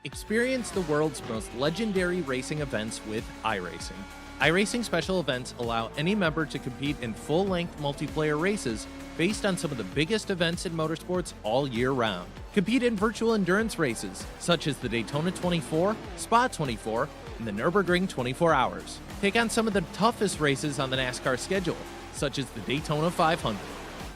Experience the world's most legendary racing events with iRacing. iRacing special events allow any member to compete in full-length multiplayer races based on some of the biggest events in motorsports all year round. Compete in virtual endurance races, such as the Daytona 24, Spa 24, and the Nürburgring 24 Hours. Take on some of the toughest races on the NASCAR schedule, such as the Daytona 500.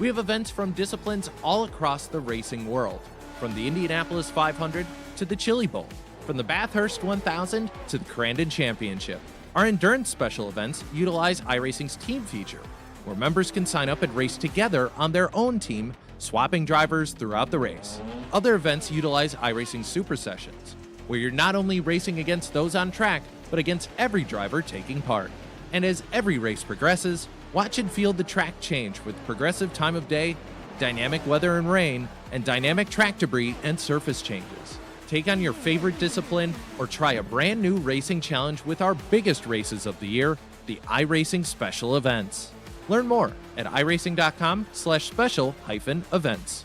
We have events from disciplines all across the racing world, from the Indianapolis 500 to the Chili Bowl, from the Bathurst 1000 to the Crandon Championship. Our endurance special events utilize iRacing's team feature, where members can sign up and race together on their own team, swapping drivers throughout the race. Other events utilize iRacing Super Sessions, where you're not only racing against those on track, but against every driver taking part. And as every race progresses, watch and feel the track change with progressive time of day, dynamic weather and rain, and dynamic track debris and surface changes. Take on your favorite discipline or try a brand new racing challenge with our biggest races of the year, the iRacing Special Events. Learn more at iracing.com/special-events.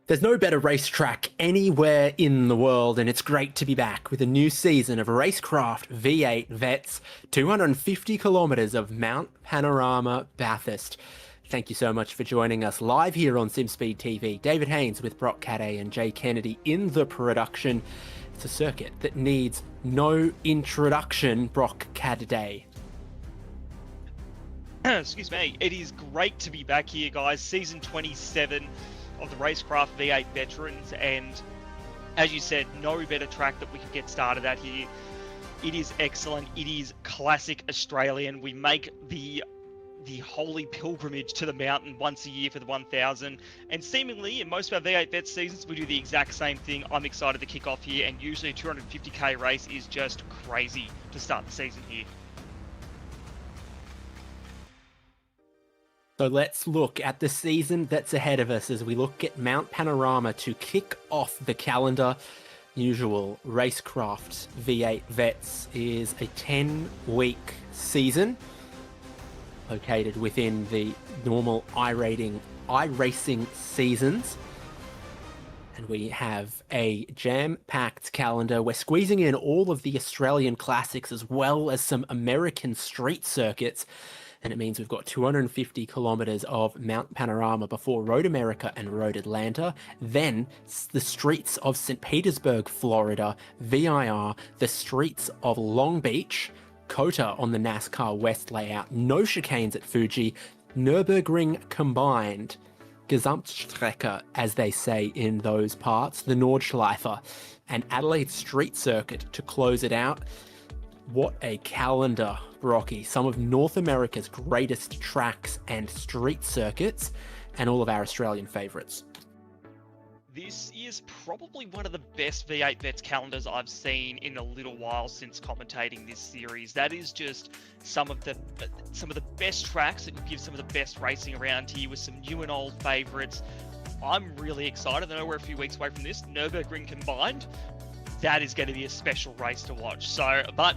There's no better racetrack anywhere in the world, and it's great to be back with a new season of RaceKraft V8 Vets, 250 kilometres of Mount Panorama, Bathurst. Thank you so much for joining us live here on SimSpeed TV. David Haynes with Brock Cadday and Jay Kennedy in the production. It's a circuit that needs no introduction, Brock Cadday. Excuse me. It is great to be back here, guys. Season 27 of the RaceKraft V8 Veterans, and as you said, no better track that we could get started at here. It is excellent. It is classic Australian. We make the holy pilgrimage to the mountain once a year for the 1000, and seemingly in most of our V8 Vets seasons we do the exact same thing. I'm excited to kick off here, and usually a 250k race is just crazy to start the season here. So let's look at the season that's ahead of us as we look at Mount Panorama to kick off the calendar. Usual Racecraft V8 Vets is a 10-week season located within the normal iRacing seasons. And we have a jam-packed calendar. We're squeezing in all of the Australian classics as well as some American street circuits. And it means we've got 250 kilometers of Mount Panorama before Road America and Road Atlanta. Then the streets of St. Petersburg, Florida, VIR, the streets of Long Beach, COTA on the NASCAR West layout, no chicanes at Fuji, Nürburgring combined, Gesamtstrecke, as they say in those parts, the Nordschleife, and Adelaide Street Circuit to close it out. What a calendar, Rocky. Some of North America's greatest tracks and street circuits, and all of our Australian favourites. This is probably one of the best V8 Vets calendars I've seen in a little while since commentating this series. That is just some of the best tracks that could give some of the best racing around here with some new and old favourites. I'm really excited. I know we're a few weeks away from this. Nürburgring combined, that is going to be a special race to watch. So, but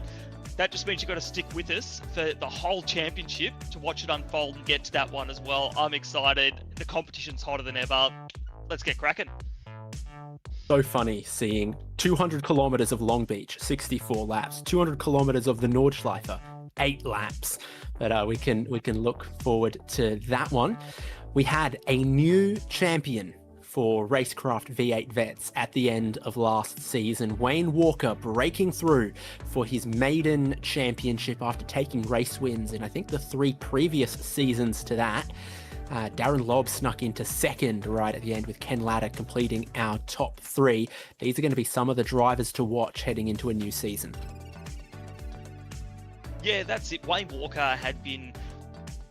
that just means you've got to stick with us for the whole championship to watch it unfold and get to that one as well. I'm excited. The competition's hotter than ever. Let's get cracking. So funny seeing 200 kilometers of Long Beach, 64 laps, 200 kilometers of the Nordschleife, 8 laps. But we can look forward to that one. We had a new champion for Racecraft V8 Vets at the end of last season. Wayne Walker breaking through for his maiden championship after taking race wins in I think the 3 previous seasons to that. Darren Lobb snuck into second right at the end with Ken Latta completing our top 3. These are going to be some of the drivers to watch heading into a new season. Yeah, that's it. Wayne Walker had been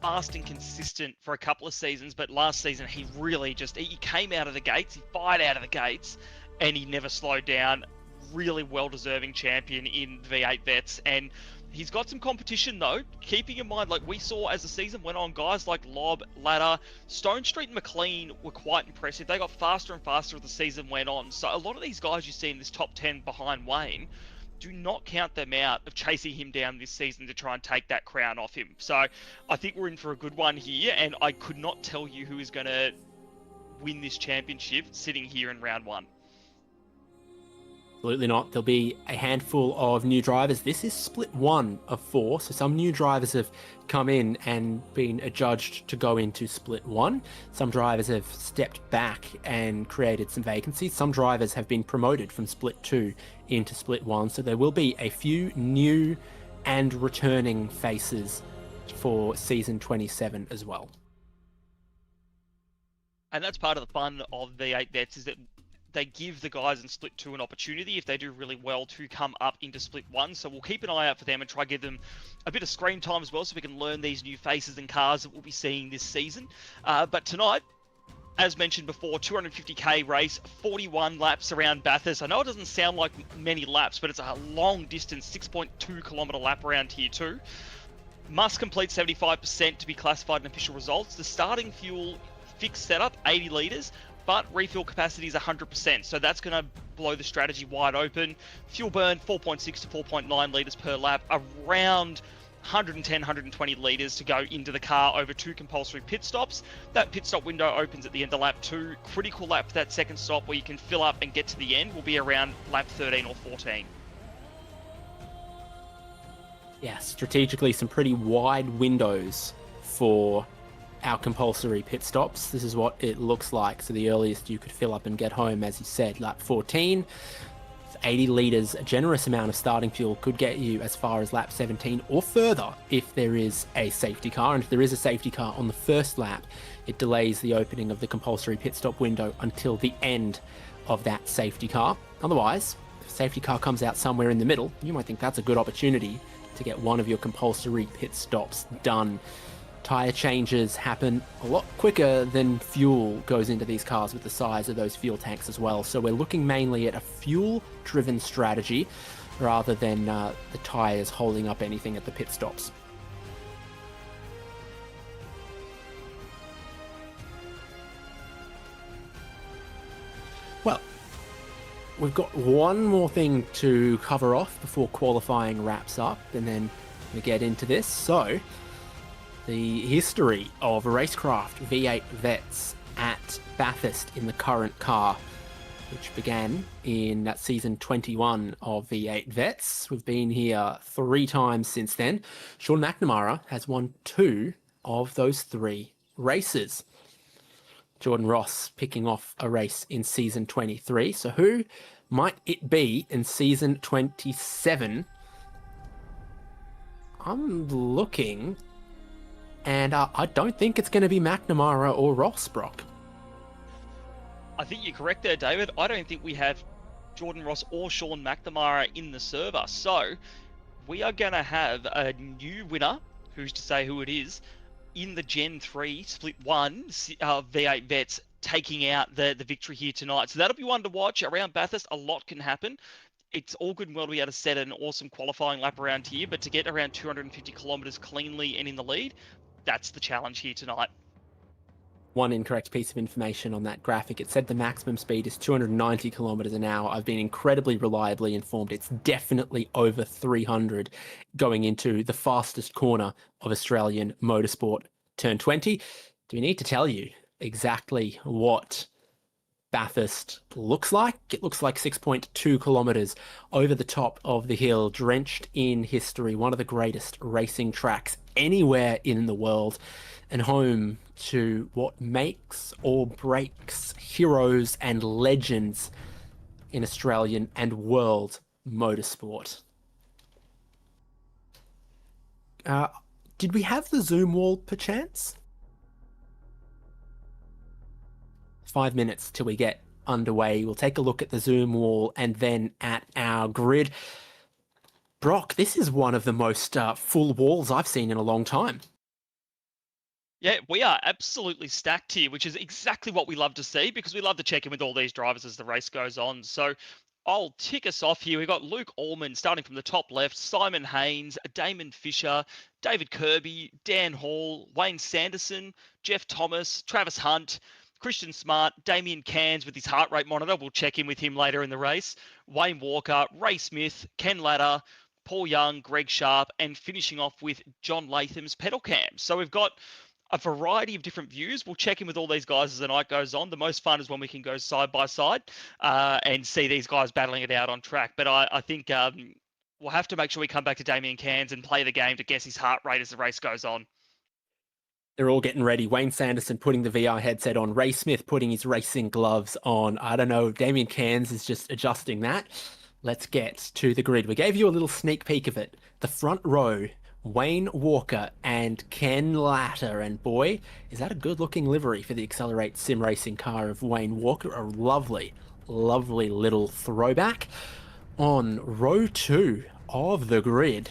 fast and consistent for a couple of seasons, but last season he really he came out of the gates, he fired out of the gates, and he never slowed down. Really well-deserving champion in V8 Vets, and he's got some competition though, keeping in mind, like we saw as the season went on, guys like Lobb, Ladder, Stone Street and McLean were quite impressive. They got faster and faster as the season went on. So a lot of these guys you see in this top 10 behind Wayne, do not count them out of chasing him down this season to try and take that crown off him. So I think we're in for a good one here, and I could not tell you who is going to win this championship sitting here in round 1. Absolutely not. There'll be a handful of new drivers. This is split 1 of 4, so some new drivers have come in and been adjudged to go into split 1. Some drivers have stepped back and created some vacancies. Some drivers have been promoted from split 2 into split 1, so there will be a few new and returning faces for season 27 as well. And that's part of the fun of V8 Vets, is that they give the guys in split 2 an opportunity, if they do really well, to come up into split 1. So we'll keep an eye out for them and try to give them a bit of screen time as well, so we can learn these new faces and cars that we'll be seeing this season. But tonight, as mentioned before, 250k race, 41 laps around Bathurst. I know it doesn't sound like many laps, but it's a long distance, 6.2 kilometre lap around here too. Must complete 75% to be classified in official results. The starting fuel fixed setup, 80 litres. But refill capacity is 100%, so that's going to blow the strategy wide open. Fuel burn, 4.6 to 4.9 litres per lap, around 110, 120 litres to go into the car over 2 compulsory pit stops. That pit stop window opens at the end of lap 2. Critical lap for that second stop where you can fill up and get to the end will be around lap 13 or 14. Yeah, strategically some pretty wide windows for our compulsory pit stops. This is what it looks like. So the earliest you could fill up and get home, as you said, lap 14. 80 litres, a generous amount of starting fuel, could get you as far as lap 17 or further if there is a safety car. And if there is a safety car on the first lap, it delays the opening of the compulsory pit stop window until the end of that safety car. Otherwise, if a safety car comes out somewhere in the middle, you might think that's a good opportunity to get one of your compulsory pit stops done. Tyre changes happen a lot quicker than fuel goes into these cars with the size of those fuel tanks as well. So we're looking mainly at a fuel-driven strategy rather than the tyres holding up anything at the pit stops. we've got one more thing to cover off before qualifying wraps up, and then we get into this. So, the history of RaceKraft V8 Vets at Bathurst in the current car, which began in season 21 of V8 Vets. We've been here 3 times since then. Sean McNamara has won 2 of those 3 races. Jordan Ross picking off a race in season 23. So who might it be in season 27? I'm looking, and I don't think it's going to be McNamara or Ross, Brock. I think you're correct there, David. I don't think we have Jordan Ross or Sean McNamara in the server. So we are going to have a new winner, who's to say who it is, in the Gen 3 Split 1 V8 Vets taking out the victory here tonight. So that'll be one to watch. Around Bathurst, a lot can happen. It's all good and well to be able to set an awesome qualifying lap around here, but to get around 250 kilometres cleanly and in the lead, that's the challenge here tonight. One incorrect piece of information on that graphic. It said the maximum speed is 290 kilometers an hour. I've been incredibly reliably informed it's definitely over 300 going into the fastest corner of Australian motorsport, turn 20. Do we need to tell you exactly what Bathurst looks like? It looks like 6.2 kilometers over the top of the hill, drenched in history, one of the greatest racing tracks anywhere in the world, and home to what makes or breaks heroes and legends in Australian and world motorsport. Did we have the Zoom wall perchance? 5 minutes till we get underway. We'll take a look at the Zoom wall and then at our grid. Brock, this is one of the most full walls I've seen in a long time. Yeah, we are absolutely stacked here, which is exactly what we love to see, because we love to check in with all these drivers as the race goes on. So I'll tick us off here. We've got Luke Allman starting from the top left, Simon Haynes, Damon Fisher, David Kirby, Dan Hall, Wayne Sanderson, Jeff Thomas, Travis Hunt, Christian Smart, Damien Cairns with his heart rate monitor. We'll check in with him later in the race. Wayne Walker, Ray Smith, Ken Latta, Paul Young, Greg Sharp, and finishing off with John Latham's pedal cam. So we've got a variety of different views. We'll check in with all these guys as the night goes on. The most fun is when we can go side by side and see these guys battling it out on track. But I think we'll have to make sure we come back to Damien Cairns and play the game to guess his heart rate as the race goes on. They're all getting ready. Wayne Sanderson putting the VR headset on. Ray Smith putting his racing gloves on. I don't know. Damien Cairns is just adjusting that. Let's get to the grid. We gave you a little sneak peek of it. The front row, Wayne Walker and Ken Latta. And boy, is that a good looking livery for the Accelerate sim racing car of Wayne Walker. A lovely, lovely little throwback. On row 2 of the grid,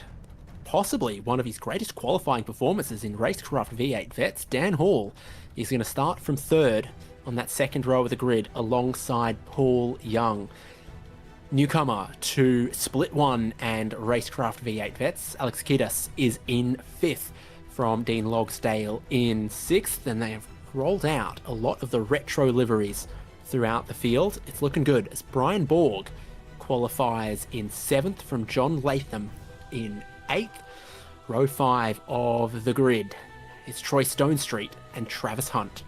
possibly one of his greatest qualifying performances in RaceKraft V8 Vets, Dan Hall is going to start from 3rd on that second row of the grid alongside Paul Young. Newcomer to Split 1 and RaceKraft V8 Vets, Alex Kiddus is in 5th from Dean Logsdale in 6th, and they have rolled out a lot of the retro liveries throughout the field. It's looking good as Brian Borg qualifies in 7th from John Latham in 8th. Row 5 of the grid is Troy Stonestreet and Travis Hunt.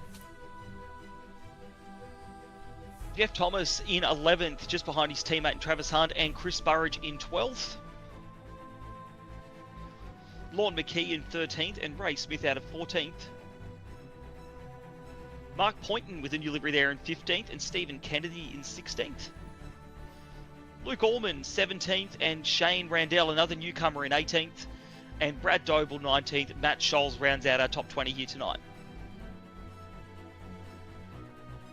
Jeff Thomas in 11th, just behind his teammate Travis Hunt, and Chris Burridge in 12th. Lorne McKee in 13th, and Ray Smith out of 14th. Mark Poynton with a new livery there in 15th, and Stephen Kennedy in 16th. Luke Allman 17th, and Shane Randell, another newcomer, in 18th. And Brad Doble 19th. Matt Scholes rounds out our top 20 here tonight.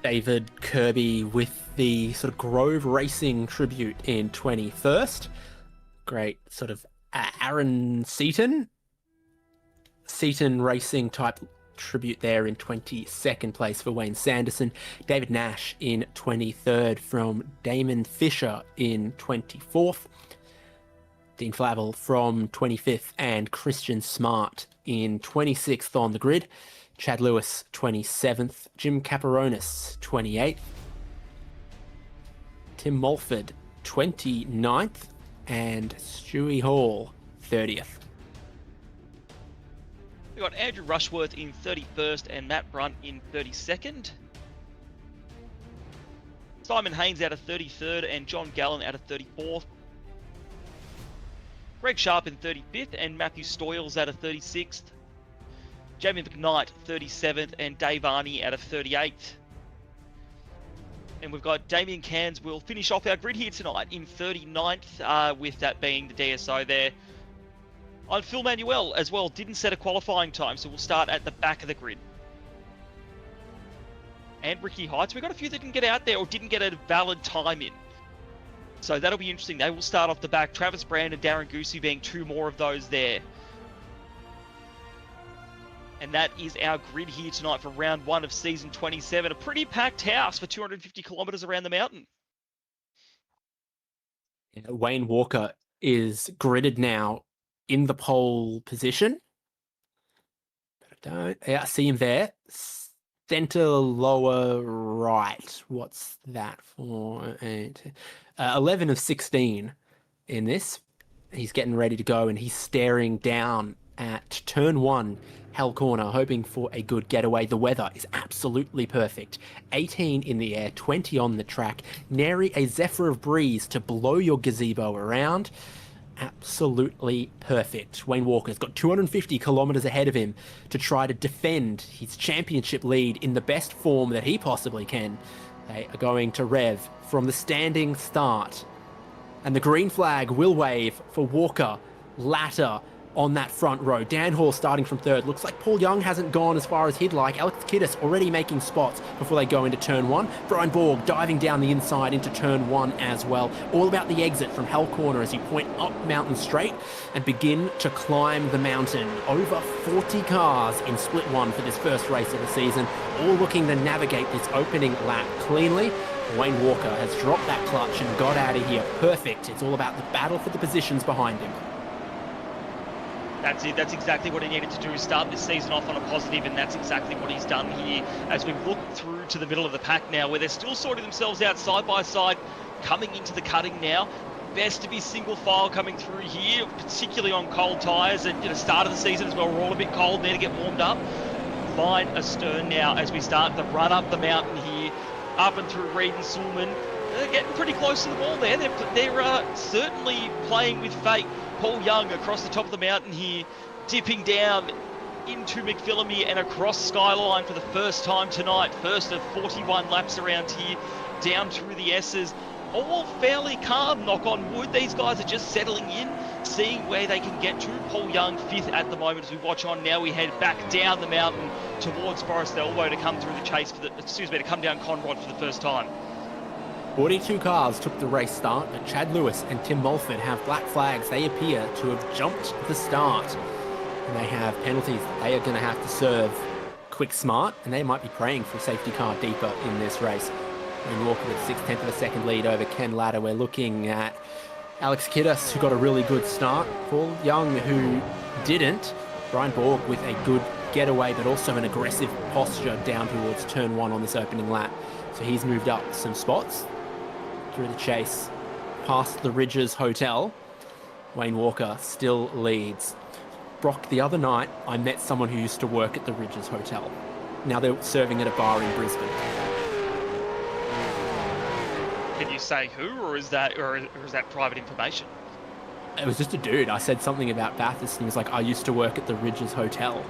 David Kirby with the sort of Grove Racing tribute in 21st. Great sort of Aaron Seaton Racing type tribute there in 22nd place for Wayne Sanderson. David Nash in 23rd from Damon Fisher in 24th. Dean Flavel from 25th and Christian Smart in 26th on the grid. Chad Lewis, 27th. Jim Caparonis, 28th. Tim Mulford 29th, and Stewie Hall 30th. We've got Andrew Rushworth in 31st and Matt Brunt in 32nd. Simon Haynes out of 33rd and John Gallen out of 34th. Greg Sharp in 35th and Matthew Stoyles out of 36th. Jamie McKnight 37th and Dave Arney out of 38th. And we've got Damien Cairns will finish off our grid here tonight in 39th, with that being the DSO there. On Phil Manuel as well, didn't set a qualifying time, so we'll start at the back of the grid. And Ricky Heights, we've got a few that didn't get out there or didn't get a valid time in. So that'll be interesting. They will start off the back. Travis Brand and Darren Goosey being two more of those there. And that is our grid here tonight for round 1 of season 27. A pretty packed house for 250 kilometres around the mountain. Yeah, Wayne Walker is gridded now in the pole position. I see him there. Center lower right. What's that for? 11 of 16 in this. He's getting ready to go, and he's staring down at turn 1, Hell Corner, hoping for a good getaway. The weather is absolutely perfect. 18 in the air, 20 on the track. Nary a zephyr of breeze to blow your gazebo around. Absolutely perfect. Wayne Walker's got 250 kilometres ahead of him to try to defend his championship lead in the best form that he possibly can. They are going to rev from the standing start. And the green flag will wave for Walker. Latter on that front row. Dan Hall starting from 3rd. Looks like Paul Young hasn't gone as far as he'd like. Alex Kiddis already making spots before they go into turn 1. Brian Borg diving down the inside into turn 1 as well. All about the exit from Hell Corner as you point up Mountain Straight and begin to climb the mountain. Over 40 cars in split 1 for this first race of the season, all looking to navigate this opening lap cleanly. Wayne Walker has dropped that clutch and got out of here perfect. It's all about the battle for the positions behind him. That's it. That's exactly what he needed to do, start this season off on a positive, and that's exactly what he's done here as we look through to the middle of the pack now, where they're still sorting themselves out side by side, coming into the cutting now. Best to be single file coming through here, particularly on cold tyres, and start of the season as well. We're all a bit cold there to get warmed up. Line astern now as we start to run up the mountain here, up and through Reed and Sulman. They're getting pretty close to the wall there. They're certainly playing with fate. Paul Young across the top of the mountain here, dipping down into McPhillamy and across Skyline for the first time tonight. First of 41 laps around here, down through the S's. All fairly calm, knock on wood. These guys are just settling in, seeing where they can get to. Paul Young 5th at the moment as we watch on. Now we head back down the mountain towards Forest Elbow to come through the chase to come down Conrod for the first time. 42 cars took the race start, but Chad Lewis and Tim Mulford have black flags. They appear to have jumped the start, and they have penalties that they are going to have to serve quick smart, and they might be praying for a safety car deeper in this race. And Walker with 6/10 of a second lead over Ken Latta. We're looking at Alex Kiddis, who got a really good start. Paul Young, who didn't. Brian Borg with a good getaway, but also an aggressive posture down towards turn 1 on this opening lap. So he's moved up some spots through the chase past the Ridges Hotel. Wayne Walker still leads. Brock, the other night I met someone who used to work at the Ridges Hotel. Now they're serving at a bar in Brisbane. Can you say who, or is that private information? It was just a dude. I said something about Bathurst and he was like, I used to work at the Ridges Hotel.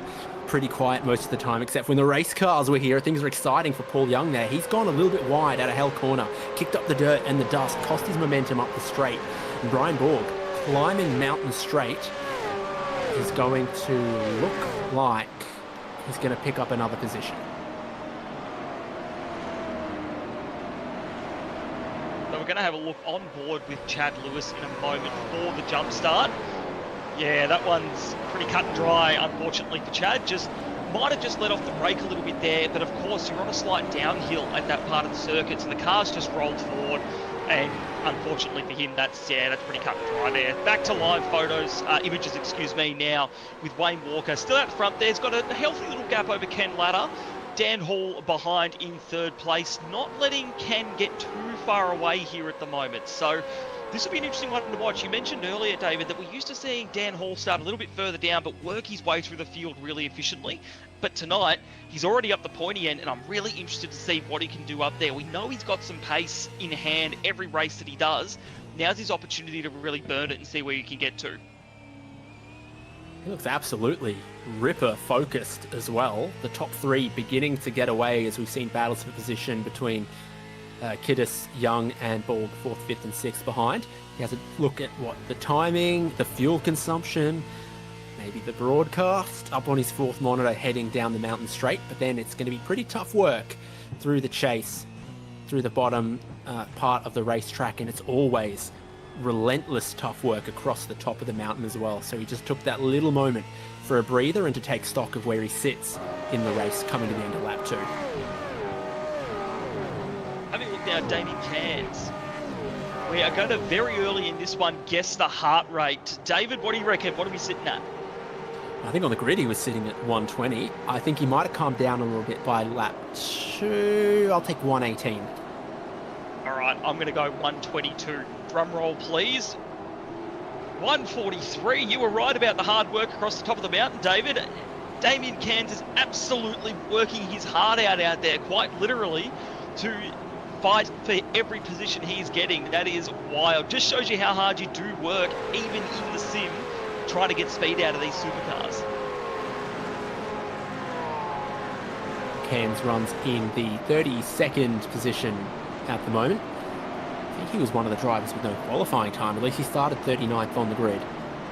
Pretty quiet most of the time, except when the race cars were here. Things are exciting for Paul Young there. He's gone a little bit wide out of Hell Corner, kicked up the dirt and the dust, cost his momentum up the straight. And Brian Borg, climbing Mountain Straight, is going to look like he's going to pick up another position. So we're going to have a look on board with Chad Lewis in a moment for the jump start. Yeah, that one's pretty cut and dry, unfortunately for Chad. Might have just let off the brake a little bit there, but of course you're on a slight downhill at that part of the circuit, so the car's just rolled forward, and unfortunately for him, that's pretty cut and dry there. Back to live images now, with Wayne Walker still out front there. He's got a healthy little gap over Ken Latta, Dan Hall behind in third place, not letting Ken get too far away here at the moment. So this will be an interesting one to watch. You mentioned earlier, David, that we're used to seeing Dan Hall start a little bit further down, but work his way through the field really efficiently. But tonight, he's already up the pointy end, and I'm really interested to see what he can do up there. We know he's got some pace in hand every race that he does. Now's his opportunity to really burn it and see where he can get to. He looks absolutely ripper focused as well. The top three beginning to get away as we've seen battles for position between Kiddis, Young and Borg, 4th, 5th and 6th behind. He has a look at what the timing, the fuel consumption, maybe the broadcast up on his 4th monitor heading down the mountain straight, but then it's going to be pretty tough work through the chase, through the bottom part of the racetrack, and it's always relentless tough work across the top of the mountain as well. So he just took that little moment for a breather and to take stock of where he sits in the race coming to the end of lap 2. Having a look now, Damien Cairns. We are going to very early in this one guess the heart rate. David, what do you reckon? What are we sitting at? I think on the grid he was sitting at 120. I think he might have calmed down a little bit by lap 2. I'll take 118. All right, I'm going to go 122. Drum roll, please. 143. You were right about the hard work across the top of the mountain, David. Damien Cairns is absolutely working his heart out there, quite literally, to fight for every position he's getting. That is wild. Just shows you how hard you do work, even in the sim, trying to get speed out of these supercars. Cairns runs in the 32nd position at the moment. I think he was one of the drivers with no qualifying time. At least he started 39th on the grid.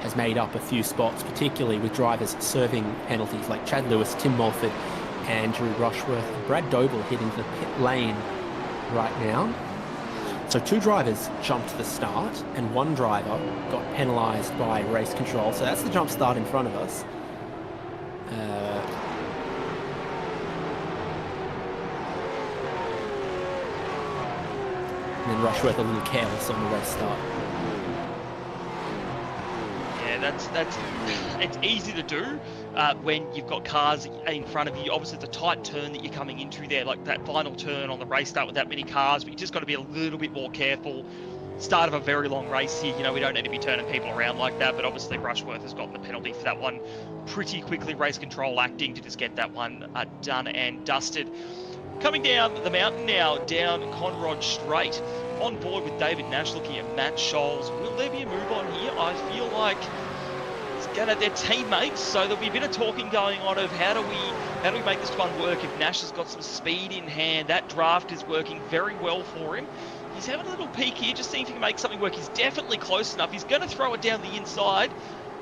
Has made up a few spots, particularly with drivers serving penalties like Chad Lewis, Tim Mulford, Andrew Rushworth, and Brad Doble hitting the pit lane right now. So 2 drivers jumped the start and 1 driver got penalised by race control. So that's the jump start in front of us. And then Rushworth a little careless on the race start. Yeah, it's easy to do when you've got cars in front of you. Obviously, it's a tight turn that you're coming into there, like that final turn on the race start with that many cars, but you just got to be a little bit more careful. Start of a very long race here, you know, we don't need to be turning people around like that, but obviously Rushworth has gotten the penalty for that one pretty quickly. Race control acting to just get that one done and dusted. Coming down the mountain now, down Conrod Straight, on board with David Nash looking at Matt Scholes. Will there be a move on here? I feel like it's gonna, they're teammates, so there'll be a bit of talking going on of how do we make this one work. If Nash has got some speed in hand, that draft is working very well for him. He's having a little peek here, just seeing if he can make something work. He's definitely close enough. He's going to throw it down the inside.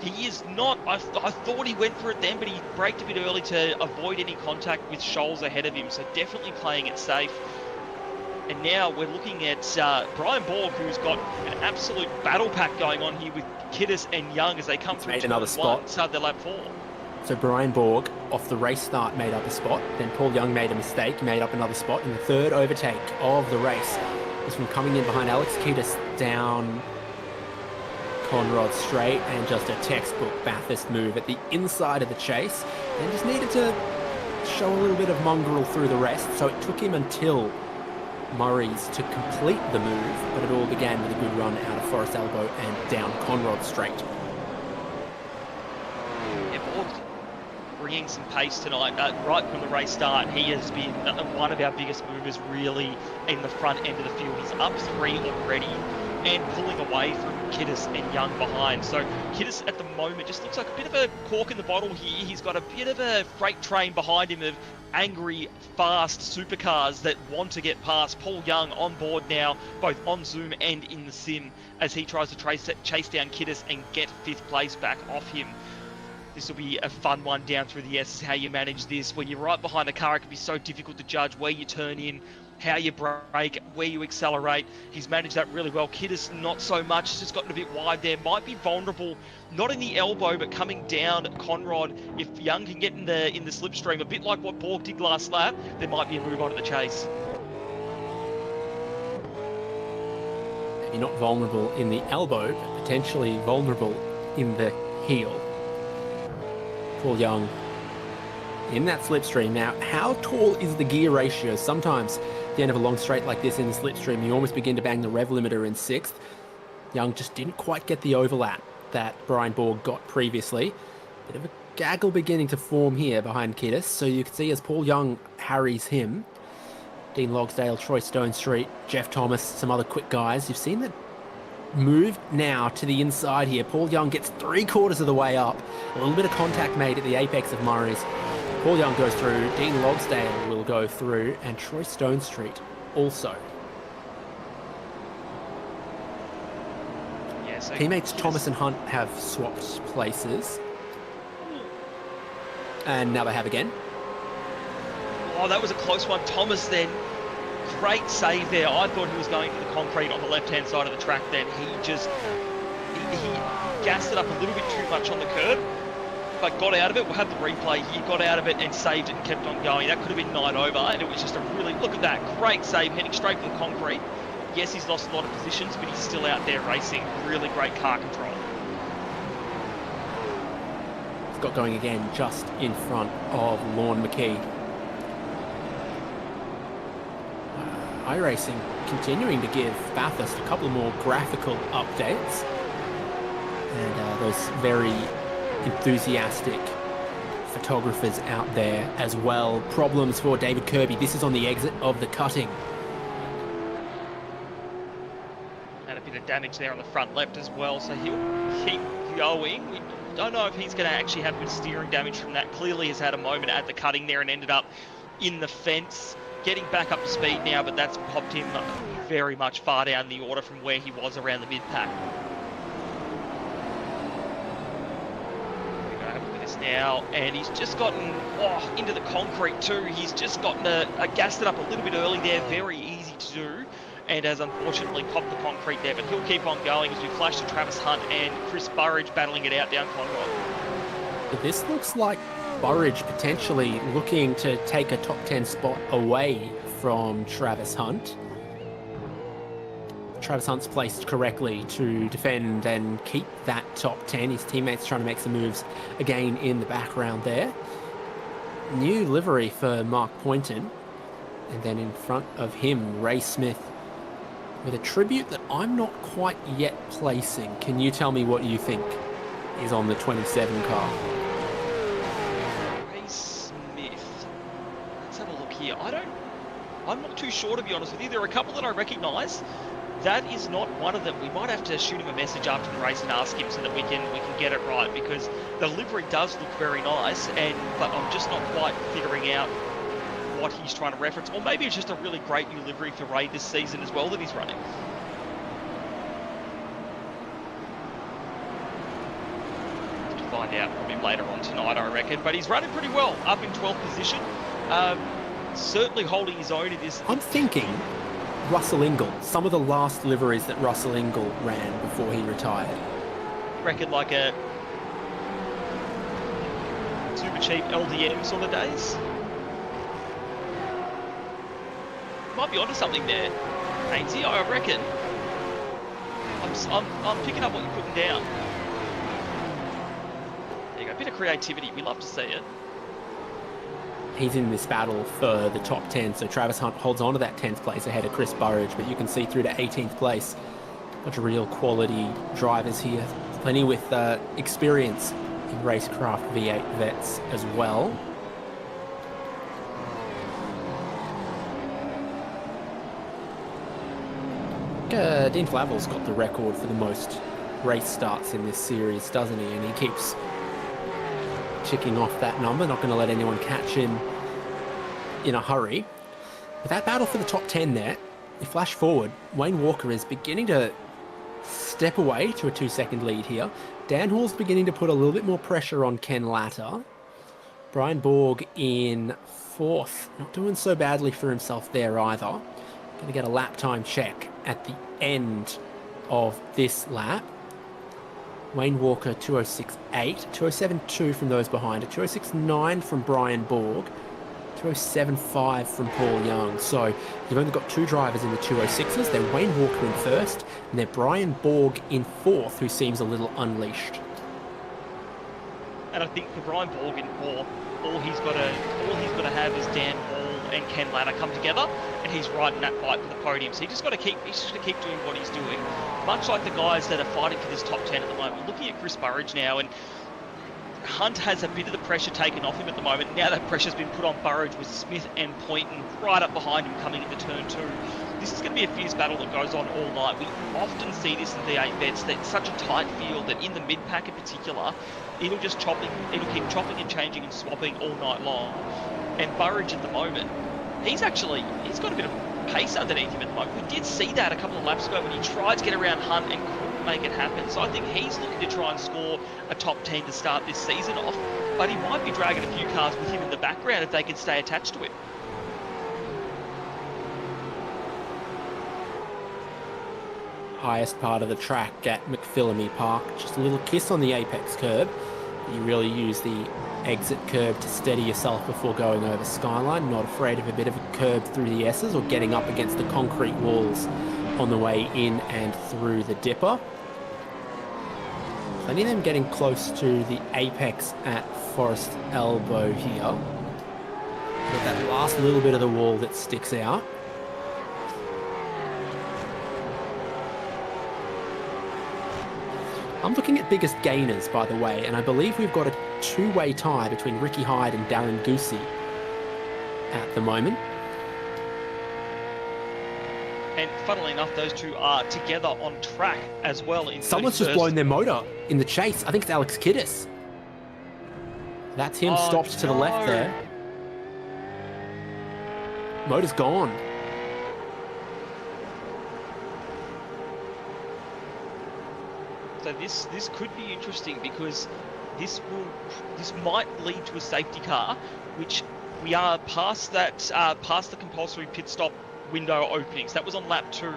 He is not. I thought he went for it then, but he braked a bit early to avoid any contact with Scholes ahead of him, so definitely playing it safe. And now we're looking at Brian Borg, who's got an absolute battle pack going on here with Kiddis and Young as they come through another spot. Start their lap 4. So Brian Borg, off the race start, made up a spot. Then Paul Young made a mistake, made up another spot. And the third overtake of the race was from coming in behind Alex Kiddis down Conrod Straight, and just a textbook Bathurst move at the inside of the chase. And just needed to show a little bit of mongrel through the rest. So it took him until Murray's to complete the move, but it all began with a good run out of Forest Elbow and down Conrod Straight. Bringing some pace tonight. Right from the race start, he has been one of our biggest movers really in the front end of the field. He's up 3 already and pulling away from Kiddis and Young behind. So Kiddis at the moment just looks like a bit of a cork in the bottle here. He's got a bit of a freight train behind him of angry, fast supercars that want to get past. Paul Young on board now, both on Zoom and in the sim, as he tries to chase down Kiddis and get 5th place back off him. This will be a fun one down through the S's, how you manage this. When you're right behind the car, it can be so difficult to judge where you turn in, how you brake, where you accelerate. He's managed that really well. Kiddis, not so much. He's just gotten a bit wide there. Might be vulnerable, not in the elbow, but coming down Conrod. If Young can get in the slipstream, a bit like what Borg did last lap, there might be a move on at the chase. Maybe not vulnerable in the elbow, but potentially vulnerable in the heel. Paul Young in that slipstream. Now, how tall is the gear ratio? Sometimes at the end of a long straight like this in the slipstream, you almost begin to bang the rev limiter in 6th. Young just didn't quite get the overlap that Brian Borg got previously. Bit of a gaggle beginning to form here behind Kiddis. So you can see as Paul Young harries him, Dean Logsdale, Troy Stonestreet, Jeff Thomas, some other quick guys. You've seen that move now to the inside here. Paul Young gets 3/4 of the way up. A little bit of contact made at the apex of Murray's. Paul Young goes through, Dean Logsdale will go through, and Troy Stonestreet also. Yeah, so teammates Thomas and Hunt have swapped places. And now they have again. Oh, that was a close one. Thomas then, great save there. I thought he was going to the concrete on the left-hand side of the track then. He gassed it up a little bit too much on the curb, but got out of it. We'll have the replay. He got out of it and saved it and kept on going. That could have been night over, and it was just a really, look at that, great save, heading straight for the concrete. Yes, he's lost a lot of positions, but he's still out there racing. Really great car control. Got going again just in front of Lorne McKee. iRacing continuing to give Bathurst a couple more graphical updates, and those very enthusiastic photographers out there as well. Problems for David Kirby. This is on the exit of the cutting. And a bit of damage there on the front left as well, so he'll keep going. We don't know if he's going to actually have good steering damage from that. Clearly has had a moment at the cutting there and ended up in the fence. Getting back up to speed now, but that's popped him very much far down the order from where he was around the mid-pack. We're going to have a look at this now, and he's just gotten into the concrete too. He's just gotten gassed it up a little bit early there, very easy to do, and has unfortunately popped the concrete there, but he'll keep on going as we flash to Travis Hunt and Chris Burridge battling it out down Conrod. But this looks like Burridge potentially looking to take a top 10 spot away from Travis Hunt. Travis Hunt's placed correctly to defend and keep that top 10. His teammates trying to make some moves again in the background there. New livery for Mark Poynton. And then in front of him, Ray Smith with a tribute that I'm not quite yet placing. Can you tell me what you think is on the 27 car? I'm not too sure, to be honest with you. There are a couple that I recognise. That is not one of them. We might have to shoot him a message after the race and ask him so that we can get it right, because the livery does look very nice, but I'm just not quite figuring out what he's trying to reference. Or maybe it's just a really great new livery for Ray this season as well that he's running. To find out probably later on tonight, I reckon. But he's running pretty well, up in 12th position. Certainly holding his own in this. I'm thinking Russell Ingall, some of the last liveries that Russell Ingall ran before he retired. Reckon like a super cheap LDM sort of days. Might be onto something there, Ainsley, I reckon. I'm picking up what you're putting down. There you go, a bit of creativity. We love to see it. He's in this battle for the top 10, so Travis Hunt holds on to that 10th place ahead of Chris Burridge, but you can see through to 18th place. Bunch of real quality drivers here, plenty with experience in RaceKraft V8 Vets as well. Dean Flavel's got the record for the most race starts in this series, doesn't he? And he keeps ticking off that number, not going to let anyone catch him in a hurry. But that battle for the top 10 there, you flash forward, Wayne Walker is beginning to step away to a 2-second lead here. Dan Hall's beginning to put a little bit more pressure on Ken Latta. Brian Borg in 4th, not doing so badly for himself there either. Going to get a lap time check at the end of this lap. Wayne Walker 206.8, 207.2 from those behind it, 206.9 from Brian Borg, 207.5 from Paul Young. So you've only got 2 drivers in the 206s. They're Wayne Walker in 1st, and they're Brian Borg in 4th, who seems a little unleashed. And I think for Brian Borg in 4th, all he's got to have is Dan Hall and Ken Ladder come together, and he's right in that fight for the podium. So he's just got to keep doing what he's doing, much like the guys that are fighting for this top 10 at the moment. Looking at Chris Burridge now, and Hunt has a bit of the pressure taken off him at the moment. Now that pressure's been put on Burridge with Smith and Poynton right up behind him coming into turn 2. This is going to be a fierce battle that goes on all night. We often see this in V8 Vets, that it's such a tight field that in the mid-pack in particular, it'll keep chopping and changing and swapping all night long. And Burridge at the moment, he's got a bit of pace underneath him at the moment. We did see that a couple of laps ago when he tried to get around Hunt and couldn't make it happen. So I think he's looking to try and score a top 10 to start this season off, but he might be dragging a few cars with him in the background if they can stay attached to him. Highest part of the track at McPhillamy Park. Just a little kiss on the apex curb. You really use the exit curb to steady yourself before going over Skyline. Not afraid of a bit of a curb through the S's or getting up against the concrete walls on the way in and through the dipper. Plenty of them getting close to the apex at Forest Elbow here. But that last little bit of the wall that sticks out. I'm looking at biggest gainers, by the way, and I believe we've got a two-way tie between Ricky Hyde and Darren Goosey at the moment. And funnily enough, those two are together on track as well. Someone's just blown their motor in the chase. I think it's Alex Kiddis. That's him stopped to the left there. Motor's gone. So this could be interesting because this might lead to a safety car, which we are past the compulsory pit stop window openings. That was on lap 2. You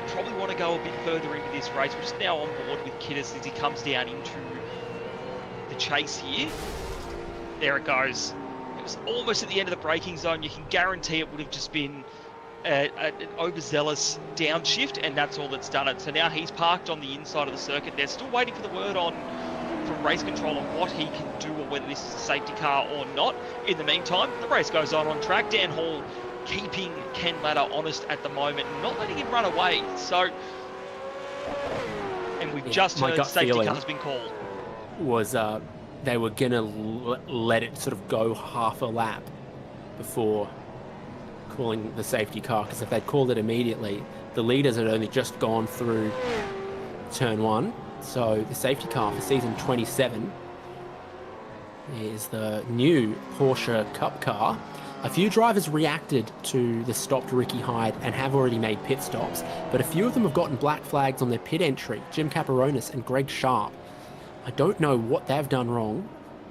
probably want to go a bit further into this race. We're just now on board with Kiddis as he comes down into the chase here. There it goes. It was almost at the end of the braking zone. You can guarantee it would have just been an overzealous downshift, and that's all that's done it. So now he's parked on the inside of the circuit. They're still waiting for the word from race control on what he can do or whether this is a safety car or not. In the meantime, the race goes on track. Dan Hall keeping Ken Ladder honest at the moment, not letting him run away. So, and we've just heard the safety car has been called. Was they were gonna let it sort of go half a lap before calling the safety car, because if they'd called it immediately, the leaders had only just gone through turn 1. So the safety car for season 27 is the new Porsche Cup car. A few drivers reacted to the stopped Ricky Hyde and have already made pit stops, but a few of them have gotten black flags on their pit entry. Jim Caparonis and Greg Sharp. I don't know what they've done wrong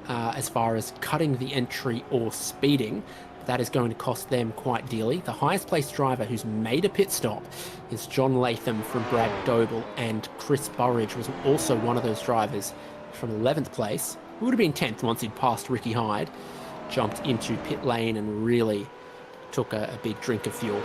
as far as cutting the entry or speeding. That is going to cost them quite dearly. The highest placed driver who's made a pit stop is John Latham from Brad Doble, and Chris Burridge was also one of those drivers from 11th place. He would have been 10th once he'd passed Ricky Hyde, jumped into pit lane and really took a big drink of fuel.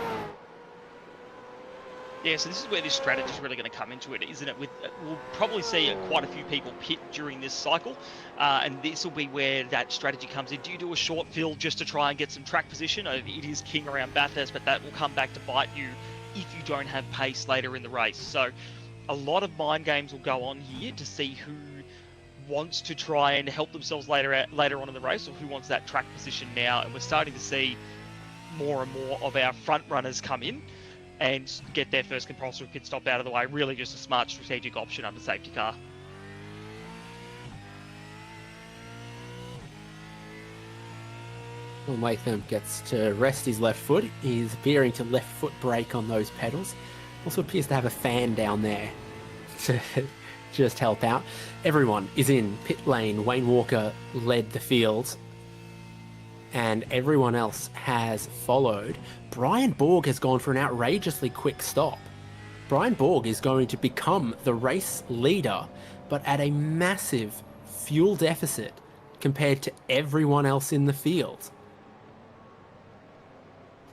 Yeah, so this is where this strategy is really going to come into it, isn't it? We'll probably see quite a few people pit during this cycle, and this will be where that strategy comes in. Do you do a short fill just to try and get some track position? It is king around Bathurst, but that will come back to bite you if you don't have pace later in the race. So a lot of mind games will go on here to see who wants to try and help themselves later on in the race, or who wants that track position now. And we're starting to see more and more of our front runners come in and get their first compulsory pit stop out of the way. Really just a smart strategic option under safety car. Well, Latham gets to rest his left foot. He's appearing to left foot brake on those pedals. Also appears to have a fan down there to just help out. Everyone is in pit lane. Wayne Walker led the field, and everyone else has followed. Brian Borg has gone for an outrageously quick stop. Brian Borg is going to become the race leader, but at a massive fuel deficit compared to everyone else in the field.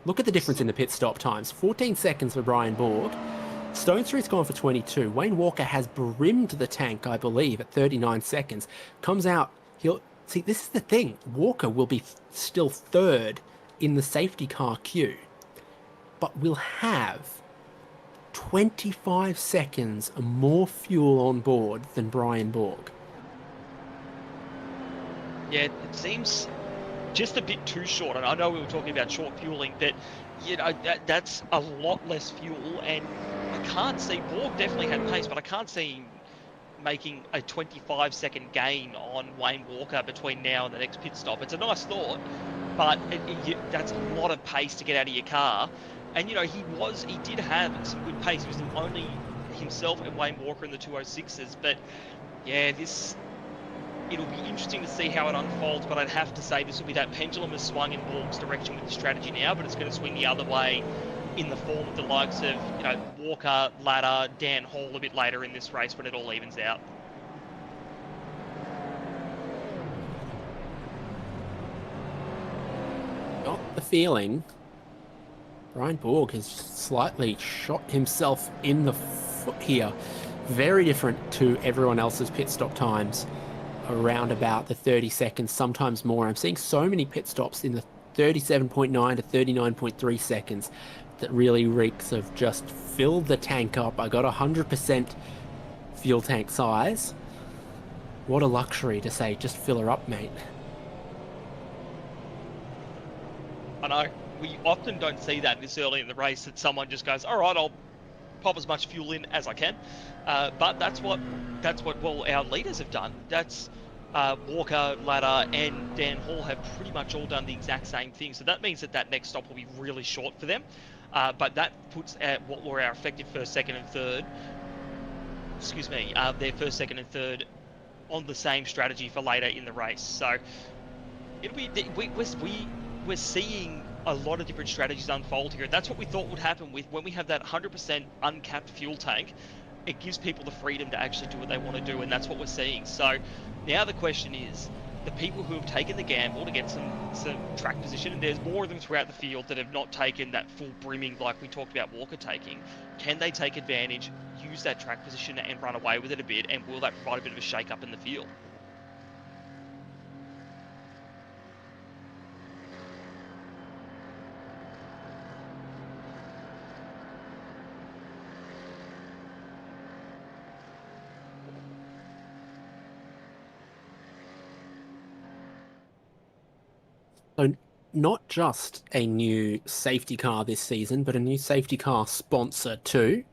Look at the difference in the pit stop times. 14 seconds for Brian Borg. Stone Street's gone for 22. Wayne Walker has brimmed the tank, I believe, at 39 seconds. Comes out, See, this is the thing. Walker will be still third in the safety car queue, but will have 25 seconds more fuel on board than Brian Borg. Yeah, it seems just a bit too short. And I know we were talking about short fueling, but that's a lot less fuel. And I can't see Borg definitely had pace, but I can't see him making a 25-second gain on Wayne Walker between now and the next pit stop. It's a nice thought, but that's a lot of pace to get out of your car. And he did have some good pace. It was only himself and Wayne Walker in the 206s. But yeah, it'll be interesting to see how it unfolds. But I'd have to say this will be that pendulum has swung in Borg's direction with the strategy now, but it's going to swing the other way in the form of the likes of Walker, Ladder, Dan Hall a bit later in this race when it all evens out. Got the feeling Brian Borg has slightly shot himself in the foot here. Very different to everyone else's pit stop times, around about the 30 seconds, sometimes more. I'm seeing so many pit stops in the 37.9 to 39.3 seconds that really reeks of just fill the tank up. I got 100% fuel tank size. What a luxury to say, just fill her up, mate. I know. We often don't see that this early in the race, that someone just goes, all right, I'll pop as much fuel in as I can. But that's what our leaders have done. That's Walker, Ladder, and Dan Hall have pretty much all done the exact same thing. So that means that next stop will be really short for them. But that puts what were our effective first, second, and third. Their first, second, and third on the same strategy for later in the race. So it'll be we're seeing a lot of different strategies unfold here. That's what we thought would happen when we have that 100% uncapped fuel tank. It gives people the freedom to actually do what they want to do, and that's what we're seeing. So now the question is, the people who have taken the gamble to get some track position, and there's more of them throughout the field that have not taken that full brimming like we talked about Walker taking, can they take advantage, use that track position and run away with it a bit, and will that provide a bit of a shake-up in the field? So not just a new safety car this season, but a new safety car sponsor too.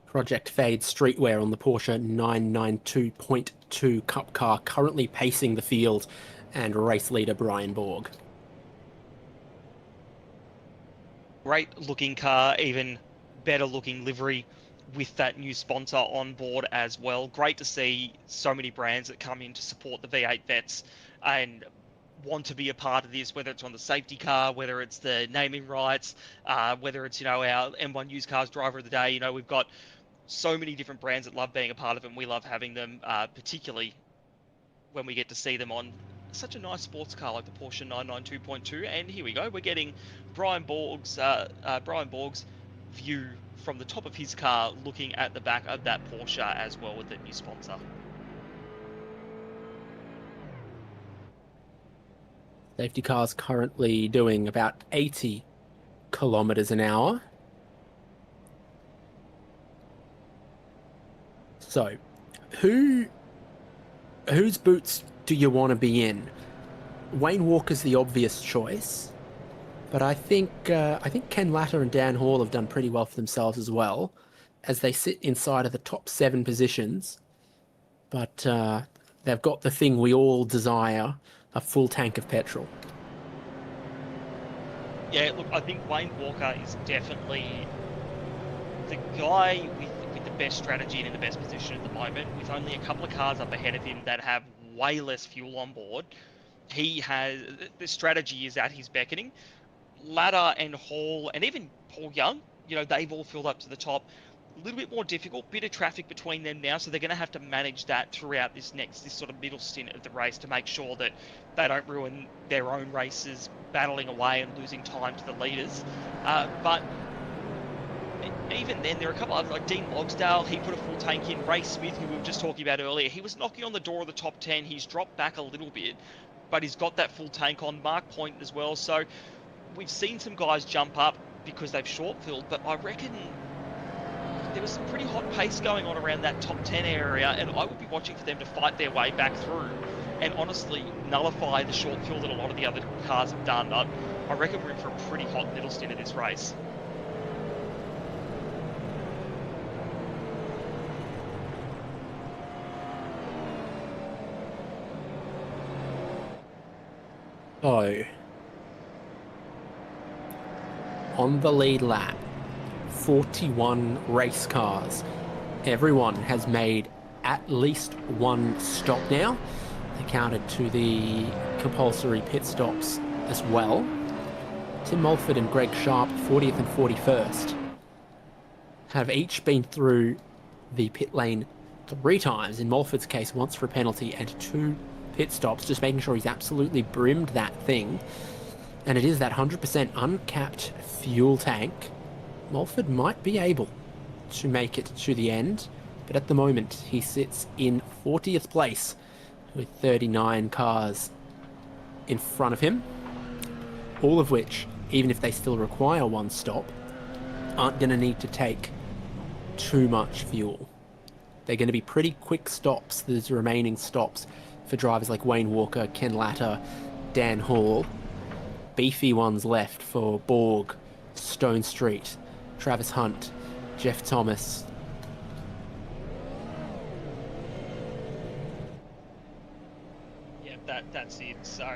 Project Fade streetwear on the Porsche 992.2 Cup car, currently pacing the field, and race leader Brian Borg. Great looking car, even better looking livery with that new sponsor on board as well. Great to see so many brands that come in to support the V8 Vets and want to be a part of this, whether it's on the safety car, whether it's the naming rights, whether it's our M1 used cars driver of the day. We've got so many different brands that love being a part of it, and we love having them, particularly when we get to see them on such a nice sports car like the Porsche 992.2. And here we go, we're getting Brian Borg's view from the top of his car, looking at the back of that Porsche as well with the new sponsor. Safety car's currently doing about 80 kilometers an hour. So, whose boots do you want to be in? Wayne Walker's the obvious choice, but I think Ken Latter and Dan Hall have done pretty well for themselves as well, as they sit inside of the top 7 positions. But they've got the thing we all desire: a full tank of petrol. Yeah, look, I think Wayne Walker is definitely the guy with the best strategy and in the best position at the moment, with only a couple of cars up ahead of him that have way less fuel on board. The strategy is at his beckoning. Ladder and Hall and even Paul Young, they've all filled up to the top. A little bit more difficult, bit of traffic between them now, so they're going to have to manage that throughout this sort of middle stint of the race to make sure that they don't ruin their own races battling away and losing time to the leaders. But even then, there are a couple of like Dean Logsdale, he put a full tank in. Ray Smith, who we were just talking about earlier, he was knocking on the door of the top 10. He's dropped back a little bit, but he's got that full tank on. Mark Point as well. So we've seen some guys jump up because they've short-filled, but I reckon there was some pretty hot pace going on around that top 10 area, and I would be watching for them to fight their way back through and honestly nullify the short fill that a lot of the other cars have done. I reckon we're in for a pretty hot middle stint of this race. So, on the lead lap, 41 race cars. Everyone has made at least one stop now. They counted to the compulsory pit stops as well. Tim Mulford and Greg Sharp, 40th and 41st, have each been through the pit lane 3 times. In Mulford's case, once for a penalty and 2 pit stops, just making sure he's absolutely brimmed that thing. And it is that 100% uncapped fuel tank. Mulford might be able to make it to the end, but at the moment he sits in 40th place with 39 cars in front of him, all of which, even if they still require one stop, aren't going to need to take too much fuel. They're going to be pretty quick stops, those remaining stops, for drivers like Wayne Walker, Ken Latta, Dan Hall. Beefy ones left for Borg, Stone Street, Travis Hunt, Jeff Thomas. Yeah, that's it. So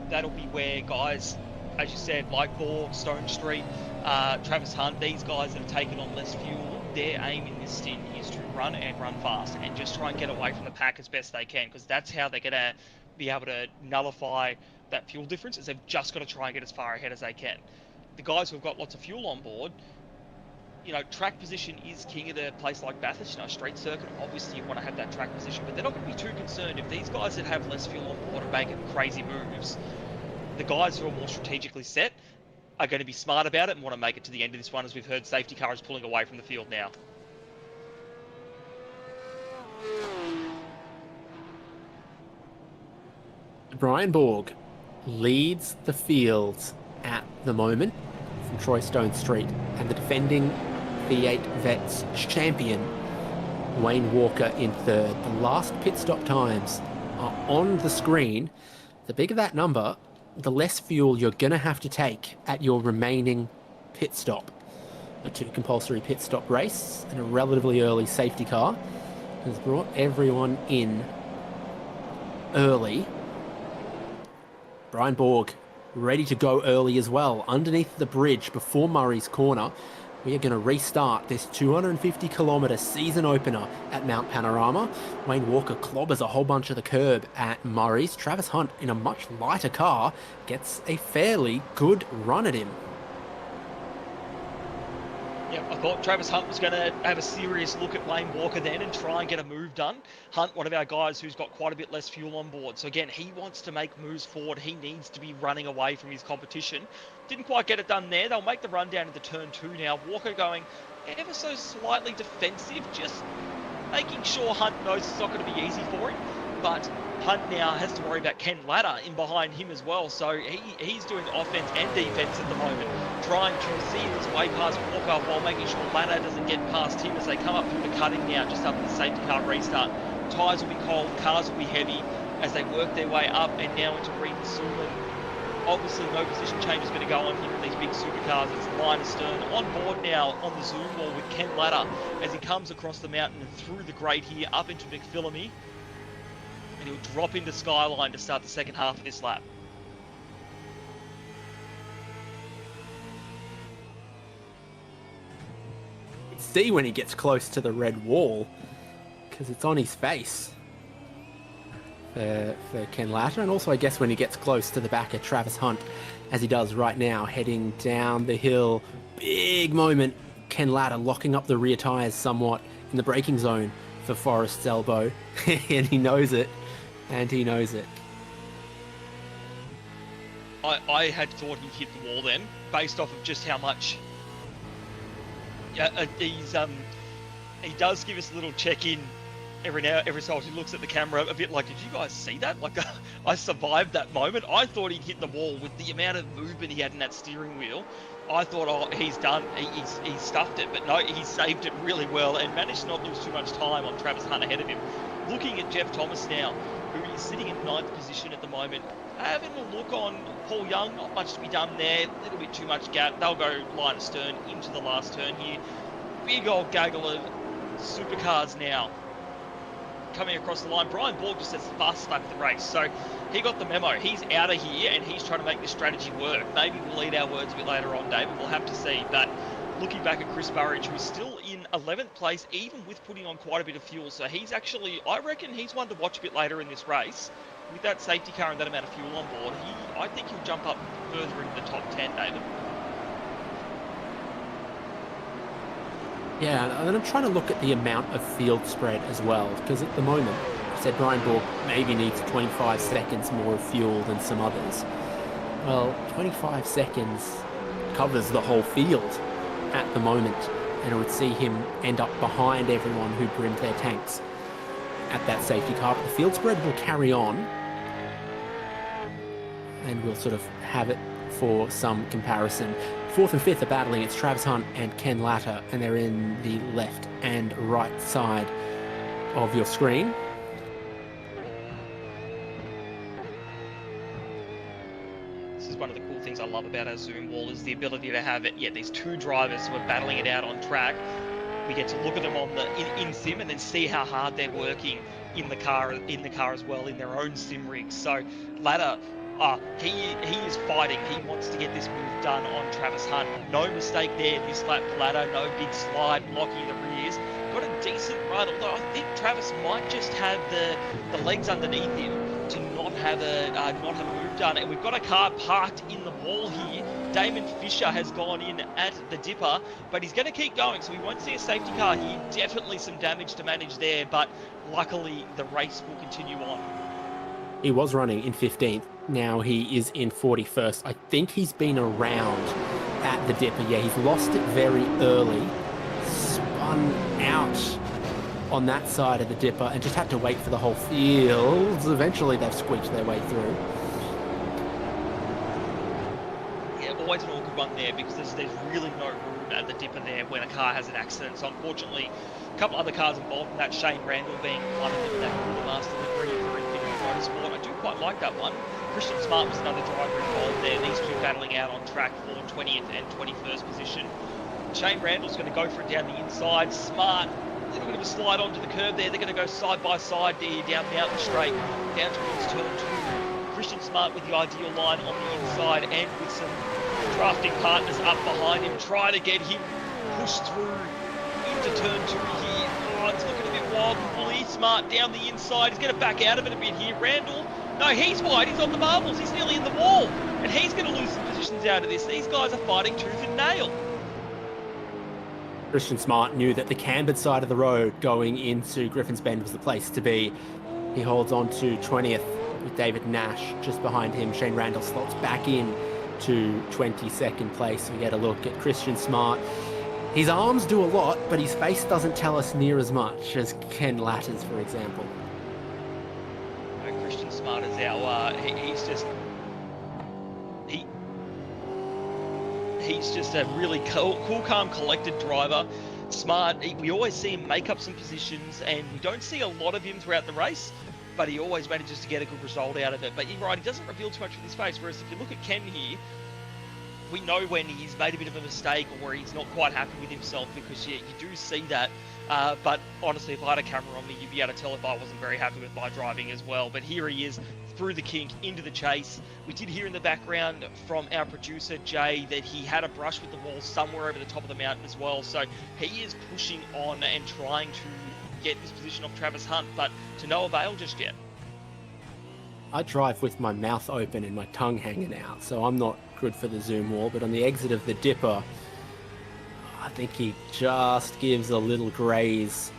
that'll be where guys, as you said, like Borg, Stone Street, Travis Hunt, these guys that have taken on less fuel, their aim in this stint is to run and run fast and just try and get away from the pack as best they can, because that's how they're going to be able to nullify that fuel difference, is they've just got to try and get as far ahead as they can. The guys who've got lots of fuel on board, you know, track position is king at a place like Bathurst. You know, street circuit, obviously you want to have that track position, but they're not going to be too concerned if these guys that have less fuel on board are making crazy moves. The guys who are more strategically set are going to be smart about it and want to make it to the end of this one, as we've heard safety cars pulling away from the field now. Brian Borg leads the field at the moment from Troy Stone Street, and the defending V8 Vets champion, Wayne Walker, in third. The last pit stop times are on the screen. The bigger that number, the less fuel you're going to have to take at your remaining pit stop. A 2 compulsory pit stop race and a relatively early safety car has brought everyone in early. Brian Borg ready to go early as well, underneath the bridge before Murray's Corner. We are going to restart this 250-kilometre season opener at Mount Panorama. Wayne Walker clobbers a whole bunch of the curb at Murray's. Travis Hunt, in a much lighter car, gets a fairly good run at him. Yeah, I thought Travis Hunt was going to have a serious look at Wayne Walker then and try and get a move done. Hunt, one of our guys who's got quite a bit less fuel on board. So again, he wants to make moves forward. He needs to be running away from his competition. Didn't quite get it done there. They'll make the run down into turn 2 now. Walker going ever so slightly defensive, just making sure Hunt knows it's not going to be easy for him. But Hunt now has to worry about Ken Latta in behind him as well. So he's doing offense and defense at the moment, trying to see his way past Walker while making sure Latta doesn't get past him as they come up through the cutting now, just up the safety car restart. Tyres will be cold, cars will be heavy as they work their way up and now into Reed and Sullivan. Obviously no position change is going to go on here with these big supercars. It's line astern on board now on the zoom wall with Ken Latta as he comes across the mountain and through the grate here up into McPhillamy. And he'll drop into Skyline to start the second half of this lap. You can see when he gets close to the red wall, because it's on his face for Ken Latta, and also I guess when he gets close to the back of Travis Hunt, as he does right now, heading down the hill. Big moment, Ken Latta locking up the rear tyres somewhat in the braking zone for Forrest's elbow, and he knows it. And he knows it. I had thought he hit the wall then, based off of just how much Yeah, he does give us a little check-in every so often. He looks at the camera a bit like, did you guys see that? Like, I survived that moment. I thought he'd hit the wall with the amount of movement he had in that steering wheel. I thought, oh, he's done. He's stuffed it, but no, he saved it really well and managed to not lose too much time on Travis Hunt ahead of him. Looking at Jeff Thomas now, who is sitting in 9th position at the moment. Having a look on Paul Young, not much to be done there. A little bit too much gap. They'll go line astern into the last turn here. Big old gaggle of supercars now coming across the line. Brian Borg just says fast lap the race, so he got the memo. He's out of here and he's trying to make this strategy work. Maybe we'll eat our words a bit later on, David. We'll have to see. But looking back at Chris Burridge, who's still in 11th place, even with putting on quite a bit of fuel. So he's actually, I reckon he's one to watch a bit later in this race. With that safety car and that amount of fuel on board, I think he'll jump up further into the top 10, David. Yeah, and I'm trying to look at the amount of field spread as well, because at the moment, I said Brian Borg maybe needs 25 seconds more of fuel than some others. Well, 25 seconds covers the whole field at the moment, and I would see him end up behind everyone who brimmed their tanks at that safety car. But the field spread will carry on, and we'll sort of have it for some comparison. 4th and 5th are battling. It's Travis Hunt and Ken Latta, and they're in the left and right side of your screen. This is one of the cool things I love about our Zoom wall, is the ability to have it. Yeah, these two drivers who are battling it out on track. We get to look at them on the in sim and then see how hard they're working in the car as well, in their own sim rigs. So Latta, he is fighting. He wants to get this move done on Travis Hunt. No mistake there this lap for Latta. No big slide blocking the rears. Got a decent run, although I think Travis might just have the legs underneath him to not have a move done. And we've got a car parked in the wall here. Damon Fisher has gone in at the dipper, but he's going to keep going, so we won't see a safety car here. Definitely some damage to manage there, but luckily the race will continue on. He was running in 15th. Now he is in 41st. I think he's been around at the dipper. Yeah, he's lost it very early. Spun out on that side of the dipper and just had to wait for the whole field. Eventually they've squeaked their way through. Yeah, always an awkward one there, because there's really no room at the dipper there when a car has an accident. So unfortunately, a couple other cars involved in that, Shane Randall being one of them, that Cooler Master delivery for Infinity Motorsport. I do quite like that one. Christian Smart was another driver involved there. These two battling out on track for 20th and 21st position. Shane Randall's going to go for it down the inside. Smart, a little bit of a slide onto the curb there. They're going to go side by side there down Mountain Straight, down towards turn 2. Christian Smart with the ideal line on the inside, and with some drafting partners up behind him, trying to get him pushed through into turn 2 here. Oh, it's looking a bit wild and woolly. Smart down the inside. He's going to back out of it a bit here. Randall, no, he's wide. He's on the marbles. He's nearly in the wall, and he's going to lose some positions out of this. These guys are fighting tooth and nail. Christian Smart knew that the cambered side of the road going into Griffin's Bend was the place to be. He holds on to 20th with David Nash just behind him. Shane Randall slots back in to 22nd place. We get a look at Christian Smart. His arms do a lot, but his face doesn't tell us near as much as Ken Latta's, for example. Christian Smart is our, he's just a really cool, calm, collected driver. Smart, we always see him make up some positions, and we don't see a lot of him throughout the race, but he always manages to get a good result out of it. But you're right, he doesn't reveal too much with his face, whereas if you look at Ken here, we know when he's made a bit of a mistake or where he's not quite happy with himself, because you do see that. But honestly, if I had a camera on me, you'd be able to tell if I wasn't very happy with my driving as well. But here he is, through the kink, into the chase. We did hear in the background from our producer, Jay, that he had a brush with the wall somewhere over the top of the mountain as well. So he is pushing on and trying to get this position off Travis Hunt, but to no avail just yet. I drive with my mouth open and my tongue hanging out, so I'm not good for the zoom wall. But on the exit of the dipper, I think he just gives a little graze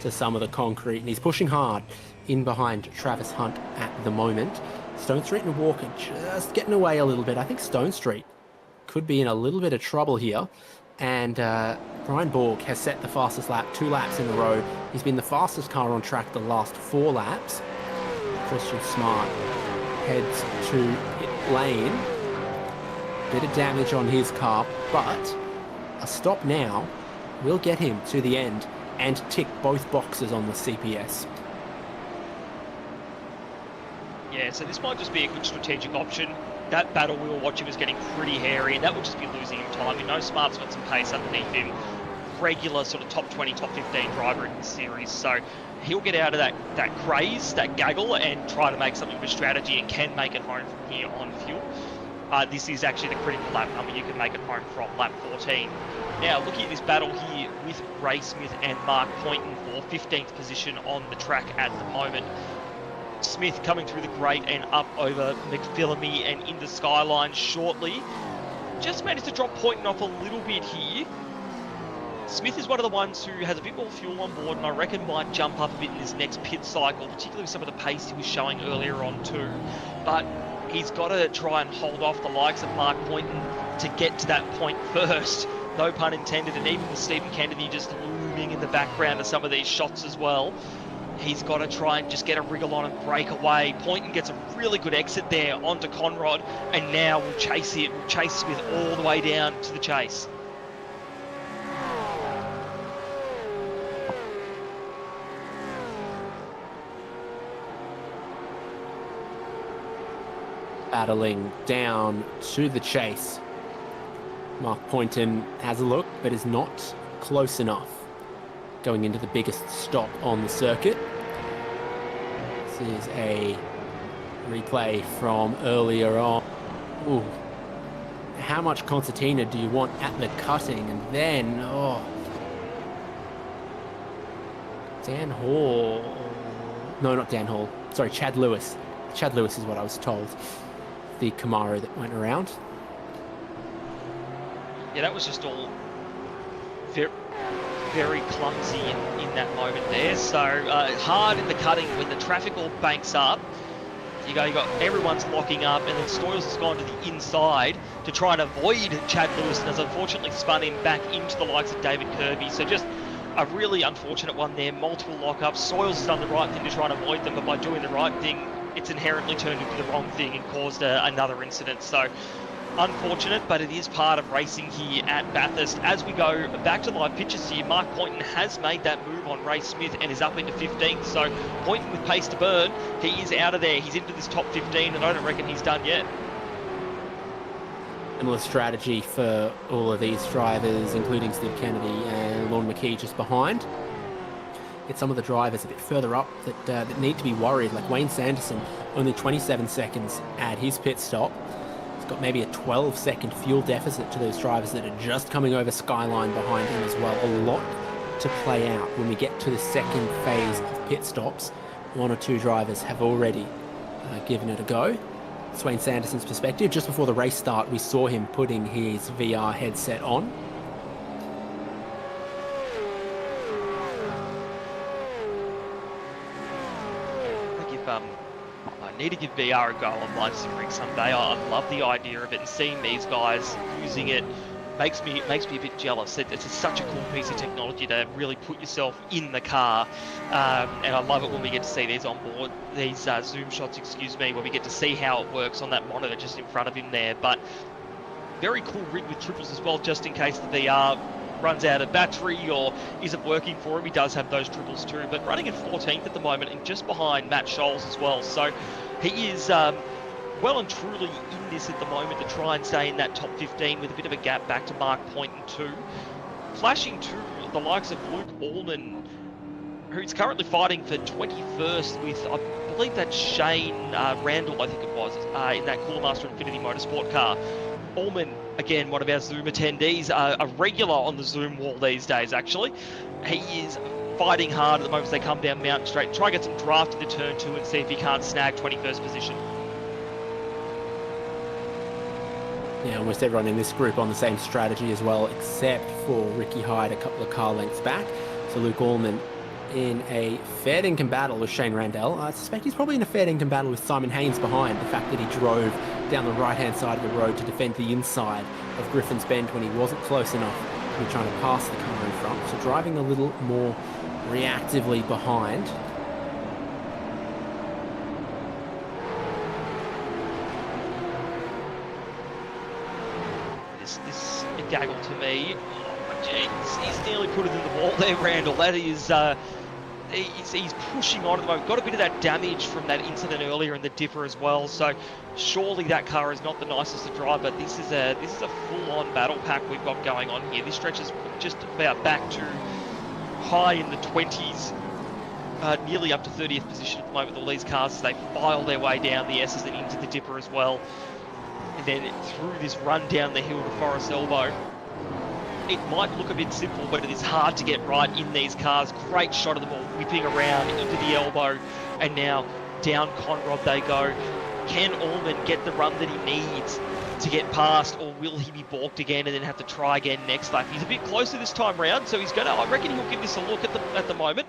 to some of the concrete, and he's pushing hard in behind Travis Hunt at the moment. Stone Street and Walker just getting away a little bit. I think Stone Street could be in a little bit of trouble here. And Brian Borg has set the fastest lap 2 laps in a row. He's been the fastest car on track the last 4 laps. Christian Smart heads to pit lane. Bit of damage on his car, but a stop now will get him to the end and tick both boxes on the CPS. Yeah, so this might just be a good strategic option. That battle we were watching was getting pretty hairy, and that would just be losing him time. We know Smart's got some pace underneath him. Regular sort of top 20, top 15 driver in the series, so he'll get out of that craze, that gaggle, and try to make something of a strategy, and can make it home from here on fuel. This is actually the critical lap number you can make it home from, lap 14. Now, looking at this battle here with Ray Smith and Mark Poynton for 15th position on the track at the moment. Smith coming through the grate and up over McPhillamy and into Skyline shortly. Just managed to drop Poynton off a little bit here. Smith is one of the ones who has a bit more fuel on board, and I reckon might jump up a bit in this next pit cycle, particularly with some of the pace he was showing earlier on too. But he's got to try and hold off the likes of Mark Poynton to get to that point first. No pun intended, and even with Stephen Kennedy just looming in the background of some of these shots as well. He's got to try and just get a wriggle on and break away. Poynton gets a really good exit there onto Conrod, and now we'll chase it. We'll chase Smith all the way down to the chase. Battling down to the chase. Mark Poynton has a look, but is not close enough. Going into the biggest stop on the circuit. This is a replay from earlier on. Ooh. How much concertina do you want at the cutting? And then, Dan Hall. No, not Dan Hall. Sorry, Chad Lewis. Chad Lewis is what I was told. The Camaro that went around. Yeah, that was just all very clumsy in that moment there. So hard in the cutting when the traffic all banks up. You got everyone's locking up, and then Stoyles has gone to the inside to try and avoid Chad Lewis, and has unfortunately spun him back into the likes of David Kirby. So just a really unfortunate one there. Multiple lockups. Stoyles has done the right thing to try and avoid them, but by doing the right thing, it's inherently turned into the wrong thing and caused another incident. So unfortunate, but it is part of racing here at Bathurst. As we go back to live pictures here, Mark Poynton has made that move on Ray Smith and is up into 15th. So Poynton with pace to burn, he is out of there. He's into this top 15, and I don't reckon he's done yet. Similar strategy for all of these drivers, including Steve Kennedy and Lorne McKee just behind. Get some of the drivers a bit further up that need to be worried, like Wayne Sanderson, only 27 seconds at his pit stop. He's got maybe a 12-second fuel deficit to those drivers that are just coming over Skyline behind him as well. A lot to play out when we get to the second phase of pit stops. 1 or 2 drivers have already given it a go. It's Wayne Sanderson's perspective. Just before the race start, we saw him putting his VR headset on. I need to give VR a go on live sim rig someday. I love the idea of it, and seeing these guys using it makes me a bit jealous. It's such a cool piece of technology to really put yourself in the car, and I love it when we get to see these on board, these zoom shots, where we get to see how it works on that monitor just in front of him there. But very cool rig with triples as well, just in case the VR runs out of battery or isn't working for him. He does have those triples too, but running at 14th at the moment, and just behind Matt Scholes as well. So he is well and truly in this at the moment to try and stay in that top 15 with a bit of a gap back to Mark Poynton too. Flashing to the likes of Luke Allman, who's currently fighting for 21st with, I believe that's Shane Randall, I think it was, in that Cooler Master Infinity Motorsport car. Allman, again, one of our Zoom attendees, a regular on the Zoom wall these days, actually. He is fighting hard at the moment as they come down Mountain Straight. Try to get some draft into turn 2 and see if he can't snag 21st position. Yeah, almost everyone in this group on the same strategy as well, except for Ricky Hyde a couple of car lengths back. So Luke Allman in a fair dinkum battle with Shane Randall. I suspect he's probably in a fair dinkum battle with Simon Haynes behind. The fact that he drove down the right-hand side of the road to defend the inside of Griffin's Bend when he wasn't close enough We're trying to pass the car in front, so driving a little more reactively behind. This gaggle to me. Oh, jeez, he's nearly put it in the wall there, Randall. That is, he's pushing on at the moment. Got a bit of that damage from that incident earlier in the dipper as well. So surely that car is not the nicest to drive, but this is a full-on battle pack we've got going on here. This stretches just about back to high in the 20s. Nearly up to 30th position at the moment with all these cars as they file their way down the S's and into the dipper as well. And then through this run down the hill to Forest Elbow. It might look a bit simple, but it is hard to get right in these cars. Great shot of the ball whipping around into the elbow, and now down Conrod they go. Can Allman get the run that he needs to get past, or will he be balked again and then have to try again next lap? He's a bit closer this time round, so I reckon he'll give this a look at the moment.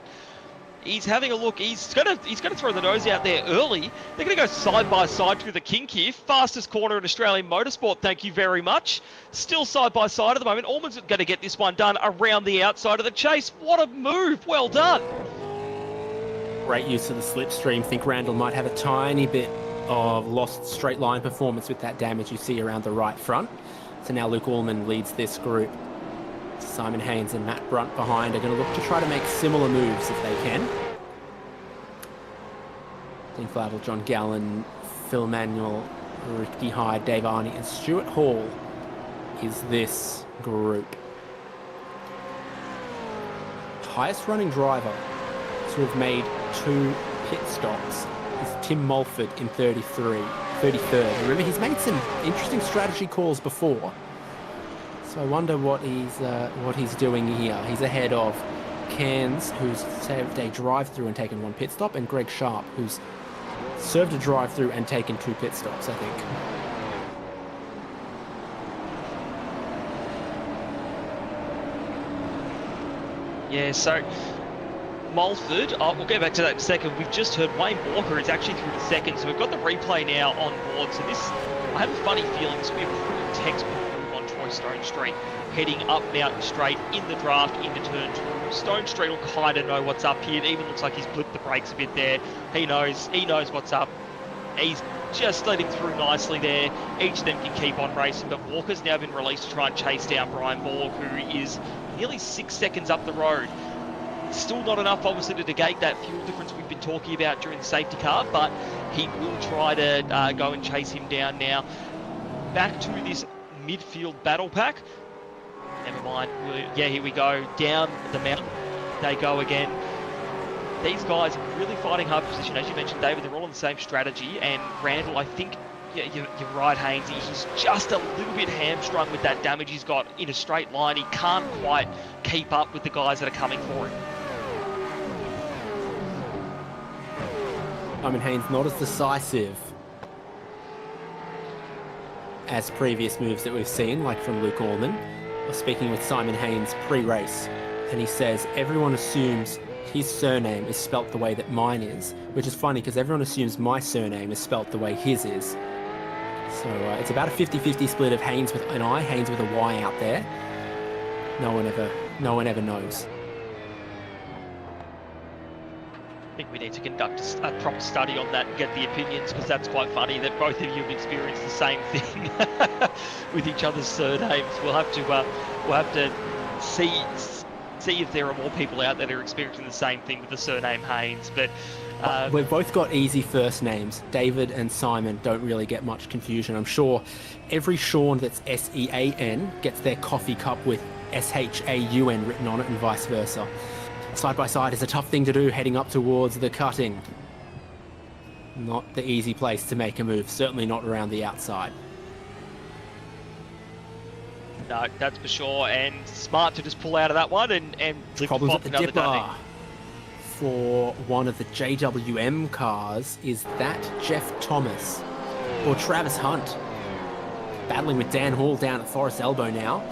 He's having a look. He's gonna throw the nose out there early. They're gonna go side by side through the kink here. Fastest corner in Australian motorsport. Thank you very much. Still side by side at the moment. Allman's gonna get this one done around the outside of the chase. What a move! Well done. Great use of the slipstream. Think Randall might have a tiny bit of lost straight line performance with that damage you see around the right front. So now Luke Allman leads this group. Simon Haynes and Matt Brunt behind are going to look to try to make similar moves if they can. Dean Flavel, John Gallen, Phil Manuel, Ricky Hyde, Dave Arney and Stuart Hall is this group. Highest running driver to have made 2 pit stops is Tim Mulford in 33rd. Remember, he's made some interesting strategy calls before. So I wonder what he's doing here. He's ahead of Cairns, who's served a drive-through and taken 1 pit stop, and Greg Sharp, who's served a drive-through and taken 2 pit stops, I think. Yeah, so Mulford, we'll get back to that in a second. We've just heard Wayne Walker is actually through the second, so we've got the replay now on board. So this, I have a funny feeling this will be a pretty textbook on Troy Stone Street, heading up Mountain Straight in the draft into turn 2. Stone Street will kind of know what's up here. It even looks like he's blipped the brakes a bit there. He knows what's up. He's just letting through nicely there. Each of them can keep on racing, but Walker's now been released to try and chase down Brian Borg, who is nearly 6 seconds up the road. Still not enough, obviously, to negate that fuel difference we've been talking about during the safety car, but he will try to go and chase him down now. Back to this midfield battle pack. Never mind. Yeah, here we go. Down the mountain they go again. These guys are really fighting hard position. As you mentioned, David, they're all on the same strategy. And Randall, I think, yeah, you're right, Haynes. He's just a little bit hamstrung with that damage he's got in a straight line. He can't quite keep up with the guys that are coming for him. Simon Haynes not as decisive as previous moves that we've seen, like from Luke Allman. I was speaking with Simon Haynes pre-race, and he says everyone assumes his surname is spelt the way that mine is, which is funny because everyone assumes my surname is spelt the way his is. So it's about a 50-50 split of Haynes with an I, Haynes with a Y out there. No one ever knows. I think we need to conduct a proper study on that and get the opinions, because that's quite funny that both of you have experienced the same thing with each other's surnames. We'll have to see if there are more people out there that are experiencing the same thing with the surname Haynes. But we've both got easy first names. David and Simon don't really get much confusion. I'm sure every Sean that's S-E-A-N gets their coffee cup with S-H-A-U-N written on it, and vice versa. Side by side is a tough thing to do heading up towards the cutting. Not the easy place to make a move, certainly not around the outside. No, that's for sure, and smart to just pull out of that one and live Problems to at the another dipper day. For one of the JWM cars. Is that Jeff Thomas or Travis Hunt? Battling with Dan Hall down at Forest Elbow now.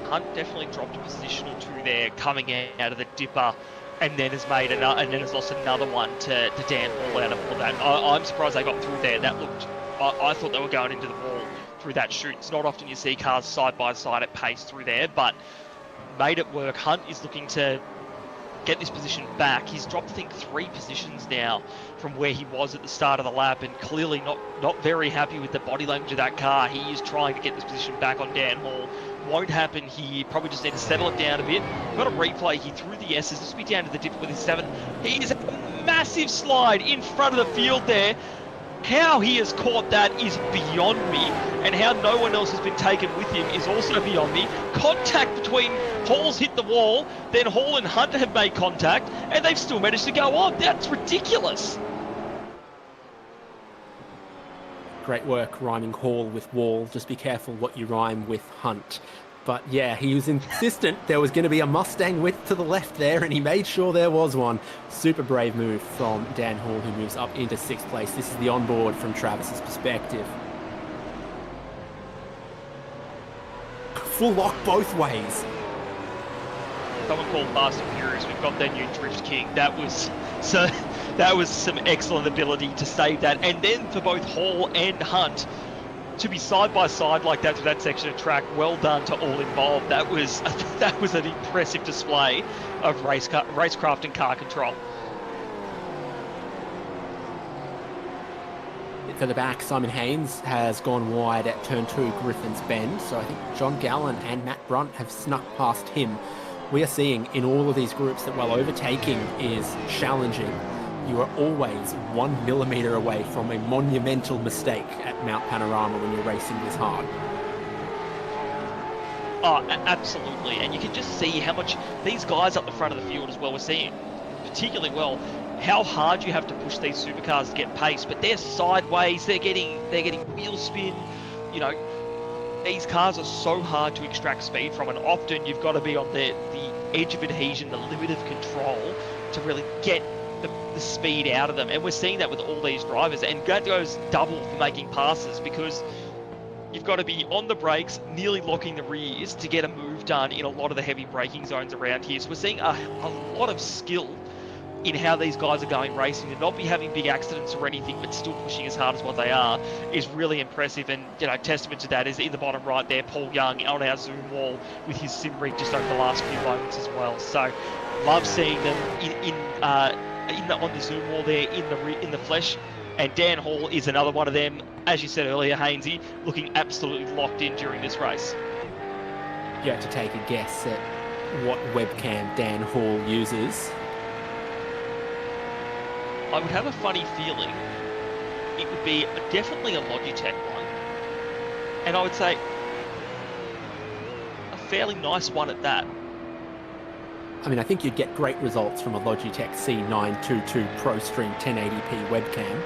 Hunt definitely dropped a position or two there, coming out of the dipper, and then has made another, and then has lost another one to Dan Hall out of all that. I'm surprised they got through there. That looked, I thought they were going into the wall through that chute. It's not often you see cars side by side at pace through there, but made it work. Hunt is looking to get this position back. He's dropped, I think, 3 positions now from where he was at the start of the lap, and clearly not very happy with the body language of that car. He is trying to get this position back on Dan Hall. Won't happen here. Probably just need to settle it down a bit. We've got a replay. He threw the S's. This will be down to the difficulty 7. He is a massive slide in front of the field there. How he has caught that is beyond me, and how no one else has been taken with him is also beyond me. Contact between Hall's hit the wall, then Hall and Hunter have made contact, and they've still managed to go on. That's ridiculous. Great work rhyming Hall with wall. Just be careful what you rhyme with Hunt. But yeah, he was insistent there was going to be a Mustang width to the left there, and he made sure there was one. Super brave move from Dan Hall, who moves up into 6th place. This is the onboard from Travis's perspective. Full lock both ways. Someone called Fast and Furious. We've got their new Drift King. That was some excellent ability to save that. And then for both Hall and Hunt to be side by side like that through that section of track, well done to all involved. That was an impressive display of racecraft and car control. For the back, Simon Haynes has gone wide at turn 2 Griffin's Bend, so I think John Gallen and Matt Brunt have snuck past him. We are seeing in all of these groups that while overtaking is challenging, you are always 1 millimetre away from a monumental mistake at Mount Panorama when you're racing this hard. Oh, absolutely. And you can just see how much these guys up the front of the field as well, we're seeing particularly well how hard you have to push these supercars to get pace, but they're sideways, they're getting wheel spin. You know, these cars are so hard to extract speed from, and often you've got to be on the edge of adhesion, the limit of control, to really get the speed out of them. And we're seeing that with all these drivers, and that goes double for making passes, because you've got to be on the brakes, nearly locking the rears to get a move done in a lot of the heavy braking zones around here. So we're seeing a lot of skill in how these guys are going racing. To not be having big accidents or anything, but still pushing as hard as what they are, is really impressive. And, you know, testament to that is in the bottom right there, Paul Young on our Zoom wall with his sim rig just over the last few moments as well. So love seeing them on the Zoom wall there in the flesh. And Dan Hall is another one of them, as you said earlier, Hainsey, looking absolutely locked in during this race. You have to take a guess at what webcam Dan Hall uses. I would have a funny feeling it would be definitely a Logitech one, and I would say a fairly nice one at that. I mean, I think you'd get great results from a Logitech C922 ProStream 1080p webcam.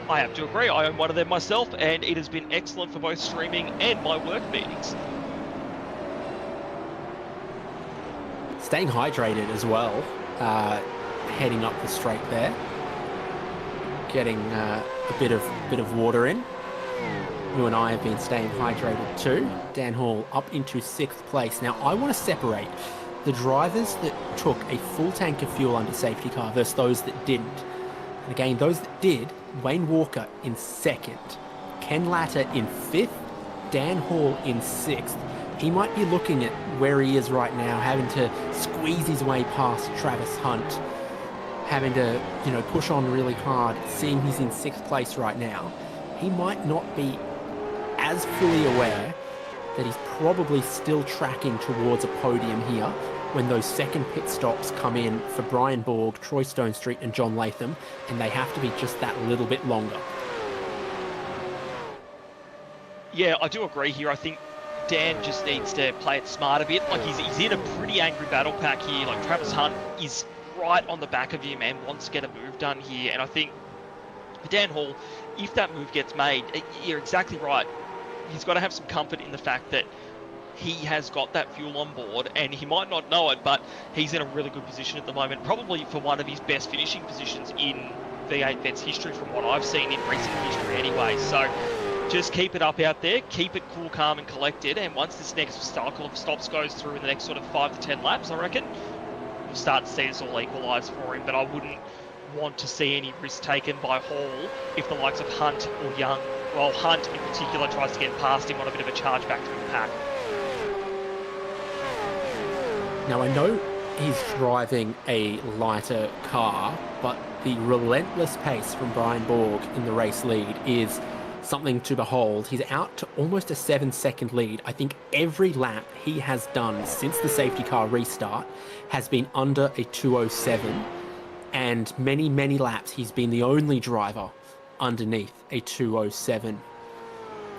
I have to agree. I own one of them myself, and it has been excellent for both streaming and my work meetings. Staying hydrated as well, heading up the straight there, getting a bit of water in. You and I have been staying hydrated too. Dan Hall up into 6th place. Now, I want to separate the drivers that took a full tank of fuel under safety car versus those that didn't. And again, those that did, Wayne Walker in 2nd, Ken Latta in 5th, Dan Hall in 6th. He might be looking at where he is right now, having to squeeze his way past Travis Hunt, having to, you know, push on really hard, seeing he's in 6th place right now. He might not be as fully aware that he's probably still tracking towards a podium here when those second pit stops come in for Brian Borg, Troy Stonestreet and John Latham, and they have to be just that little bit longer. Yeah, I do agree here. I think Dan just needs to play it smart a bit. Like, he's in a pretty angry battle pack here. Like, Travis Hunt is right on the back of him and wants to get a move done here. And I think for Dan Hall, if that move gets made, you're exactly right. He's got to have some comfort in the fact that he has got that fuel on board, and he might not know it, but he's in a really good position at the moment, probably for one of his best finishing positions in V8 Vets history from what I've seen in recent history anyway. So just keep it up out there, keep it cool, calm and collected, and once this next cycle of stops goes through in the next sort of 5 to 10 laps, I reckon, we'll start to see this all equalise for him. But I wouldn't want to see any risk taken by Hall if the likes of Hunt or Young, well, Hunt in particular, tries to get past him on a bit of a charge back through the pack. Now, I know he's driving a lighter car, but the relentless pace from Brian Borg in the race lead is something to behold. He's out to almost a 7-second lead. I think every lap he has done since the safety car restart has been under a 2:07, and many, many laps he's been the only driver underneath a 2:07.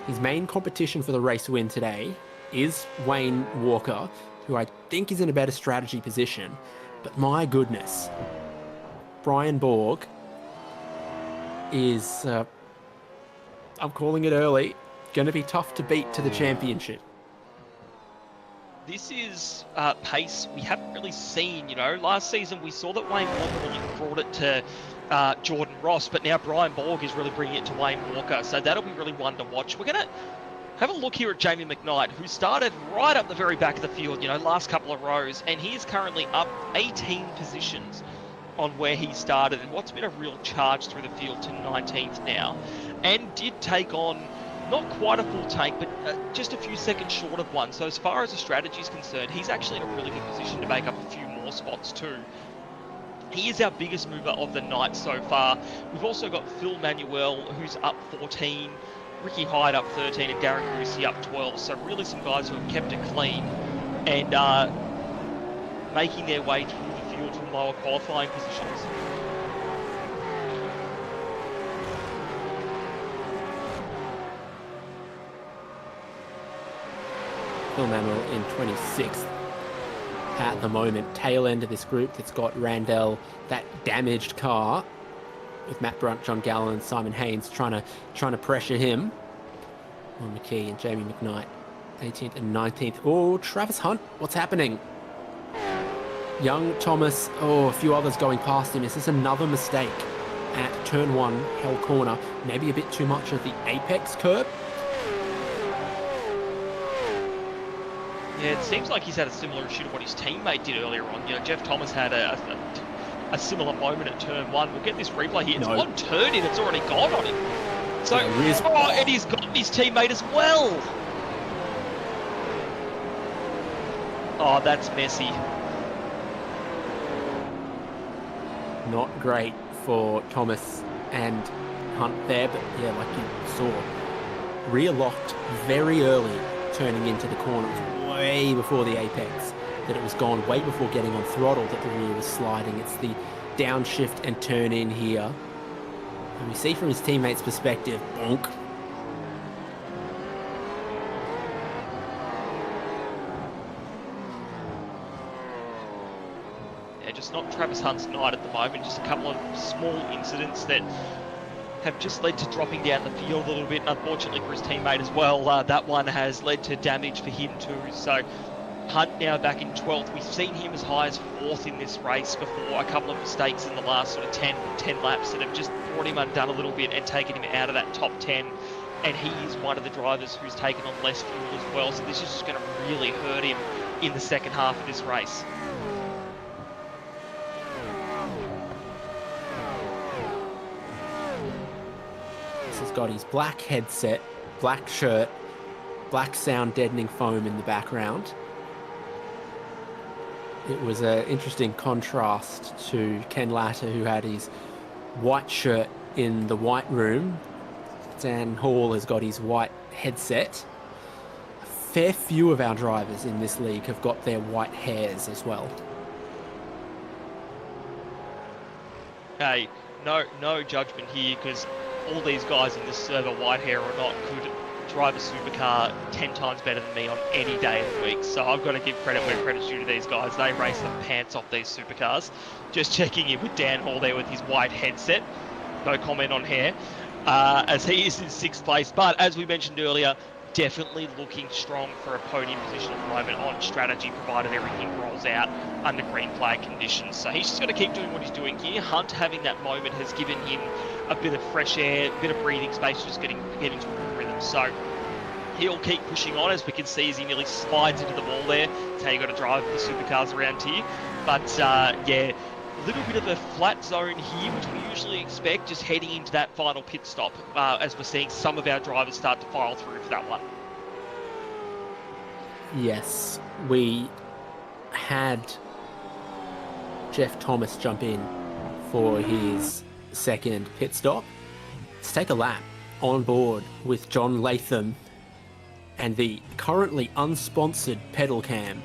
His main competition for the race win today is Wayne Walker, who I think is in a better strategy position. But my goodness, Brian Borg is, I'm calling it early, going to be tough to beat to the championship. This is pace we haven't really seen, you know. Last season we saw that Wayne Walker really brought it to Jordan Ross, but now Brian Borg is really bringing it to Wayne Walker, so that'll be really one to watch. We're going to have a look here at Jamie McKnight, who started right up the very back of the field, you know, last couple of rows, and he is currently up 18 positions on where he started, and what's been a real charge through the field to 19th now, and did take on not quite a full tank, but just a few seconds short of one. So as far as the strategy is concerned, he's actually in a really good position to make up a few more spots too. He is our biggest mover of the night so far. We've also got Phil Manuel, who's up 14, Ricky Hyde up 13, and Darren Crucy up 12. So really some guys who have kept it clean and making their way through the field from lower qualifying positions. Phil Manuel in 26th at the moment. Tail end of this group that's got Randell, that damaged car, with Matt Brunt, John Gallen, and Simon Haynes trying to pressure him. Ron McKee and Jamie McKnight, 18th and 19th. Oh, Travis Hunt, what's happening? Young Thomas, a few others going past him. Is this another mistake at turn 1, Hell Corner? Maybe a bit too much of the apex curb? Yeah, it seems like he's had a similar issue to what his teammate did earlier on. You know, Jeff Thomas had a similar moment at turn 1. We'll get this replay here. It's one turn in, it's already gone on him. So, and he's got his teammate as well. Oh, that's messy. Not great for Thomas and Hunt there, but yeah, like you saw, rear locked very early turning into the corner. It was way before the apex that it was gone, way before getting on throttle that the rear was sliding. It's the downshift and turn in here. And we see from his teammate's perspective, bonk. Yeah, just not Travis Hunt's night at the moment. Just a couple of small incidents that have just led to dropping down the field a little bit, and unfortunately for his teammate as well, that one has led to damage for him too. So Hunt now back in 12th. We've seen him as high as 4th in this race before. A couple of mistakes in the last sort of 10 laps that have just brought him undone a little bit and taken him out of that top 10. And he is one of the drivers who's taken on less fuel as well. So this is just going to really hurt him in the second half of this race. He's got his black headset, black shirt, black sound deadening foam in the background. It was an interesting contrast to Ken Latta, who had his white shirt in the white room. Dan Hall has got his white headset. A fair few of our drivers in this league have got their white hairs as well. Hey, no judgment here, because all these guys in this server, white hair or not, could drive a supercar 10 times better than me on any day of the week. So I've got to give credit where credit's due to these guys. They race the pants off these supercars. Just checking in with Dan Hall there with his white headset. No comment on hair, as he is in 6th place. But as we mentioned earlier, definitely looking strong for a podium position at the moment on strategy, provided everything rolls out under green flag conditions. So he's just got to keep doing what he's doing here. Hunt having that moment has given him a bit of fresh air, a bit of breathing space, just getting to a rhythm. So he'll keep pushing on, as we can see as he nearly slides into the wall there. That's how you got to drive the supercars around here. But yeah, little bit of a flat zone here, which we usually expect just heading into that final pit stop, as we're seeing some of our drivers start to file through for that one. Yes, we had Jeff Thomas jump in for his second pit stop. Let's take a lap on board with John Latham and the currently unsponsored pedal cam.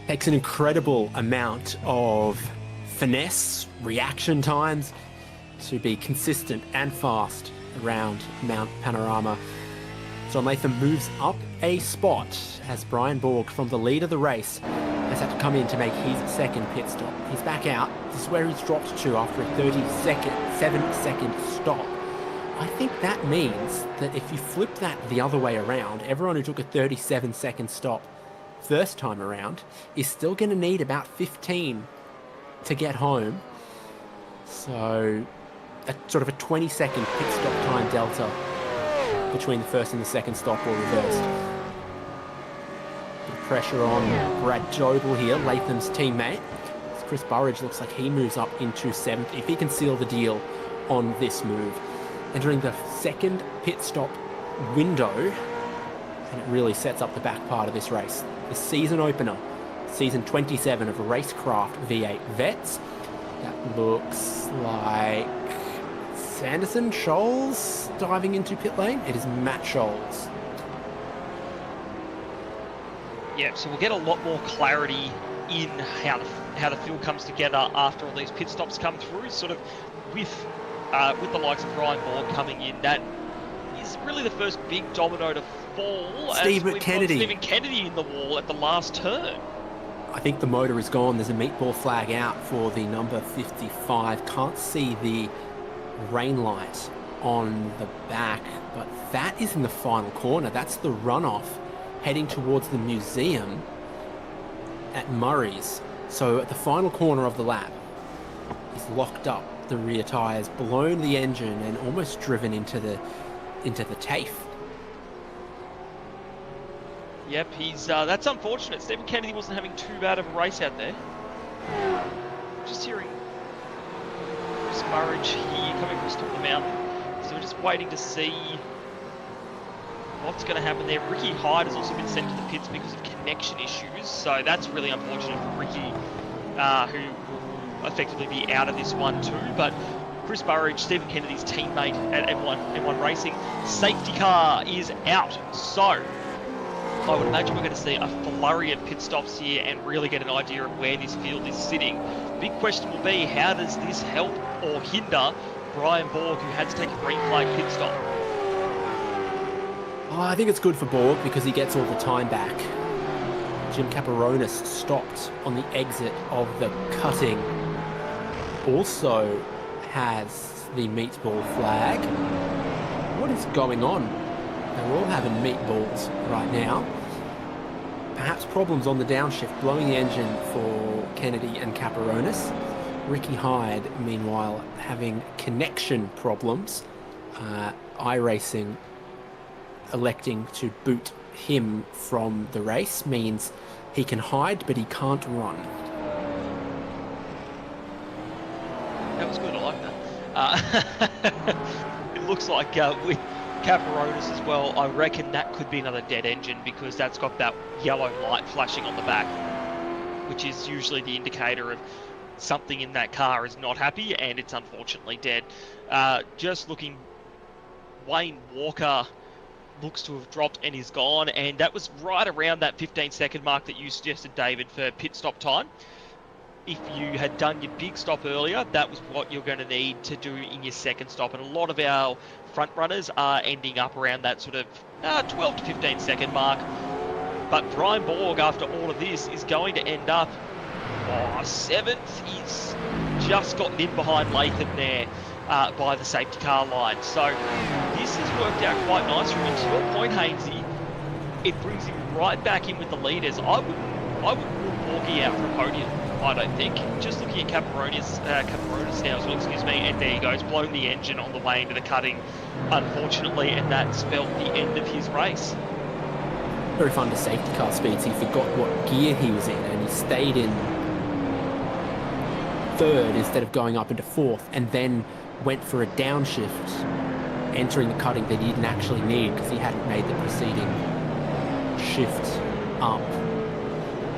Takes an incredible amount of finesse, reaction times to be consistent and fast around Mount Panorama. John Latham moves up a spot as Brian Borg, from the lead of the race, has had to come in to make his second pit stop. He's back out. This is where he's dropped to after a 7-second stop. I think that means that if you flip that the other way around, everyone who took a 37-second stop first time around is still going to need about 15 to get home. So a sort of a 20-second pit stop time delta between the first and the second stop or reversed. Bit of pressure on Brad Jobel here, Latham's teammate. Chris Burridge looks like he moves up into 7th if he can seal the deal on this move. Entering the second pit stop window, and it really sets up the back part of this race. The season opener, season 27 of RaceKraft V8 Vets. That looks like Sanderson Scholes diving into pit lane. It is Matt Scholes. Yeah, so we'll get a lot more clarity in how the field comes together after all these pit stops come through. Sort of with the likes of Brian Borg coming in, that is really the first big domino to fall. Stephen Kennedy in the wall at the last turn. I think the motor is gone. There's a meatball flag out for the number 55. Can't see the rain light on the back, but that is in the final corner. That's the runoff heading towards the museum at Murray's. So at the final corner of the lap, he's locked up the rear tyres, blown the engine, and almost driven into the TAFE. Yep, he's that's unfortunate. Stephen Kennedy wasn't having too bad of a race out there. Just hearing Chris Burridge here coming across top of the mountain. So we're just waiting to see what's going to happen there. Ricky Hyde has also been sent to the pits because of connection issues. So that's really unfortunate for Ricky, who will effectively be out of this one too. But Chris Burridge, Stephen Kennedy's teammate at M1 Racing, safety car is out. So I would imagine we're going to see a flurry of pit stops here and really get an idea of where this field is sitting. Big question will be, how does this help or hinder Brian Borg, who had to take a green flag pit stop? I think it's good for Borg because he gets all the time back Jim Caperonis stopped on the exit of the cutting also has the meatball flag. What is going on? They're all having meatballs right now. Perhaps problems on the downshift, blowing the engine for Kennedy and Caperonis. Ricky Hyde, meanwhile, having connection problems. iRacing electing to boot him from the race means he can hide, but he can't run. That was good, I like that. It looks like with Caperonis as well, I reckon that could be another dead engine because that's got that yellow light flashing on the back, which is usually the indicator of something in that car is not happy, and it's unfortunately dead. Just looking, Wayne Walker looks to have dropped and is gone, and that was right around that 15-second mark that you suggested, David, for pit stop time. If you had done your big stop earlier, that was what you're going to need to do in your second stop, and a lot of our front runners are ending up around that sort of 12 to 15-second mark. But Brian Borg, after all of this, is going to end up 7th. He's just gotten in behind Latham there by the safety car line. So this has worked out quite nice from him. To your point, Hainsey, it brings him right back in with the leaders. I wouldn't rule Borgie out for a podium, I don't think. Just looking at Caperonis now as well, excuse me, and there he goes, blown the engine on the way into the cutting, unfortunately, and that spelled the end of his race. Very fun to safety car speeds. He forgot what gear he was in, and he stayed in 3rd instead of going up into 4th, and then went for a downshift, entering the cutting that he didn't actually need because he hadn't made the preceding shift up.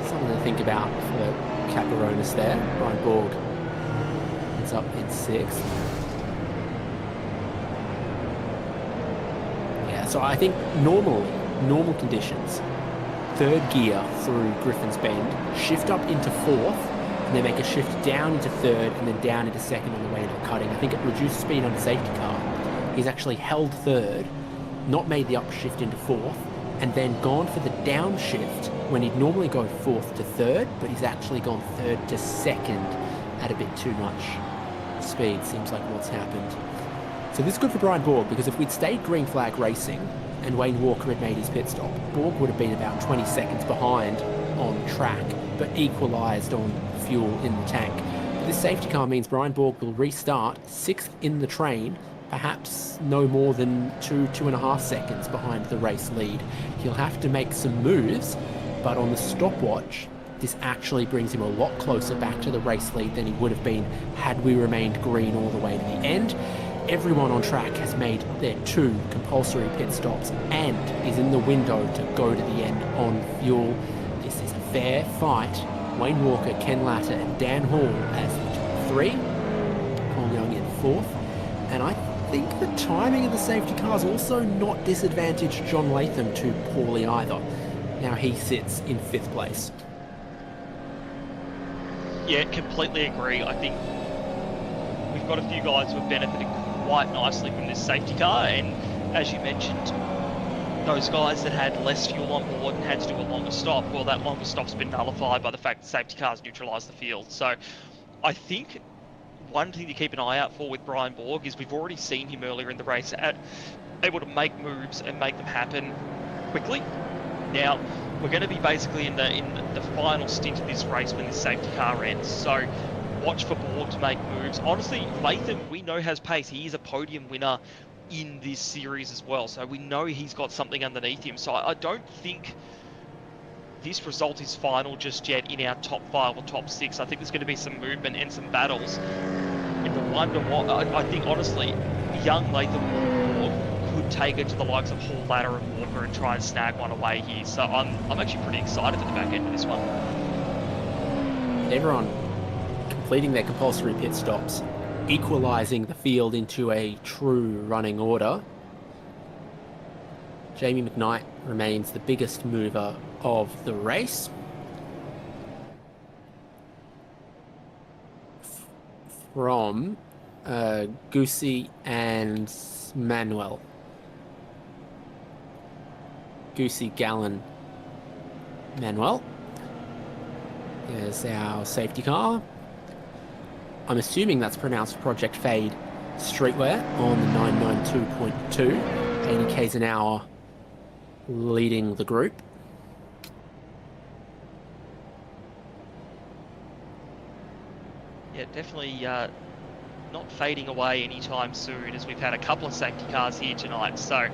Something to think about for Caperonis there. Brian Borg ends up in 6th. Yeah, so I think normal conditions, 3rd gear through Griffin's Bend, shift up into 4th, and then make a shift down into 3rd and then down into 2nd on the way to the cutting. I think at reduced speed on a safety car, he's actually held 3rd, not made the upshift into 4th, and then gone for the downshift when he'd normally go 4th to 3rd, but he's actually gone 3rd to 2nd at a bit too much speed, seems like what's happened. So this is good for Brian Borg, because if we'd stayed green flag racing and Wayne Walker had made his pit stop, Borg would have been about 20 seconds behind on track, but equalised on fuel in the tank. But this safety car means Brian Borg will restart 6th in the train, perhaps no more than 2.5 seconds behind the race lead. He'll have to make some moves, but on the stopwatch, this actually brings him a lot closer back to the race lead than he would have been had we remained green all the way to the end. Everyone on track has made their 2 compulsory pit stops and is in the window to go to the end on fuel. This is a fair fight. Wayne Walker, Ken Latta and Dan Hall as the top 3. Paul Young in 4th. And I think the timing of the safety car is also not disadvantaged John Latham too poorly either. Now he sits in 5th place. Yeah, completely agree. I think we've got a few guys who have benefited quite nicely from this safety car, and as you mentioned, those guys that had less fuel on board and had to do a longer stop, well, that longer stop's been nullified by the fact that safety cars neutralise the field. So I think one thing to keep an eye out for with Brian Borg is we've already seen him earlier in the race able to make moves and make them happen quickly. Now, we're going to be basically in the final stint of this race when this safety car ends, so watch for Borg to make moves. Honestly, Latham, we know, has pace. He is a podium winner in this series as well, so we know he's got something underneath him. So I don't think this result is final just yet in our top 5 or top 6. I think there's going to be some movement and some battles. And the wonder what I think, honestly, young Latham could take it to the likes of Hall, Ladder and Walker and try and snag one away here. So I'm actually pretty excited for the back end of this one. Everyone completing their compulsory pit stops, equalising the field into a true running order. Jamie McKnight remains the biggest mover of the race. From Goosey and Manuel. Goosey, Gallen, Manuel. There's our safety car. I'm assuming that's pronounced Project Fade Streetwear on the 992.2. 80 k's an hour leading the group. Yeah, definitely not fading away anytime soon, as we've had a couple of safety cars here tonight. So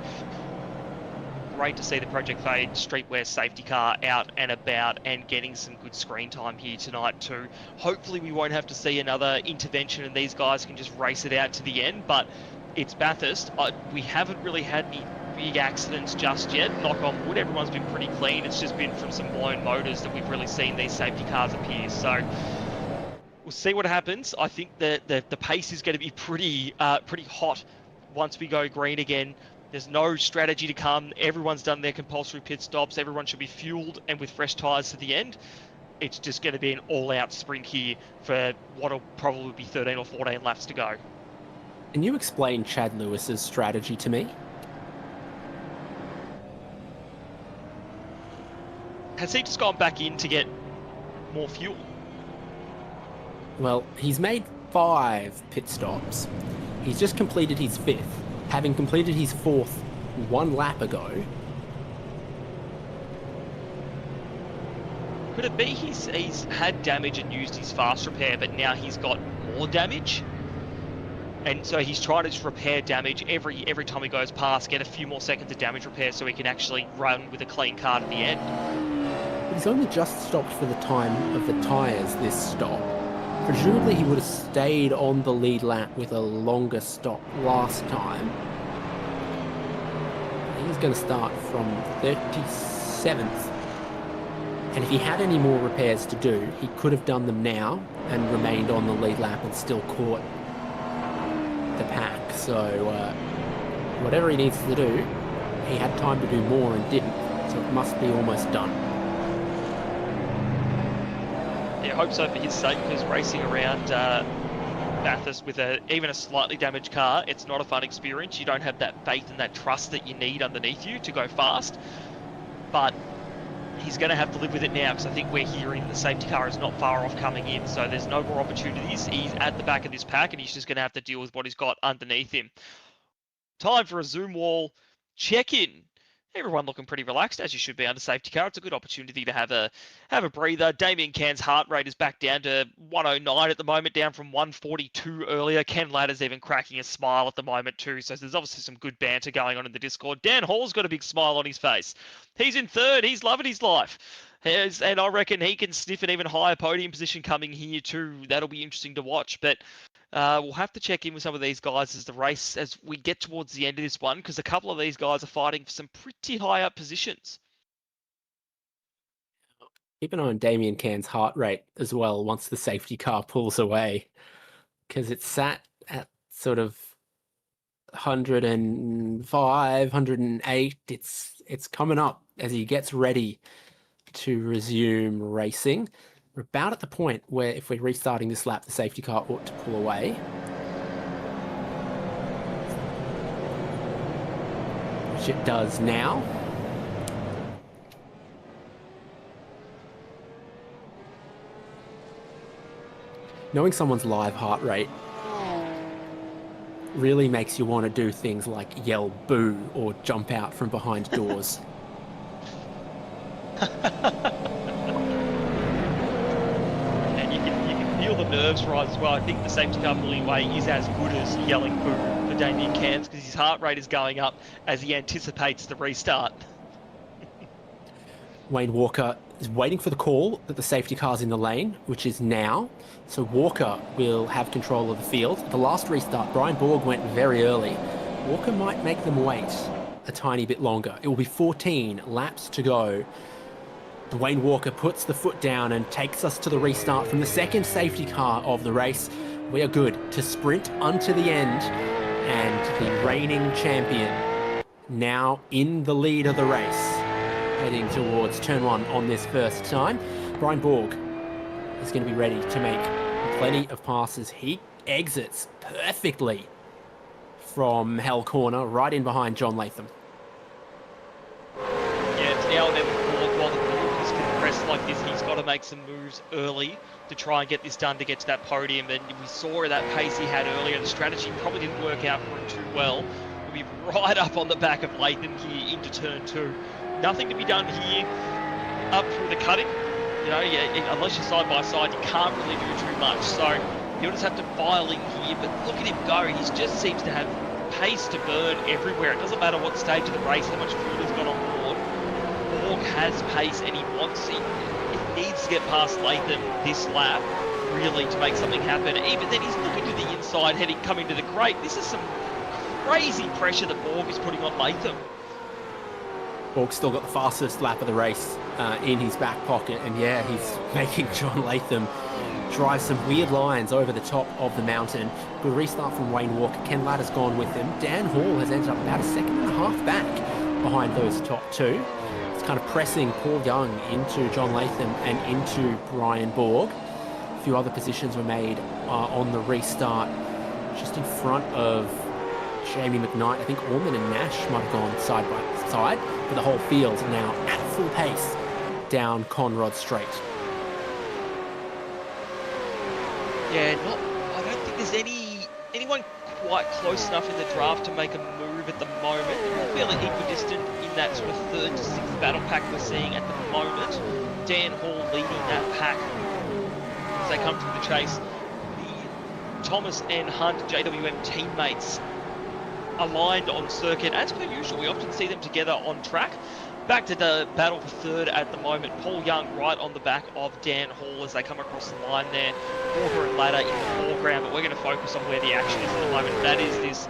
great to see the Project Fade Streetwear safety car out and about and getting some good screen time here tonight too. Hopefully we won't have to see another intervention and these guys can just race it out to the end, but it's Bathurst. We haven't really had any big accidents just yet, knock on wood. Everyone's been pretty clean. It's just been from some blown motors that we've really seen these safety cars appear. So we'll see what happens. I think that the pace is going to be pretty hot once we go green again. There's no strategy to come. Everyone's done their compulsory pit stops. Everyone should be fueled and with fresh tyres to the end. It's just going to be an all-out sprint here for what'll probably be 13 or 14 laps to go. Can you explain Chad Lewis's strategy to me? Has he just gone back in to get more fuel? Well, he's made 5 pit stops. He's just completed his 5th, having completed his 4th 1 lap ago. Could it be he's had damage and used his fast repair, but now he's got more damage? And so he's trying to just repair damage every time he goes past, get a few more seconds of damage repair so he can actually run with a clean car at the end. But he's only just stopped for the time of the tyres this stop. Presumably he would have stayed on the lead lap with a longer stop last time. He's going to start from 37th. And if he had any more repairs to do, he could have done them now and remained on the lead lap and still caught the pack. So whatever he needs to do, he had time to do more and didn't. So it must be almost done. Yeah, I hope so for his sake, because racing around Bathurst with even a slightly damaged car, it's not a fun experience. You don't have that faith and that trust that you need underneath you to go fast. But he's going to have to live with it now, because I think we're hearing the safety car is not far off coming in, so there's no more opportunities. He's at the back of this pack and he's just going to have to deal with what he's got underneath him. Time for a zoom wall check-in. Everyone looking pretty relaxed, as you should be under safety car. It's a good opportunity to have a breather. Damien Can's heart rate is back down to 109 at the moment, down from 142 earlier. Ken Ladder's even cracking a smile at the moment too, so there's obviously some good banter going on in the Discord. Dan Hall's got a big smile on his face. He's in 3rd. He's loving his life. And I reckon he can sniff an even higher podium position coming here too. That'll be interesting to watch. But we'll have to check in with some of these guys as we get towards the end of this one, because a couple of these guys are fighting for some pretty high up positions. Keep an eye on Damien Can's heart rate as well once the safety car pulls away, because it's sat at sort of 105, 108. It's coming up as he gets ready to resume racing. We're about at the point where if we're restarting this lap, the safety car ought to pull away. Which it does now. Knowing someone's live heart rate really makes you want to do things like yell boo or jump out from behind doors. And you can feel the nerves rise as well. I think the safety car pulling away is as good as yelling boo for Damien Cans, because his heart rate is going up as he anticipates the restart. Wayne Walker is waiting for the call that the safety car's in the lane, which is now. So Walker will have control of the field. The last restart, Brian Borg went very early. Walker might make them wait a tiny bit longer. It will be 14 laps to go. Wayne Walker puts the foot down and takes us to the restart from the second safety car of the race. We are good to sprint unto the end, and the reigning champion now in the lead of the race, heading towards turn 1 on this first time. Brian Borg is going to be ready to make plenty of passes. He exits perfectly from Hell Corner, right in behind John Latham. Yeah, it's now or never. While the Bulldogs can press like this, he's got to make some moves early to try and get this done to get to that podium. And we saw that pace he had earlier. The strategy probably didn't work out for him too well. We'll be right up on the back of Latham here into turn 2. Nothing to be done here up through the cutting. You know, unless you're side by side, you can't really do too much. So he'll just have to file in here. But look at him go. He just seems to have pace to burn everywhere. It doesn't matter what stage of the race, how much fuel he's got on board. Borg has pace and he wants it. He needs to get past Latham this lap, really, to make something happen. Even then, he's looking to the inside, coming to the grate. This is some crazy pressure that Borg is putting on Latham. Borg's still got the fastest lap of the race in his back pocket, and yeah, he's making John Latham drive some weird lines over the top of the mountain. Good restart from Wayne Walker. Ken Ladder's gone with him. Dan Hall has ended up about a second and a half back behind those top two. It's kind of pressing Paul Young into John Latham and into Brian Borg. A few other positions were made on the restart, just in front of Jamie McKnight. I think Orman and Nash might have gone side by side, but the whole field now at full pace down Conrod Straight. Yeah, I don't think there's anyone quite close enough in the draft to make a move at the moment. They're all fairly equidistant in that sort of 3rd to 6th battle pack we're seeing at the moment. Dan Hall leading that pack as they come through the chase. The Thomas and Hunt JWM teammates aligned on circuit. As per usual, we often see them together on track. Back to the battle for 3rd at the moment. Paul Young right on the back of Dan Hall as they come across the line there. Walker and Ladder in the foreground, but we're going to focus on where the action is at the moment. That is this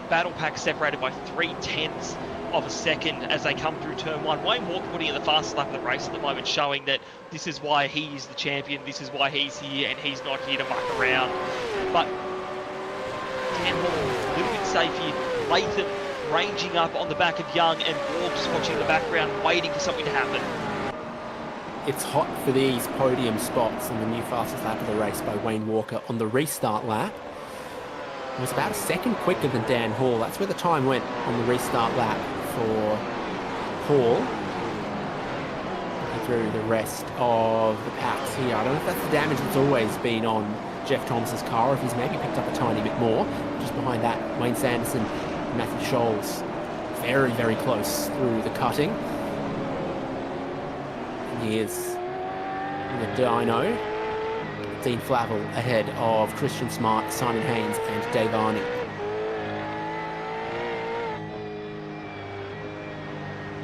battle pack separated by 0.3 of a second as they come through turn 1. Wayne Walker putting in the fastest lap of the race at the moment, showing that this is why he is the champion, this is why he's here, and he's not here to muck around. But Dan Hall, a little bit safe here. Latham ranging up on the back of Young, and Borg just watching in the background, waiting for something to happen. It's hot for these podium spots, and the new fastest lap of the race by Wayne Walker on the restart lap was about a second quicker than Dan Hall. That's where the time went on the restart lap for Hall. Looking through the rest of the packs here, I don't know if that's the damage that's always been on Jeff Thomas's car, or if he's maybe picked up a tiny bit more. Just behind that, Wayne Sanderson, Matthew Scholes, very, very close through the cutting. And here's the dyno. Dean Flavel ahead of Christian Smart, Simon Haynes, and Dave Arney.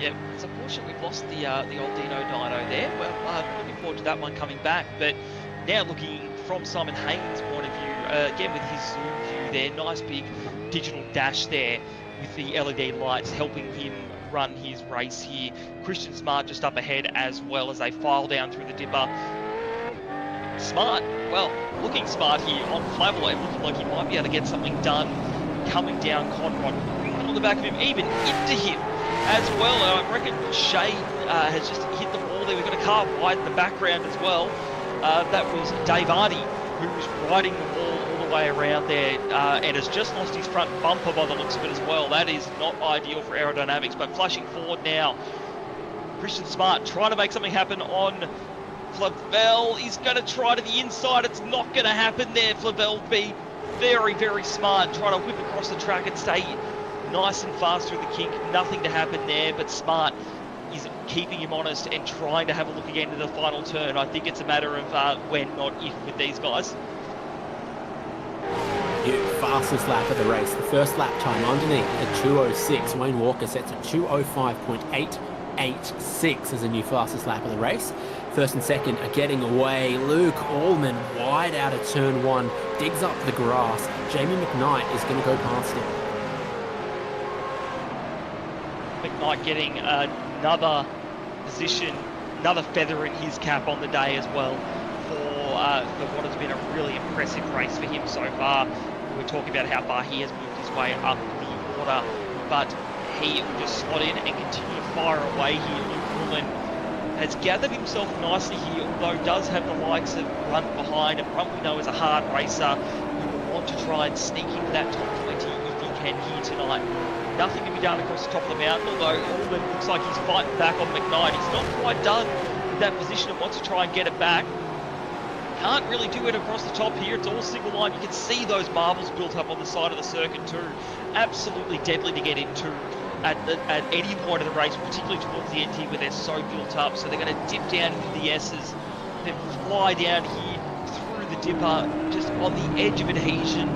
Yeah, it's unfortunate we've lost the old Dino dyno there. Well, looking forward to that one coming back. But now looking from Simon Haynes' point of view, again with his zoom view there, nice big digital dash there with the LED lights helping him run his race here. Christian Smart just up ahead as well as they file down through the dipper. Smart, well, looking smart here on Flavel and looking like he might be able to get something done coming down Conrod. Right on the back of him, even into him as well. I reckon Shea has just hit the wall there. We've got a car wide in the background as well. That was Dave Arney, who was riding the wall all the way around there and has just lost his front bumper by the looks of it as well. That is not ideal for aerodynamics, but flushing forward now. Christian Smart trying to make something happen on Flavel. He's going to try to the inside. It's not going to happen there. Flavel be very, very smart, trying to whip across the track and stay nice and fast through the kink. Nothing to happen there, but Smart is keeping him honest and trying to have a look again to the final turn. I think it's a matter of when, not if, with these guys. Yeah, fastest lap of the race. The first lap time underneath at 2:06. Wayne Walker sets a 2:05.886 as a new fastest lap of the race. First and second are getting away. Luke Allman wide out of turn 1, digs up the grass. Jamie McKnight is going to go past him. McKnight getting another position, another feather in his cap on the day as well for what has been a really impressive race for him so far. We're talking about how far he has moved his way up the order, but he will just slot in and continue to fire away here. Luke Allman has gathered himself nicely here, although does have the likes of Brunt behind, and Brunt we know is a hard racer who will want to try and sneak into that top 20 if he can here tonight. Nothing to be done across the top of the mountain, although Allman looks like he's fighting back on McKnight. He's not quite done with that position and wants to try and get it back. Can't really do it across the top here. It's all single line. You can see those marbles built up on the side of the circuit too. Absolutely deadly to get into at any point of the race, particularly towards the end here where they're so built up. So they're going to dip down into the S's, then fly down here through the dipper, just on the edge of adhesion,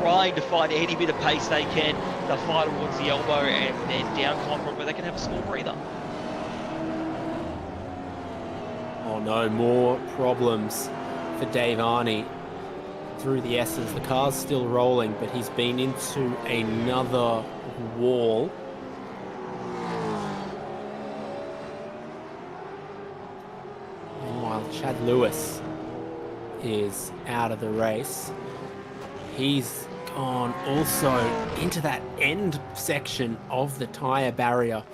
trying to find any bit of pace they can. They'll fly towards the elbow and then down Conrod where they can have a small breather. Oh no, more problems for Dave Arney through the S's. The car's still rolling, but he's been into another wall. Meanwhile, Chad Lewis is out of the race. He's gone also into that end section of the tyre barrier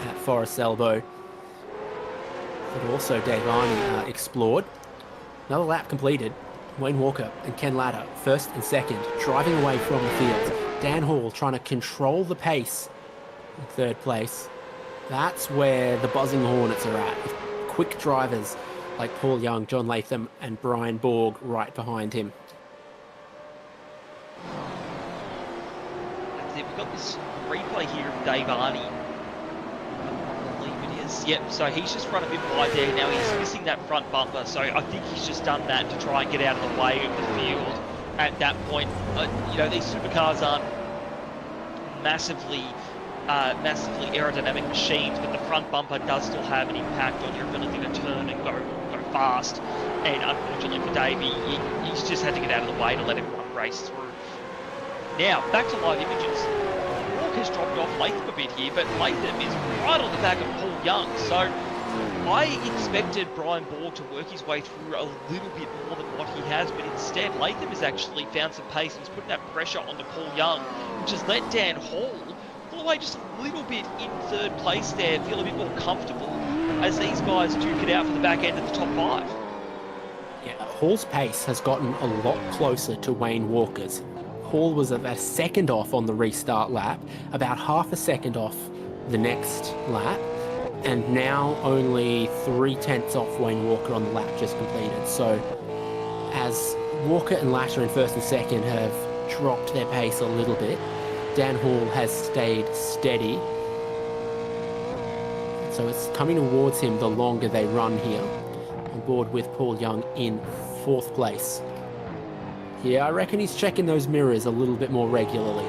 at Forest Elbow. But also Dave Arney explored. Another lap completed. Wayne Walker and Ken Latta, first and second, driving away from the field. Dan Hall trying to control the pace in third place. That's where the buzzing hornets are at. With quick drivers like Paul Young, John Latham and Brian Borg right behind him. That's it. We've got this replay here of Dave Arney. Yep, so he's just run a bit wide there. Now he's missing that front bumper, so I think he's just done that to try and get out of the way of the field at that point. You know, these supercars aren't massively aerodynamic machines, but the front bumper does still have an impact on your ability to turn and go fast. And unfortunately for Davey, he's just had to get out of the way to let everyone race through. Now, back to live images. Has dropped off Latham a bit here, but Latham is right on the back of Paul Young, so I expected Brian Borg to work his way through a little bit more than what he has, but instead Latham has actually found some pace and is putting that pressure onto Paul Young, which has let Dan Hall pull away just a little bit in third place there, feel a bit more comfortable as these guys duke it out for the back end of the top five. Yeah, Hall's pace has gotten a lot closer to Wayne Walker's. Hall was about a second off on the restart lap, about half a second off the next lap, and now only 3/10 off Wayne Walker on the lap just completed. So as Walker and Latta in first and second have dropped their pace a little bit, Dan Hall has stayed steady. So it's coming towards him the longer they run here, on board with Paul Young in fourth place. Yeah, I reckon he's checking those mirrors a little bit more regularly.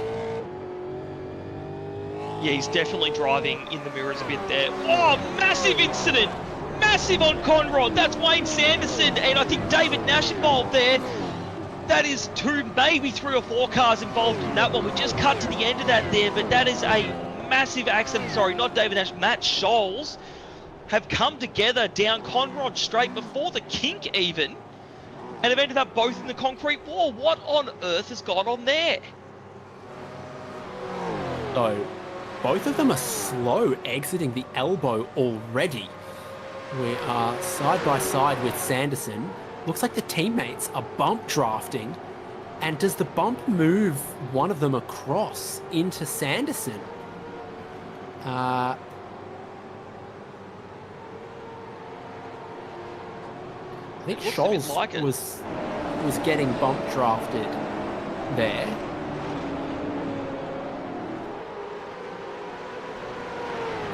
Yeah, he's definitely driving in the mirrors a bit there. Oh, massive incident! Massive on Conrod. That's Wayne Sanderson, and I think David Nash involved there. That is two, maybe 3 or 4 cars involved in that one. We just cut to the end of that there, but that is a massive accident. Sorry, not David Nash, Matt Scholes have come together down Conrod Straight before the kink even, and have ended up both in the concrete wall. What on earth has gone on there? So, both of them are slow exiting the elbow already. We are side by side with Sanderson. Looks like the teammates are bump drafting. And does the bump move one of them across into Sanderson? I think Scholes like was getting bump drafted there.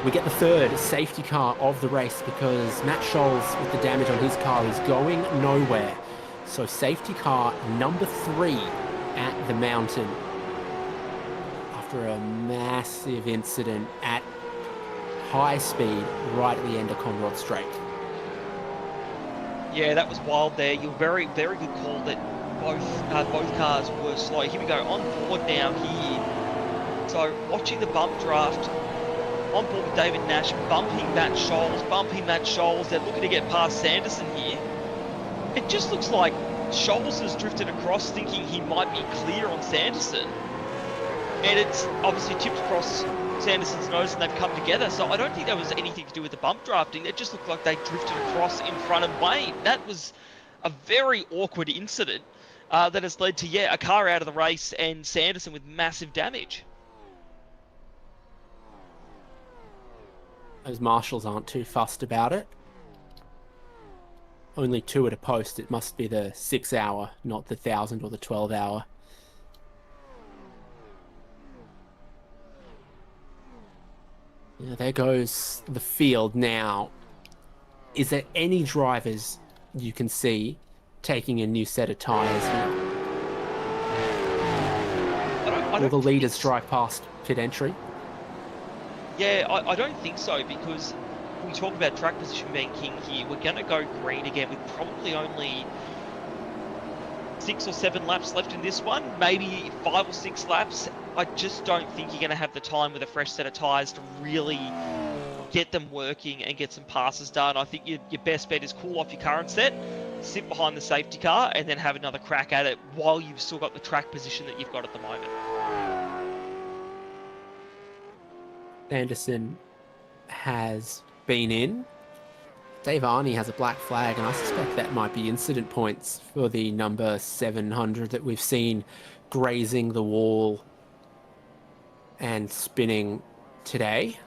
We get the third safety car of the race because Matt Scholes, with the damage on his car, is going nowhere. So safety car number 3 at the mountain after a massive incident at high speed right at the end of Conrod Straight. Yeah, that was wild there. You're very, very good call that both cars were slow. Here we go, on board now here. So watching the bump draft, on board with David Nash, bumping Matt Scholes. They're looking to get past Sanderson here. It just looks like Scholes has drifted across thinking he might be clear on Sanderson. And it's obviously tipped across Sanderson's nose and they've come together. So I don't think that was anything to do with the bump drafting. It just looked like they drifted across in front of Wayne. That was a very awkward incident that has led to, a car out of the race and Sanderson with massive damage. Those marshals aren't too fussed about it. Only 2 at a post. It must be the 6 hour, not the 1,000 or the 12 hour. Yeah, there goes the field now. Is there any drivers you can see taking a new set of tyres here? Will the leaders drive past pit entry? Yeah, I don't think so, because we talk about track position being king here. We're going to go green again with probably only 6 or 7 laps left in this one, maybe 5 or 6 laps. I just don't think you're going to have the time with a fresh set of tyres to really get them working and get some passes done. I think your best bet is cool off your current set, sit behind the safety car, and then have another crack at it while you've still got the track position that you've got at the moment. Anderson has been in. Dave Arney has a black flag, and I suspect that might be incident points for the number 700 that we've seen grazing the wall and spinning today.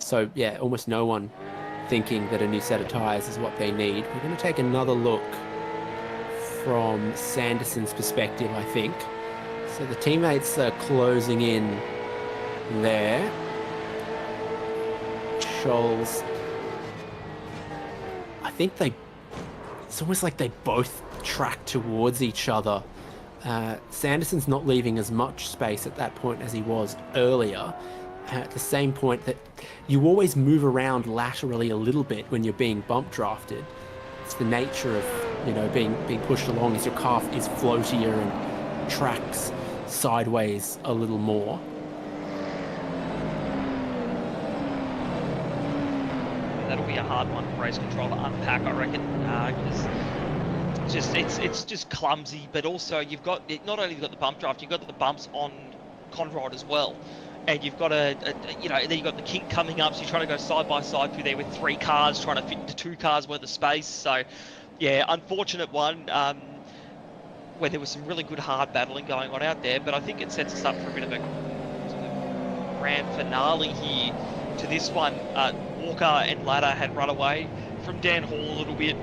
So, yeah, almost no one thinking that a new set of tyres is what they need. We're going to take another look from Sanderson's perspective, I think. So the teammates are closing in there. Scholes, I think it's almost like they both track towards each other. Sanderson's not leaving as much space at that point as he was earlier. At the same point that you always move around laterally a little bit when you're being bump drafted. It's the nature of, you know, being pushed along as your car is floatier and tracks sideways a little more. That'll be a hard one for race control to unpack, I reckon, because it's just clumsy. But also you've got not only the bump draft, you've got the bumps on Conrod as well, and you've got then you've got the kink coming up. So you're trying to go side by side through there with 3 cars, trying to fit into 2 cars worth of space. So yeah, unfortunate one. Where there was some really good hard battling going on out there, but I think it sets us up for a bit of a grand finale here to this one. Walker and Ladder had run away from Dan Hall a little bit.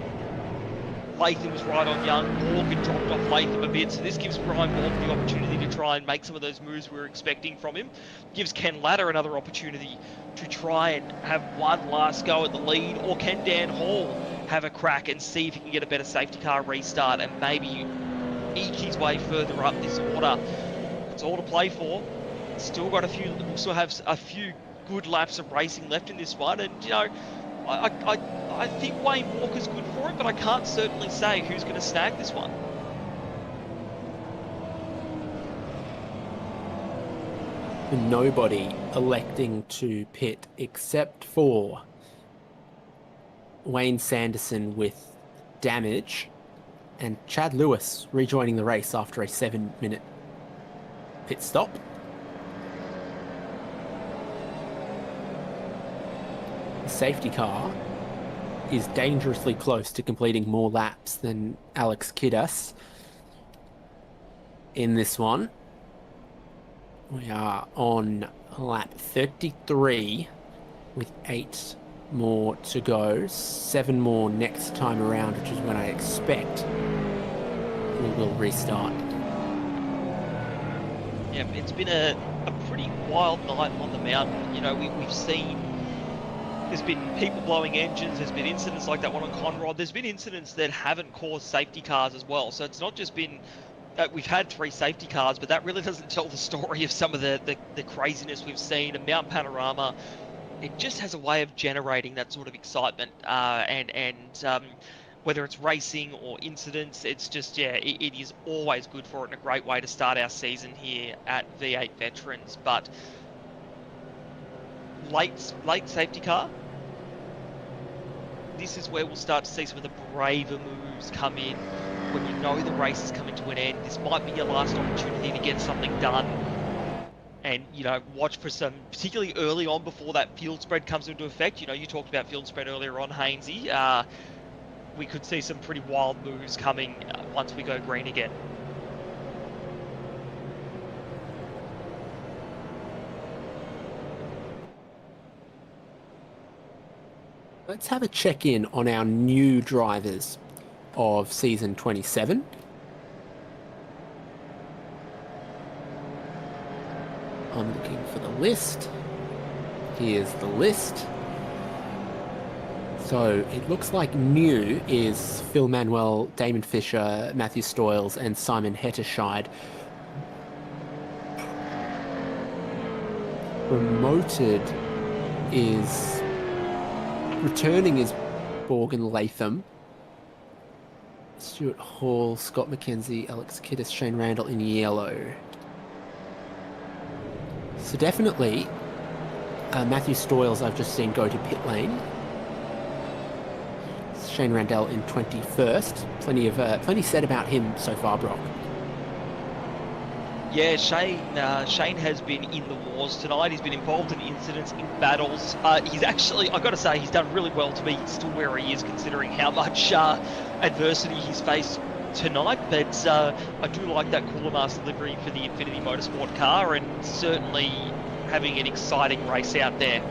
Latham was right on Young. Morgan dropped off Latham a bit, so this gives Brian Morgan the opportunity to try and make some of those moves we were expecting from him. Gives Ken Ladder another opportunity to try and have one last go at the lead, or can Dan Hall have a crack and see if he can get a better safety car restart and maybe eke his way further up this order. It's all to play for. We'll still have a few good laps of racing left in this one, and you know, I think Wayne Walker's good for it, but I can't certainly say who's going to snag this one. Nobody electing to pit except for Wayne Sanderson with damage, and Chad Lewis rejoining the race after a 7-minute pit stop. The safety car is dangerously close to completing more laps than Alex Kiddus in this one. We are on lap 33 with 8 more to go, 7 more next time around, which is when I expect we will restart. Yeah, it's been a pretty wild night on the mountain. You know, we've seen there's been people blowing engines, there's been incidents like that one on Conrod, there's been incidents that haven't caused safety cars as well. So it's not just been we've had 3 safety cars, but that really doesn't tell the story of some of the craziness we've seen. And Mount Panorama, it just has a way of generating that sort of excitement, and whether it's racing or incidents, it's just, yeah, it is always good for it and a great way to start our season here at V8 Veterans. But late safety car, this is where we'll start to see some of the braver moves come in. When you know the race is coming to an end, this might be your last opportunity to get something done. And, you know, watch for some, particularly early on before that field spread comes into effect. You know, you talked about field spread earlier on, Hainsey. We could see some pretty wild moves coming once we go green again. Let's have a check-in on our new drivers of Season 27. I'm looking for the list. Here's the list. So it looks like new is Phil Manuel, Damon Fisher, Matthew Stoyles, and Simon Hetterscheid. Promoted is... Returning is Morgan Latham, Stuart Hall, Scott McKenzie, Alex Kiddis, Shane Randall in yellow. So definitely Matthew Stoyles I've just seen go to pit lane. Shane Randall in 21st. Plenty said about him so far, Brock. Yeah, Shane has been in the wars tonight. He's been involved in incidents, in battles. He's actually, I've got to say, he's done really well to be still where he is, considering how much adversity he's faced tonight. But I do like that Cooler Master livery for the Infinity Motorsport car, and certainly having an exciting race out there.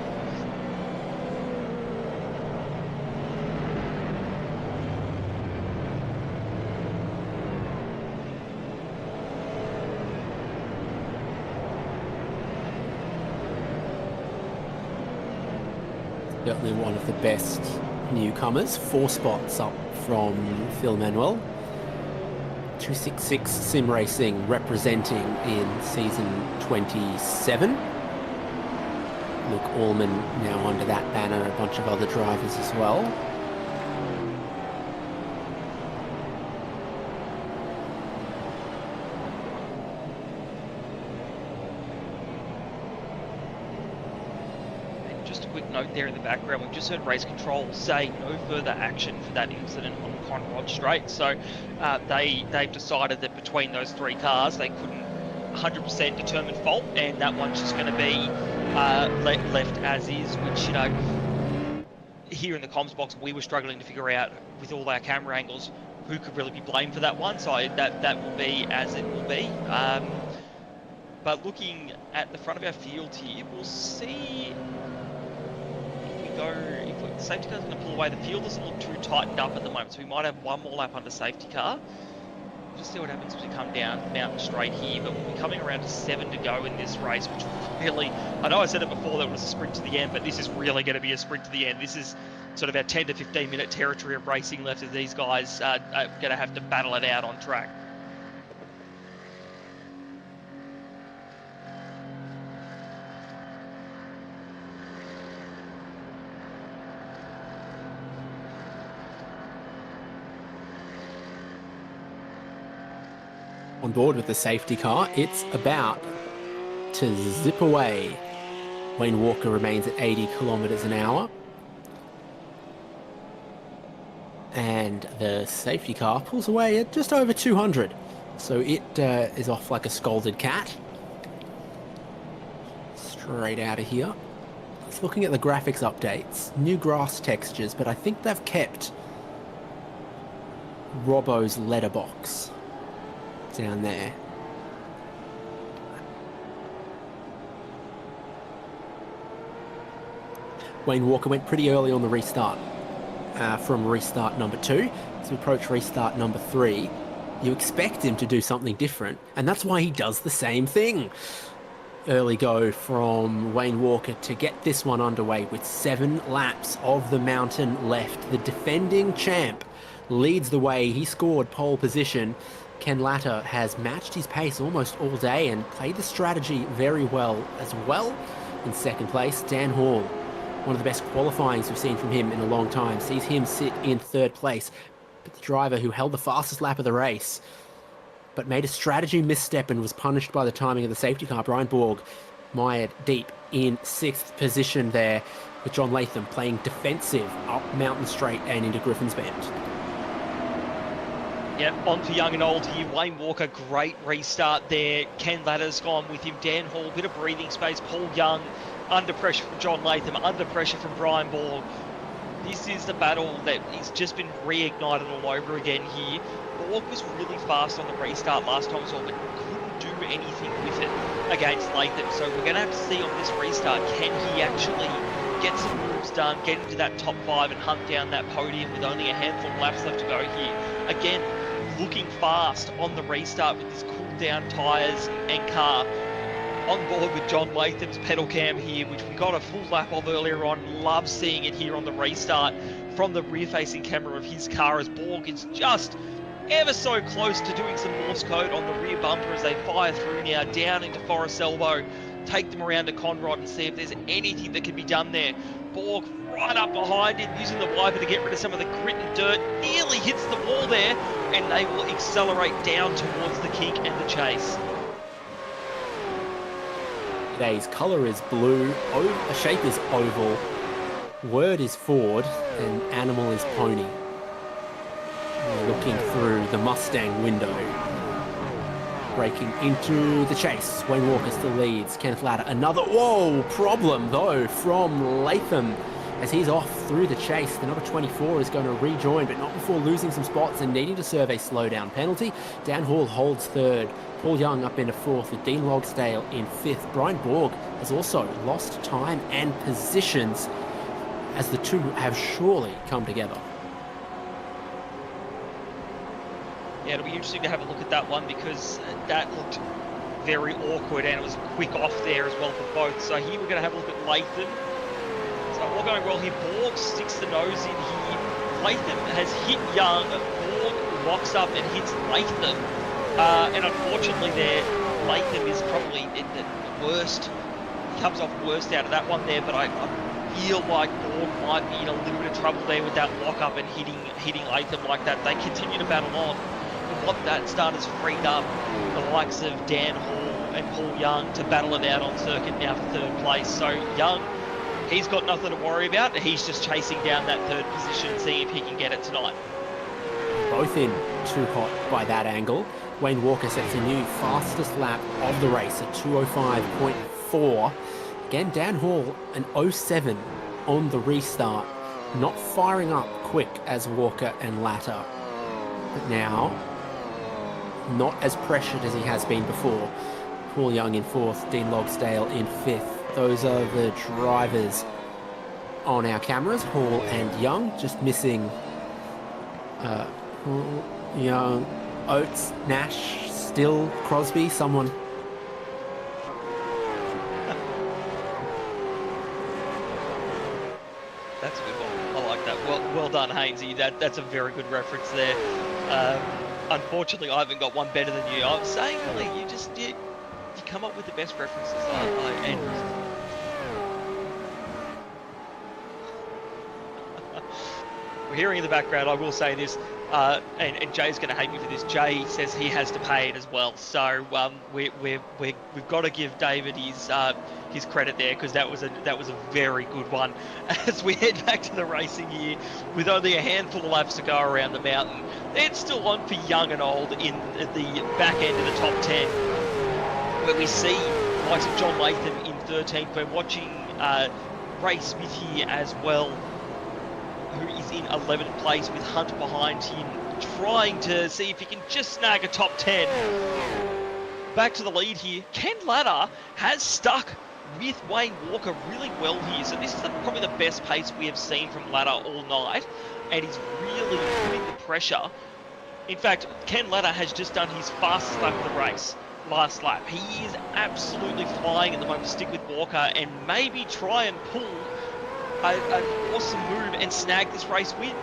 Certainly one of the best newcomers. 4 spots up from Phil Manuel. 266 Sim Racing representing in Season 27. Luke Allman now under that banner, a bunch of other drivers as well. Note there in the background, we've just heard Race Control say no further action for that incident on Conrod Straight. So they've decided that between those 3 cars they couldn't 100% determine fault, and that one's just going to be left as is, which, you know, here in the comms box we were struggling to figure out with all our camera angles who could really be blamed for that one. So that will be as it will be. But looking at the front of our field here, we'll see if the safety car's going to pull away. The field doesn't look too tightened up at the moment, so we might have one more lap under safety car. We'll just see what happens as we come down Mountain Straight here, but we'll be coming around to 7 to go in this race, which really, I know I said it before that it was a sprint to the end, but this is really going to be a sprint to the end. This is sort of our 10 to 15 minute territory of racing left, as these guys are going to have to battle it out on track. On board with the safety car, it's about to zip away. Wayne Walker remains at 80 kilometers an hour. And the safety car pulls away at just over 200. So it is off like a scolded cat. Straight out of here. It's looking at the graphics updates. New grass textures, but I think they've kept Robbo's letterbox down there. Wayne Walker went pretty early on the restart from restart number 2. As we approach restart number 3, you expect him to do something different, and that's why he does the same thing. Early go from Wayne Walker to get this one underway with 7 laps of the mountain left. The defending champ leads the way. He scored pole position. Ken Latta has matched his pace almost all day and played the strategy very well as well. In second place, Dan Hall, one of the best qualifyings we've seen from him in a long time, sees him sit in third place. But the driver who held the fastest lap of the race, but made a strategy misstep and was punished by the timing of the safety car, Brian Borg, mired deep in 6th position there, with John Latham playing defensive up Mountain Straight and into Griffin's Bend. Yeah, on for young and old here. Wayne Walker, great restart there. Ken Latter's gone with him. Dan Hall, bit of breathing space. Paul Young, under pressure from John Latham, under pressure from Brian Borg. This is the battle that has just been reignited all over again here. Borg was really fast on the restart last time as well, but couldn't do anything with it against Latham. So we're going to have to see on this restart, can he actually get some moves done, get into that top 5 and hunt down that podium with only a handful of laps left to go here. Again, looking fast on the restart with his cool down tyres and car. On board with John Latham's pedal cam here, which we got a full lap of earlier on. Love seeing it here on the restart from the rear-facing camera of his car as Borg is just ever so close to doing some Morse code on the rear bumper as they fire through now down into Forest Elbow. Take them around to Conrod and see if there's anything that can be done there. Borg right up behind him, using the wiper to get rid of some of the grit and dirt. Nearly hits the wall there, and they will accelerate down towards the kink and the chase. Today's colour is blue, shape is oval, word is Ford, and animal is pony. We're looking through the Mustang window. Breaking into the chase. Wayne Walker still leads. Kenneth Latta, another, whoa, problem though from Latham as he's off through the chase. The number 24 is going to rejoin, but not before losing some spots and needing to serve a slowdown penalty. Dan Hall holds third. Paul Young up into fourth with Dean Logsdale in fifth. Brian Borg has also lost time and positions as the two have surely come together. Yeah, it'll be interesting to have a look at that one because that looked very awkward and it was a quick off there as well for both. So here we're going to have a look at Latham. So all going well here. Borg sticks the nose in here. Latham has hit Young. Borg locks up and hits Latham. And unfortunately there, Latham is probably the worst. He comes off worst out of that one there, but I feel like Borg might be in a little bit of trouble there with that lock up and hitting Latham like that. They continue to battle on. And what that starter's freed up, the likes of Dan Hall and Paul Young to battle it out on circuit now for third place. So Young, he's got nothing to worry about. He's just chasing down that third position, seeing if he can get it tonight. Both in too hot by that angle. Wayne Walker sets a new fastest lap of the race at 2:05.4. Again, Dan Hall, an 07 on the restart. Not firing up quick as Walker and Latta. But now, not as pressured as he has been before. Paul Young in fourth, Dean Logsdale in fifth. Those are the drivers on our cameras, Hall and Young, just missing Hall, Young, Oates, Nash, Still, Crosby, someone. That's a good one. I like that. Well done, Hainsey. That's a very good reference there. Unfortunately, I haven't got one better than you. I'm saying, really, you come up with the best references. We're hearing in the background, I will say this, and Jay's going to hate me for this. Jay says he has to pay it as well. So we've got to give David his credit there because that was a very good one. As we head back to the racing here with only a handful of laps to go around the mountain, it's still on for Young and Old in the back end of the top 10, where we see the likes of John Latham in 13th. We're watching Ray Smith here as well, who is in 11th place with Hunt behind him, trying to see if he can just snag a top 10. Back to the lead here. Ken Latta has stuck with Wayne Walker really well here. So this is probably the best pace we have seen from Latta all night, and he's really putting the pressure. In fact, Ken Latta has just done his fastest lap of the race, last lap. He is absolutely flying at the moment to stick with Walker and maybe try and pull an awesome move and snag this race win.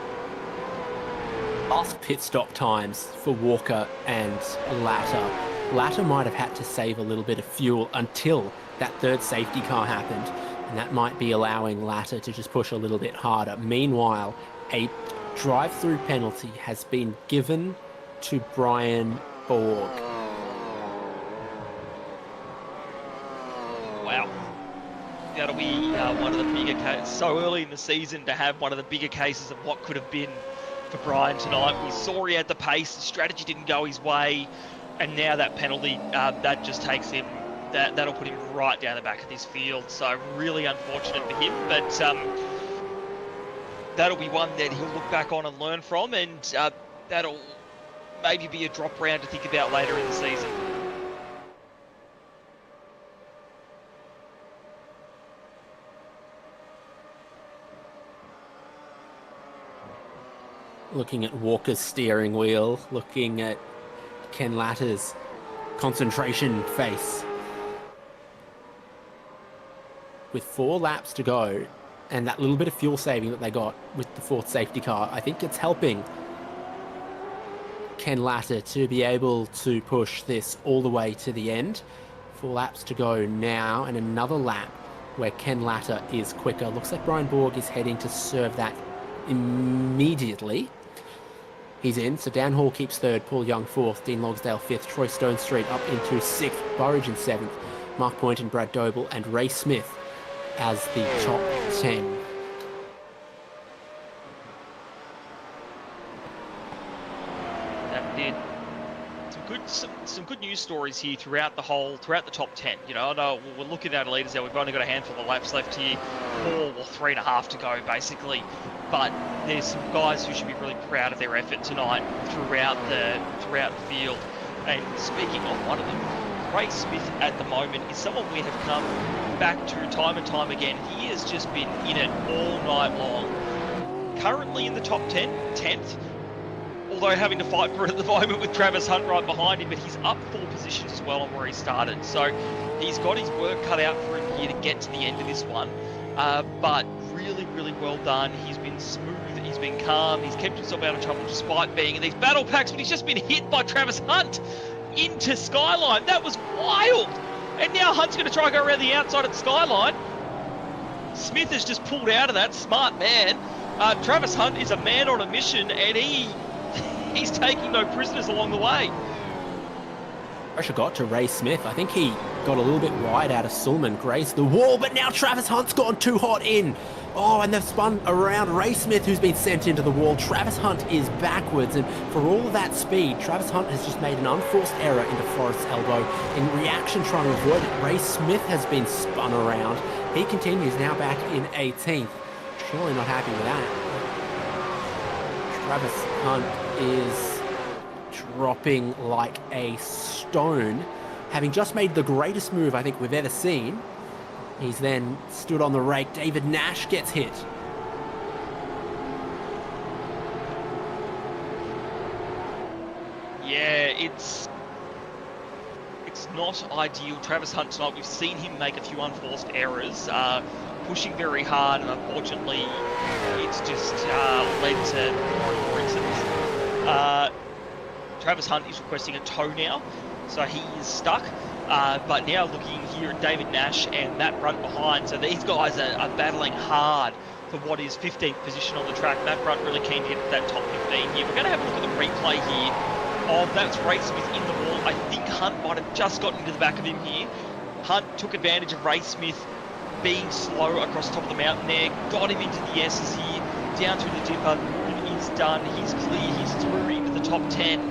Last pit stop times for Walker and Latta. Latta might have had to save a little bit of fuel until that third safety car happened, and that might be allowing Latta to just push a little bit harder. Meanwhile, a drive-through penalty has been given to Brian Borg. Wow. That'll be one of the bigger cases. So early in the season to have one of the bigger cases of what could have been for Brian tonight. We saw he had the pace, the strategy didn't go his way, and now that penalty, that just takes him, that'll put him right down the back of this field. So really unfortunate for him, but that'll be one that he'll look back on and learn from, and that'll maybe be a drop round to think about later in the season. Looking at Walker's steering wheel, looking at Ken Latter's concentration face. With 4 laps to go, and that little bit of fuel saving that they got with the 4th safety car, I think it's helping Ken Latter to be able to push this all the way to the end. 4 laps to go now, and another lap where Ken Latter is quicker. Looks like Brian Borg is heading to serve that immediately. He's in, so Dan Hall keeps 3rd, Paul Young 4th, Dean Logsdale 5th, Troy Stonestreet up into 6th, Burridge in 7th, Mark Point and Brad Doble, and Ray Smith as the top 10. That did some good news stories here throughout the top 10. You know, I know we're looking at our leaders there. We've only got a handful of laps left here, 3.5 to go basically. But there's some guys who should be really proud of their effort tonight throughout the field. And speaking of one of them, Ray Smith at the moment is someone we have come back to time and time again. He has just been in it all night long. Currently in the top 10th, although having to fight for it at the moment with Travis Hunt right behind him, but he's up 4 positions as well on where he started. So he's got his work cut out for him here to get to the end of this one. But really well done. He's been smooth, he's been calm, he's kept himself out of trouble despite being in these battle packs, but he's just been hit by Travis Hunt into Skyline. That was wild. And now Hunt's going to try and go around the outside at Skyline. Smith has just pulled out of that. Smart man. Travis Hunt is a man on a mission, and he's taking no prisoners along the way. Pressure got to Ray Smith. I think he got a little bit wide out of Sulman, grazed the wall, but now Travis Hunt's gone too hot in. Oh, and they've spun around Ray Smith, who's been sent into the wall. Travis Hunt is backwards, and for all of that speed, Travis Hunt has just made an unforced error into Forrest's elbow. In reaction, trying to avoid it, Ray Smith has been spun around. He continues now back in 18th. Surely not happy with that. Travis Hunt is dropping like a stone, having just made the greatest move I think we've ever seen. He's then stood on the rake. David Nash gets hit. Yeah, it's not ideal. Travis Hunt tonight, we've seen him make a few unforced errors, pushing very hard, and unfortunately it's just led to more incidents. Travis Hunt is requesting a tow now, so he is stuck. But now looking here at David Nash and Matt Brunt behind, so these guys are battling hard for what is 15th position on the track. Matt Brunt really keen to get that top 15 here. We're going to have a look at the replay here of that's Ray Smith in the wall. I think Hunt might have just gotten into the back of him here. Hunt took advantage of Ray Smith being slow across the top of the mountain there, got him into the S's here, down through the dipper. Move is done, he's clear, he's through into the top 10.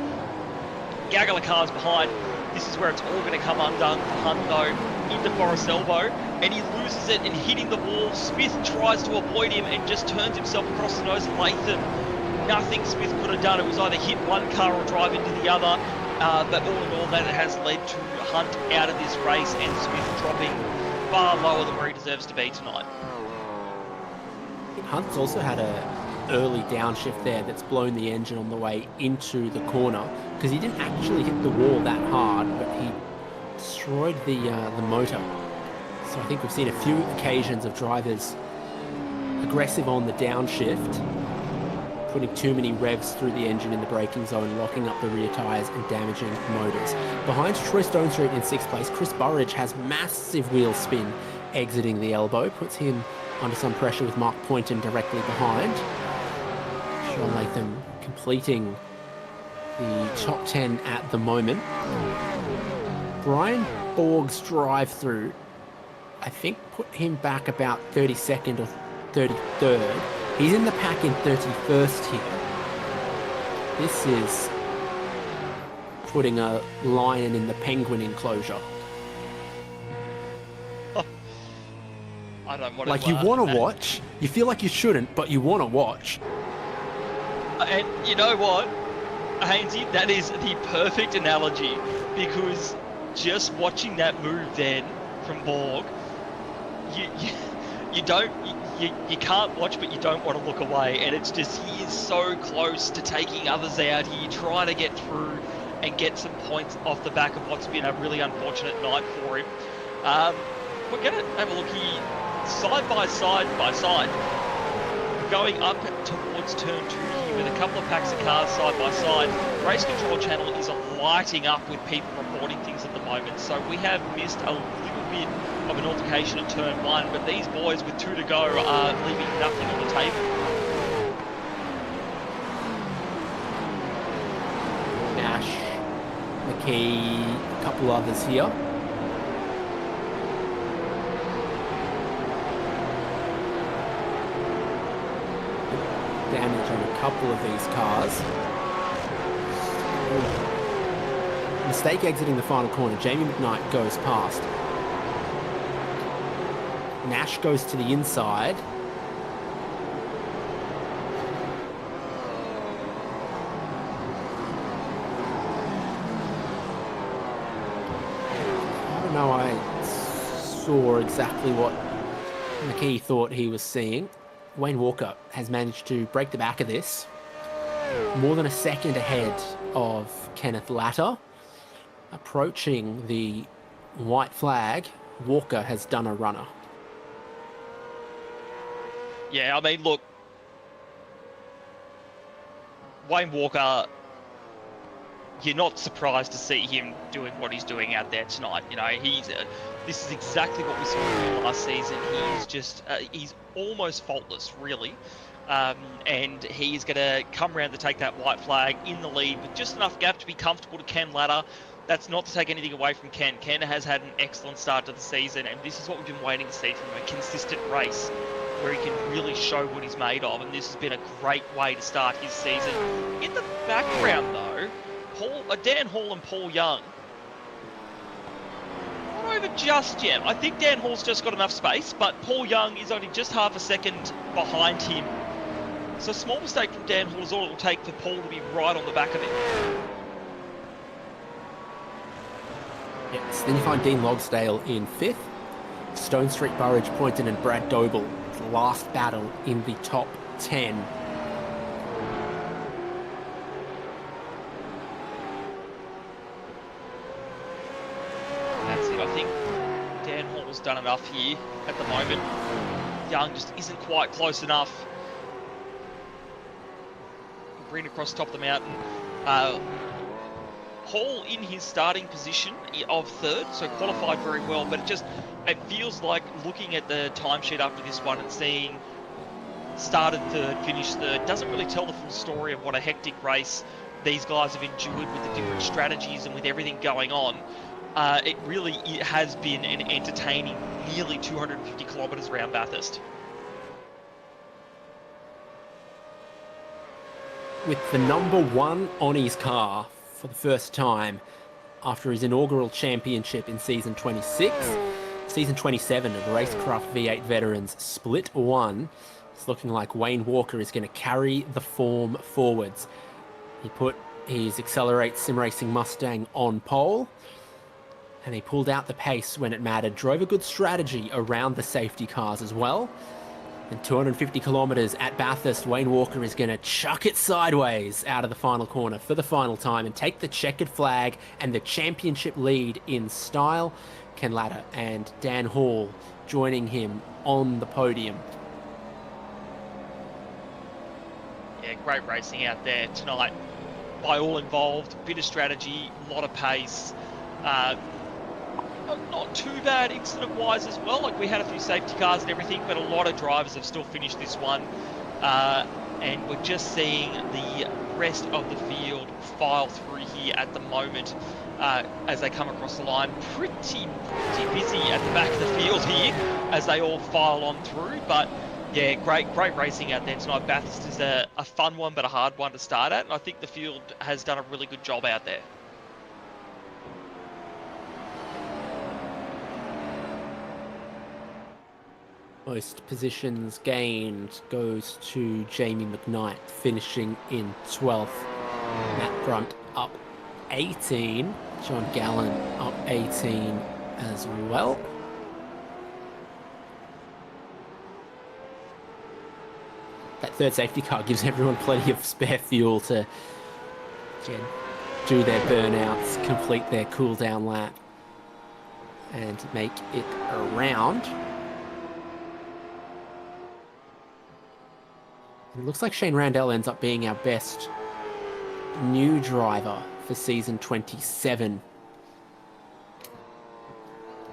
Gaggle of cars behind. This is where it's all going to come undone for Hunt though, into Forrest's elbow, and he loses it and hitting the wall. Smith tries to avoid him and just turns himself across the nose of Latham. Nothing Smith could have done. It was either hit one car or drive into the other, but all in all that has led to Hunt out of this race and Smith dropping far lower than where he deserves to be tonight. Hunt's also had a early downshift there that's blown the engine on the way into the corner, because he didn't actually hit the wall that hard, but he destroyed the motor. So I think we've seen a few occasions of drivers aggressive on the downshift, putting too many revs through the engine in the braking zone, locking up the rear tyres and damaging motors. Behind Troy Stonestreet in 6th place, Chris Burridge has massive wheel spin exiting the elbow, puts him under some pressure with Mark Poynton directly behind. Sean Latham completing the top 10 at the moment. Brian Borg's drive-through, I think, put him back about 32nd or 33rd. He's in the pack in 31st here. This is putting a lion in the penguin enclosure. I don't want to. Like, you want to watch, you feel like you shouldn't, but you want to watch. And you know what, Hainsey, that is the perfect analogy, because just watching that move then from Borg, you don't, you can't watch, but you don't want to look away. And it's just, he is so close to taking others out here, trying to get through and get some points off the back of what's been a really unfortunate night for him. We're going to have a look here, side by side. Going up towards turn 2 here with a couple of packs of cars side by side. Race Control Channel is lighting up with people reporting things at the moment, so we have missed a little bit of an altercation at turn 1, but these boys with 2 to go are leaving nothing on the table. Nash, McKee, a couple others here. Damage on a couple of these cars. Mistake exiting the final corner. Jamie McKnight goes past. Nash goes to the inside. I don't know, I saw exactly what McKee thought he was seeing. Wayne Walker has managed to break the back of this. More than a second ahead of Kenneth Latter. Approaching the white flag, Walker has done a runner. Yeah, I mean, look, Wayne Walker, you're not surprised to see him doing what he's doing out there tonight. You know, this is exactly what we saw from last season. He's just, he's almost faultless, really. And he's going to come around to take that white flag in the lead with just enough gap to be comfortable to Ken Latter. That's not to take anything away from Ken. Ken has had an excellent start to the season, and this is what we've been waiting to see from him, a consistent race where he can really show what he's made of, and this has been a great way to start his season. In the background, though, Dan Hall and Paul Young, not over just yet. I think Dan Hall's just got enough space, but Paul Young is only just half a second behind him. So a small mistake from Dan Hall is all it will take for Paul to be right on the back of him. Yes, then you find Dean Logsdale in 5th. Stone Street, Burridge, Poynton and Brad Doble. Last battle in the top 10. That's it. I think Dan Hall's done enough here at the moment. Young just isn't quite close enough. Green across the top of the mountain. Hall in his starting position of 3rd, so qualified very well, but it feels like looking at the timesheet after this one and seeing started 3rd, finished 3rd, doesn't really tell the full story of what a hectic race these guys have endured with the different strategies and with everything going on. It has been an entertaining nearly 250 kilometres around Bathurst. With the number 1 on his car for the first time after his inaugural championship in season 26. Season 27 of RaceKraft V8 Veterans Split 1. It's looking like Wayne Walker is going to carry the form forwards. He put his Accelerate Sim Racing Mustang on pole, and he pulled out the pace when it mattered. Drove a good strategy around the safety cars as well. And 250 kilometres at Bathurst, Wayne Walker is going to chuck it sideways out of the final corner for the final time and take the checkered flag and the championship lead in style. Ken Latter and Dan Hall joining him on the podium. Yeah, great racing out there tonight by all involved. Bit of strategy, a lot of pace. Not too bad incident-wise as well. Like, we had a few safety cars and everything, but a lot of drivers have still finished this one. And we're just seeing the rest of the field file through here at the moment as they come across the line. Pretty busy at the back of the field here as they all file on through. But yeah, great racing out there tonight. Bathurst is a fun one, but a hard one to start at. And I think the field has done a really good job out there. Most positions gained goes to Jamie McKnight, finishing in 12th. Matt Brunt up 18. John Gallen up 18 as well. that third safety car gives everyone plenty of spare fuel to do their burnouts, complete their cool down lap, and make it around. It looks like Shane Randell ends up being our best new driver for season 27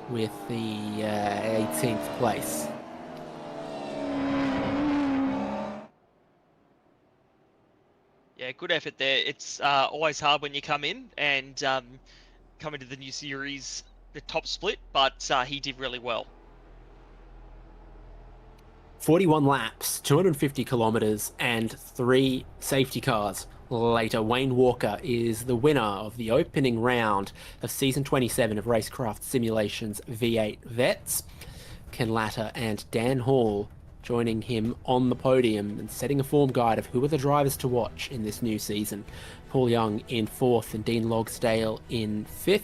with the 18th place. Yeah, good effort there. It's always hard when you come in and come into the new series, the top split, but he did really well. 41 laps, 250 kilometers, and 3 safety cars later. Wayne Walker is the winner of the opening round of season 27 of Racecraft Simulations V8 Vets. Ken Latta and Dan Hall joining him on the podium and setting a form guide of who are the drivers to watch in this new season. Paul Young in 4th and Dean Logsdale in 5th.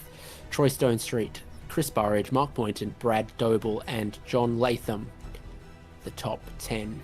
Troy Stonestreet, Chris Burridge, Mark Boynton, Brad Doble, and John Latham, the top 10.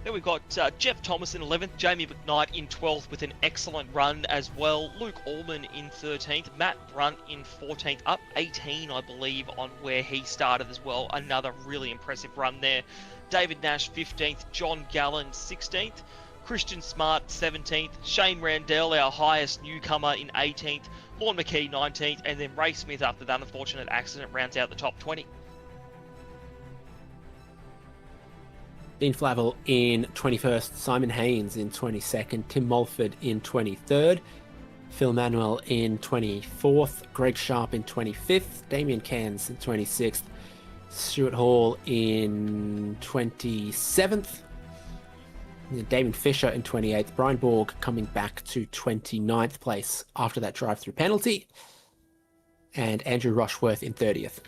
Then we've got Jeff Thomas in 11th, Jamie McKnight in 12th with an excellent run as well. Luke Allman in 13th, Matt Brunt in 14th, up 18, I believe, on where he started as well. Another really impressive run there. David Nash 15th, John Gallen 16th, Christian Smart 17th, Shane Randell, our highest newcomer, in 18th, Lorne McKee 19th, and then Ray Smith, after that unfortunate accident, rounds out the top 20. Dean Flavel in 21st, Simon Haynes in 22nd, Tim Mulford in 23rd, Phil Manuel in 24th, Greg Sharp in 25th, Damien Cairns in 26th, Stuart Hall in 27th, Damon Fisher in 28th, Brian Borg coming back to 29th place after that drive-through penalty, and Andrew Rushworth in 30th.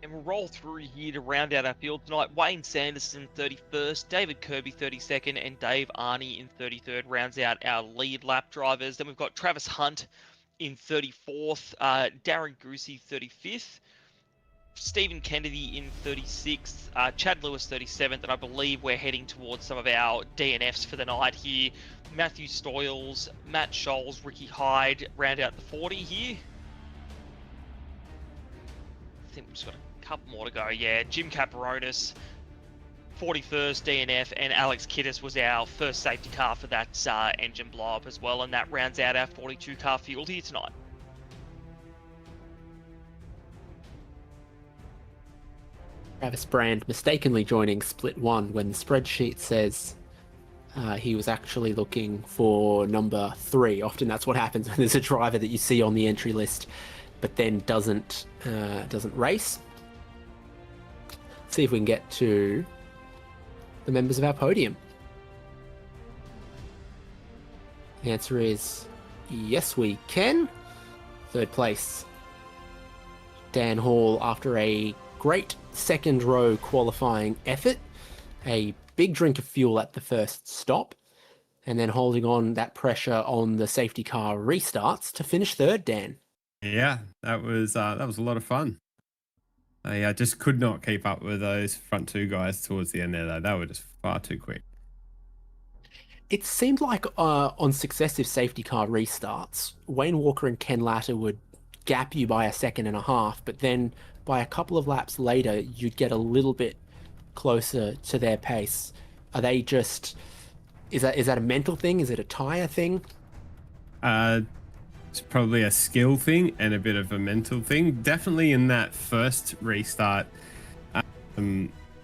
And we'll roll through here to round out our field tonight. Wayne Sanderson 31st, David Kirby 32nd, and Dave Arney in 33rd rounds out our lead lap drivers. Then we've got Travis Hunt in 34th, Darren Goosey 35th, Stephen Kennedy in 36th, Chad Lewis 37th, and I believe we're heading towards some of our DNFs for the night here. Matthew Stoyles, Matt Scholes, Ricky Hyde round out the 40 here. I think we've just got a couple more to go. Yeah, Jim Caparonis, 41st DNF, and Alex Kittis was our first safety car for that engine blow-up as well, and that rounds out our 42-car field here tonight. Travis Brand mistakenly joining Split 1 when the spreadsheet says he was actually looking for number 3. Often that's what happens when there's a driver that you see on the entry list but then doesn't race. Let's see if we can get to the members of our podium. The answer is yes, we can. 3rd place, Dan Hall, after a great second row qualifying effort, a big drink of fuel at the first stop, and then holding on that pressure on the safety car restarts to finish 3rd, Dan. Yeah, that was a lot of fun. I just could not keep up with those front 2 guys towards the end there, though. They were just far too quick. It seemed like on successive safety car restarts, Wayne Walker and Ken Latta would gap you by a second and a half, but then by a couple of laps later, you'd get a little bit closer to their pace. Are they just... Is that a mental thing? Is it a tire thing? It's probably a skill thing and a bit of a mental thing. Definitely in that first restart,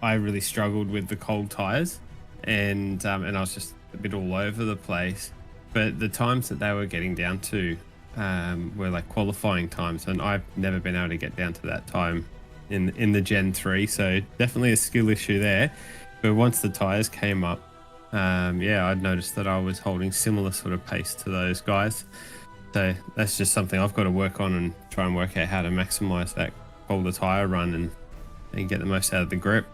I really struggled with the cold tires, and I was just a bit all over the place. But the times that they were getting down to were like qualifying times, and I've never been able to get down to that time in the Gen 3. So definitely a skill issue there. But once the tires came up, I'd noticed that I was holding similar sort of pace to those guys. So that's just something I've got to work on and try and work out how to maximize that colder tire run and get the most out of the grip.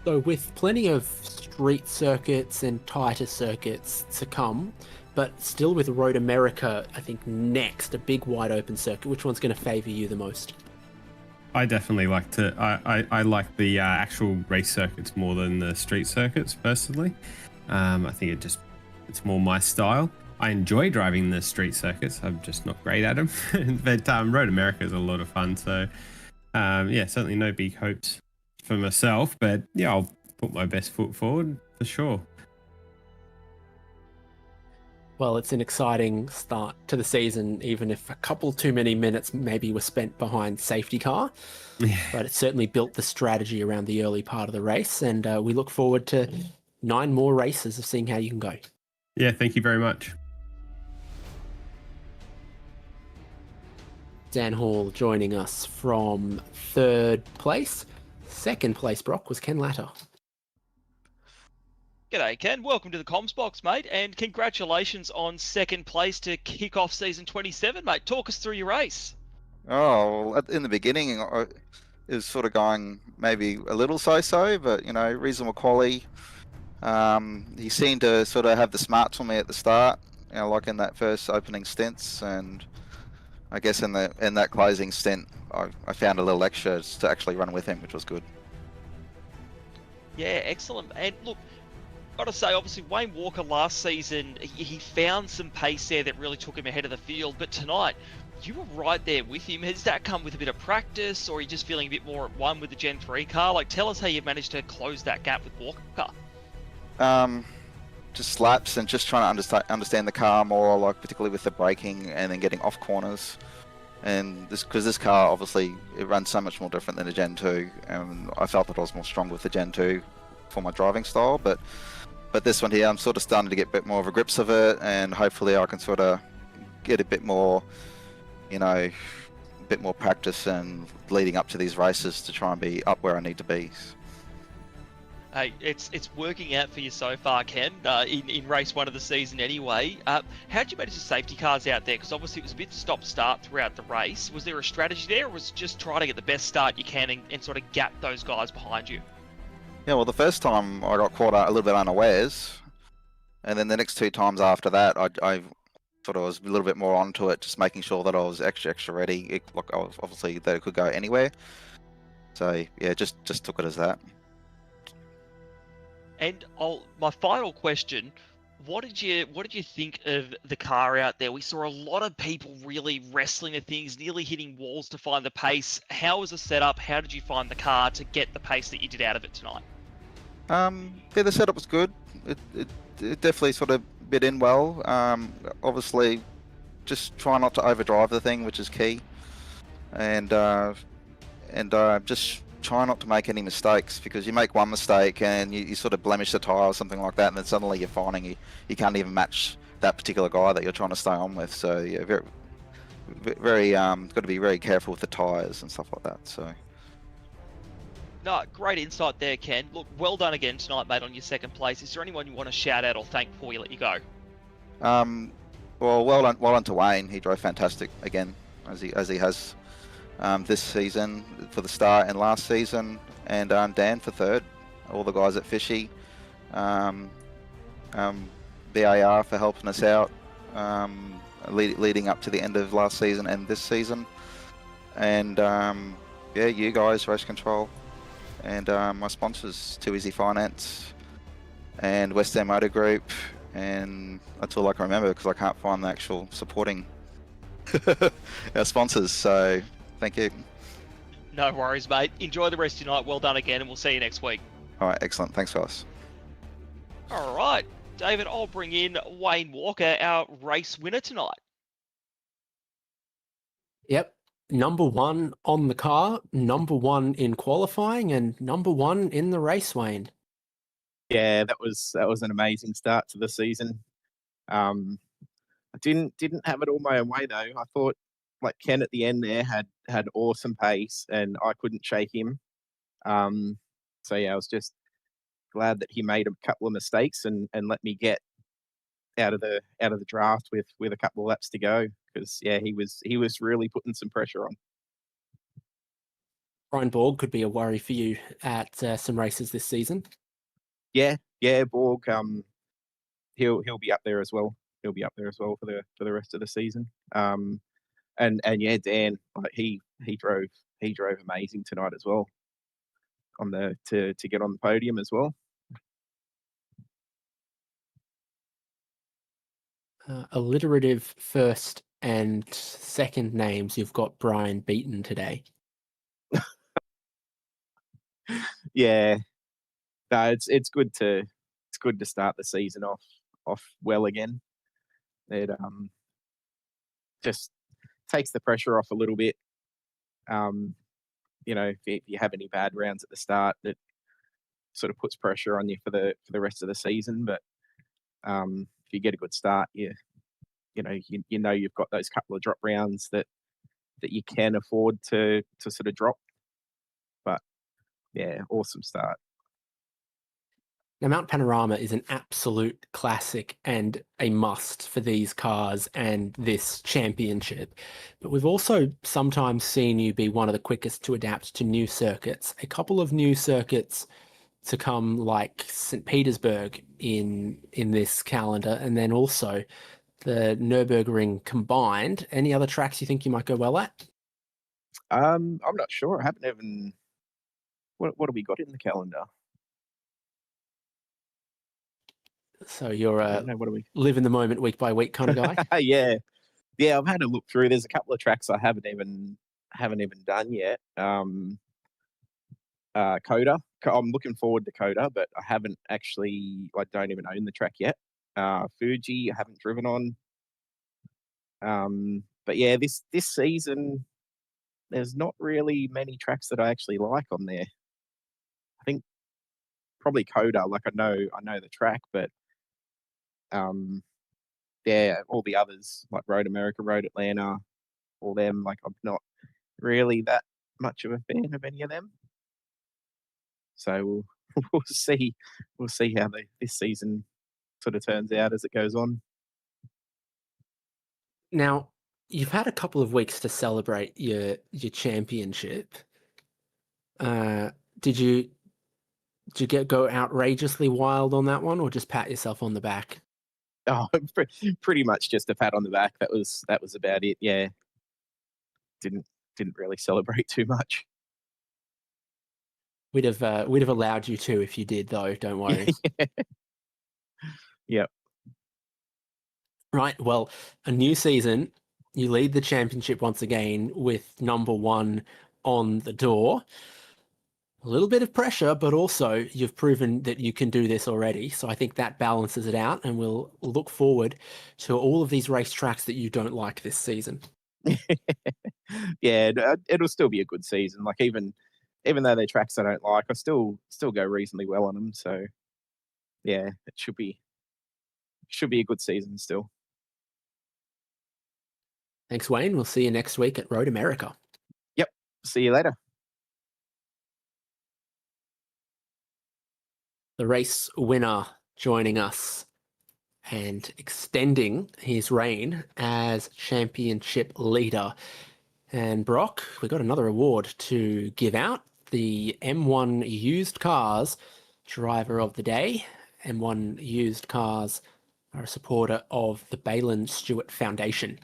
So with plenty of street circuits and tighter circuits to come, but still with Road America, I think next, a big wide open circuit. Which one's going to favour you the most? I definitely like to. I like the actual race circuits more than the street circuits personally. I think it's more my style. I enjoy driving the street circuits. I'm just not great at them. But Road America is a lot of fun. So yeah, certainly no big hopes for myself. But yeah, I'll put my best foot forward for sure. Well, it's an exciting start to the season, even if a couple too many minutes maybe were spent behind safety car. Yeah. But it certainly built the strategy around the early part of the race, and we look forward to 9 more races of seeing how you can go. Yeah, thank you very much. Dan Hall joining us from 3rd place. 2nd place, Brock, was Ken Latter. G'day, Ken. Welcome to the comms box, mate, and congratulations on 2nd place to kick off season 27, mate. Talk us through your race. Oh, well, in the beginning, it was sort of going maybe a little so-so, but, you know, reasonable quality. He seemed to sort of have the smarts on me at the start, you know, like in that first opening stints, and I guess in that closing stint, I found a little extra to actually run with him, which was good. Yeah, excellent. And look, got to say, obviously, Wayne Walker last season, he found some pace there that really took him ahead of the field, but tonight, you were right there with him. Has that come with a bit of practice, or are you just feeling a bit more at one with the Gen 3 car? Like, tell us how you managed to close that gap with Walker. Just slaps and just trying to understand the car more, like particularly with the braking and then getting off corners. And because this car, obviously, it runs so much more different than a Gen 2, and I felt that I was more strong with the Gen 2 for my driving style, but this one here, I'm sort of starting to get a bit more of a grips of it, and hopefully I can sort of get a bit more, you know, a bit more practice and leading up to these races to try and be up where I need to be. Hey, it's working out for you so far, Ken, in race 1 of the season anyway. How'd you manage the safety cars out there? Because obviously it was a bit stop-start throughout the race. Was there a strategy there, or was it just trying to get the best start you can and sort of gap those guys behind you? Yeah, well, the first time I got caught a little bit unawares, and then the next 2 times after that, I sort of was a little bit more onto it, just making sure that I was extra ready. Look, I was obviously that it could go anywhere. So yeah, just took it as that. And my final question: what did you think of the car out there? We saw a lot of people really wrestling at things, nearly hitting walls to find the pace. How was the setup? How did you find the car to get the pace that you did out of it tonight? Yeah, the setup was good. It definitely sort of bit in well. Obviously, just try not to overdrive the thing, which is key, and just try not to make any mistakes, because you make one mistake and you sort of blemish the tyre or something like that, and then suddenly you're finding you can't even match that particular guy that you're trying to stay on with. So yeah, very got to be very careful with the tyres and stuff like that. So. No, great insight there, Ken. Look, well done again tonight, mate, on your 2nd place. Is there anyone you want to shout out or thank before we let you go? Well done to Wayne. He drove fantastic again, as he has this season for the start and last season, and Dan for 3rd. All the guys at Fishy, BAR for helping us out, leading up to the end of last season and this season, and yeah, you guys, Race Control, and my sponsors, Too Easy Finance and West End Motor Group, and that's all I can remember because I can't find the actual supporting our sponsors. So thank you. No worries, mate. Enjoy the rest of your night. Well done again, and we'll see you next week. All right, excellent. Thanks, guys. All right, David, I'll bring in Wayne Walker, our race winner tonight. Yep. Number 1 on the car, number 1 in qualifying, and number 1 in the race, Wayne. Yeah, that was an amazing start to the season. I didn't have it all my own way though. I thought, like, Ken at the end there had awesome pace, and I couldn't shake him. So yeah, I was just glad that he made a couple of mistakes and let me get out of the draft with a couple of laps to go, because yeah, he was really putting some pressure on. Brian Borg could be a worry for you at some races this season. Yeah, Borg. He'll be up there as well. he'll be up there as well for the rest of the season. And yeah, Dan, like he drove amazing tonight as well on the to get on the podium as well. Alliterative first and second names. You've got Brian beaten today. Yeah, no, it's good to start the season off well again. It just takes the pressure off a little bit. You know, if you have any bad rounds at the start, that sort of puts pressure on you for the rest of the season. But if you get a good start, you know you've got those couple of drop rounds that you can afford to sort of drop. But yeah, awesome start. Now, Mount Panorama is an absolute classic and a must for these cars and this championship. But we've also sometimes seen you be one of the quickest to adapt to new circuits. A couple of new circuits to come, like St. Petersburg in this calendar, and then also the Nürburgring combined. Any other tracks you think you might go well at? I'm not sure. I haven't even. What have we got in the calendar? So you're a what are we? live in the moment, week by week kind of guy. Yeah. I've had a look through. There's a couple of tracks I haven't even done yet. Coda. I'm looking forward to Coda, but I haven't actually. I don't even own the track yet. Fuji, I haven't driven on. But yeah, this season, there's not really many tracks that I actually like on there. I think probably Coda. Like I know the track, but yeah, all the others like Road America, Road Atlanta, all them. Like I'm not really that much of a fan of any of them. So we'll see how this season sort of turns out as it goes on. Now, you've had a couple of weeks to celebrate your championship. Did you go outrageously wild on that one, or just pat yourself on the back? Oh, pretty much just a pat on the back. That was about it. Yeah, didn't really celebrate too much. We'd have allowed you to if you did, though. Don't worry. Yep. Right. Well, a new season. You lead the championship once again with number 1 on the door. A little bit of pressure, but also you've proven that you can do this already. So I think that balances it out, and we'll look forward to all of these racetracks that you don't like this season. Yeah, it'll still be a good season. Like even though they're tracks I don't like, I still go reasonably well on them. So yeah, it should be a good season still. Thanks, Wayne. We'll see you next week at Road America. Yep. See you later. The race winner joining us and extending his reign as championship leader. And Brock, we got another award to give out. The M1 Used Cars Driver of the Day. M1 Used Cars are a supporter of the Balin Stewart Foundation.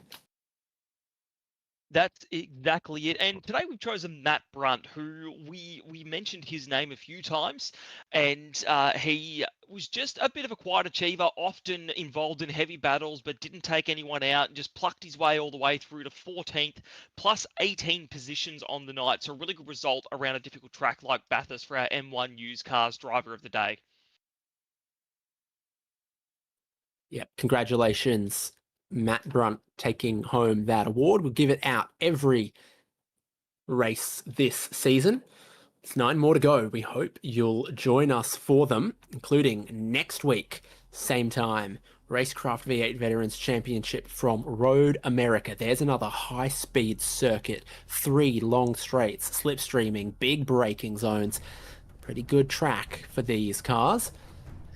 That's exactly it. And today we've chosen Matt Brunt, who we mentioned his name a few times, and he was just a bit of a quiet achiever, often involved in heavy battles, but didn't take anyone out and just plucked his way all the way through to 14th, plus 18 positions on the night. So a really good result around a difficult track like Bathurst for our M1 Used Cars Driver of the Day. Yeah, congratulations, Matt Brunt, taking home that award. We'll give it out every race this season. It's 9 more to go. We hope you'll join us for them, including next week, same time, RaceKraft V8 Veterans Championship from Road America. There's another high-speed circuit, 3 long straights, slipstreaming, big braking zones. Pretty good track for these cars,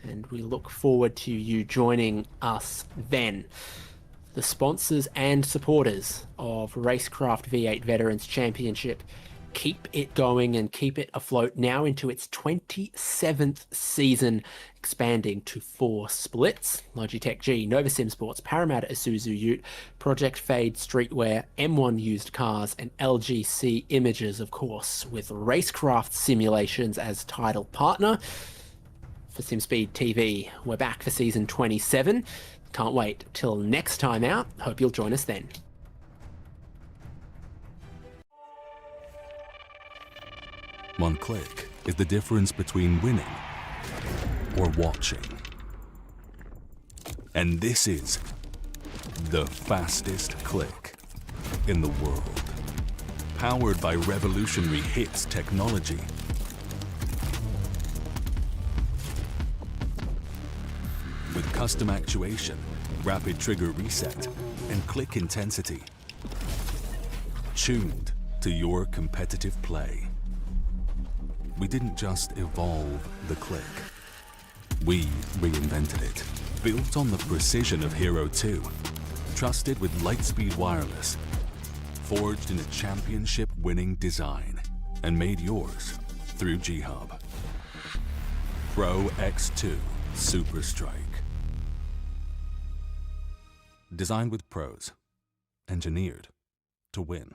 and we look forward to you joining us then. The sponsors and supporters of RaceKraft V8 Veterans Championship keep it going and keep it afloat now into its 27th season, expanding to 4 splits: Logitech G, Nova Sim Sports, Parramatta Isuzu Ute, Project Fade Streetwear, M1 Used Cars, and LGC Images, of course, with Racecraft Simulations as title partner. For SimSpeed TV, we're back for season 27. Can't wait till next time out. Hope you'll join us then. One click is the difference between winning or watching. And this is the fastest click in the world. Powered by revolutionary HITS technology. With custom actuation, rapid trigger reset, and click intensity. Tuned to your competitive play. We didn't just evolve the click. We reinvented it. Built on the precision of Hero 2. Trusted with Lightspeed wireless. Forged in a championship-winning design. And made yours through G-Hub. Pro X2 Super Strike. Designed with pros. Engineered to win.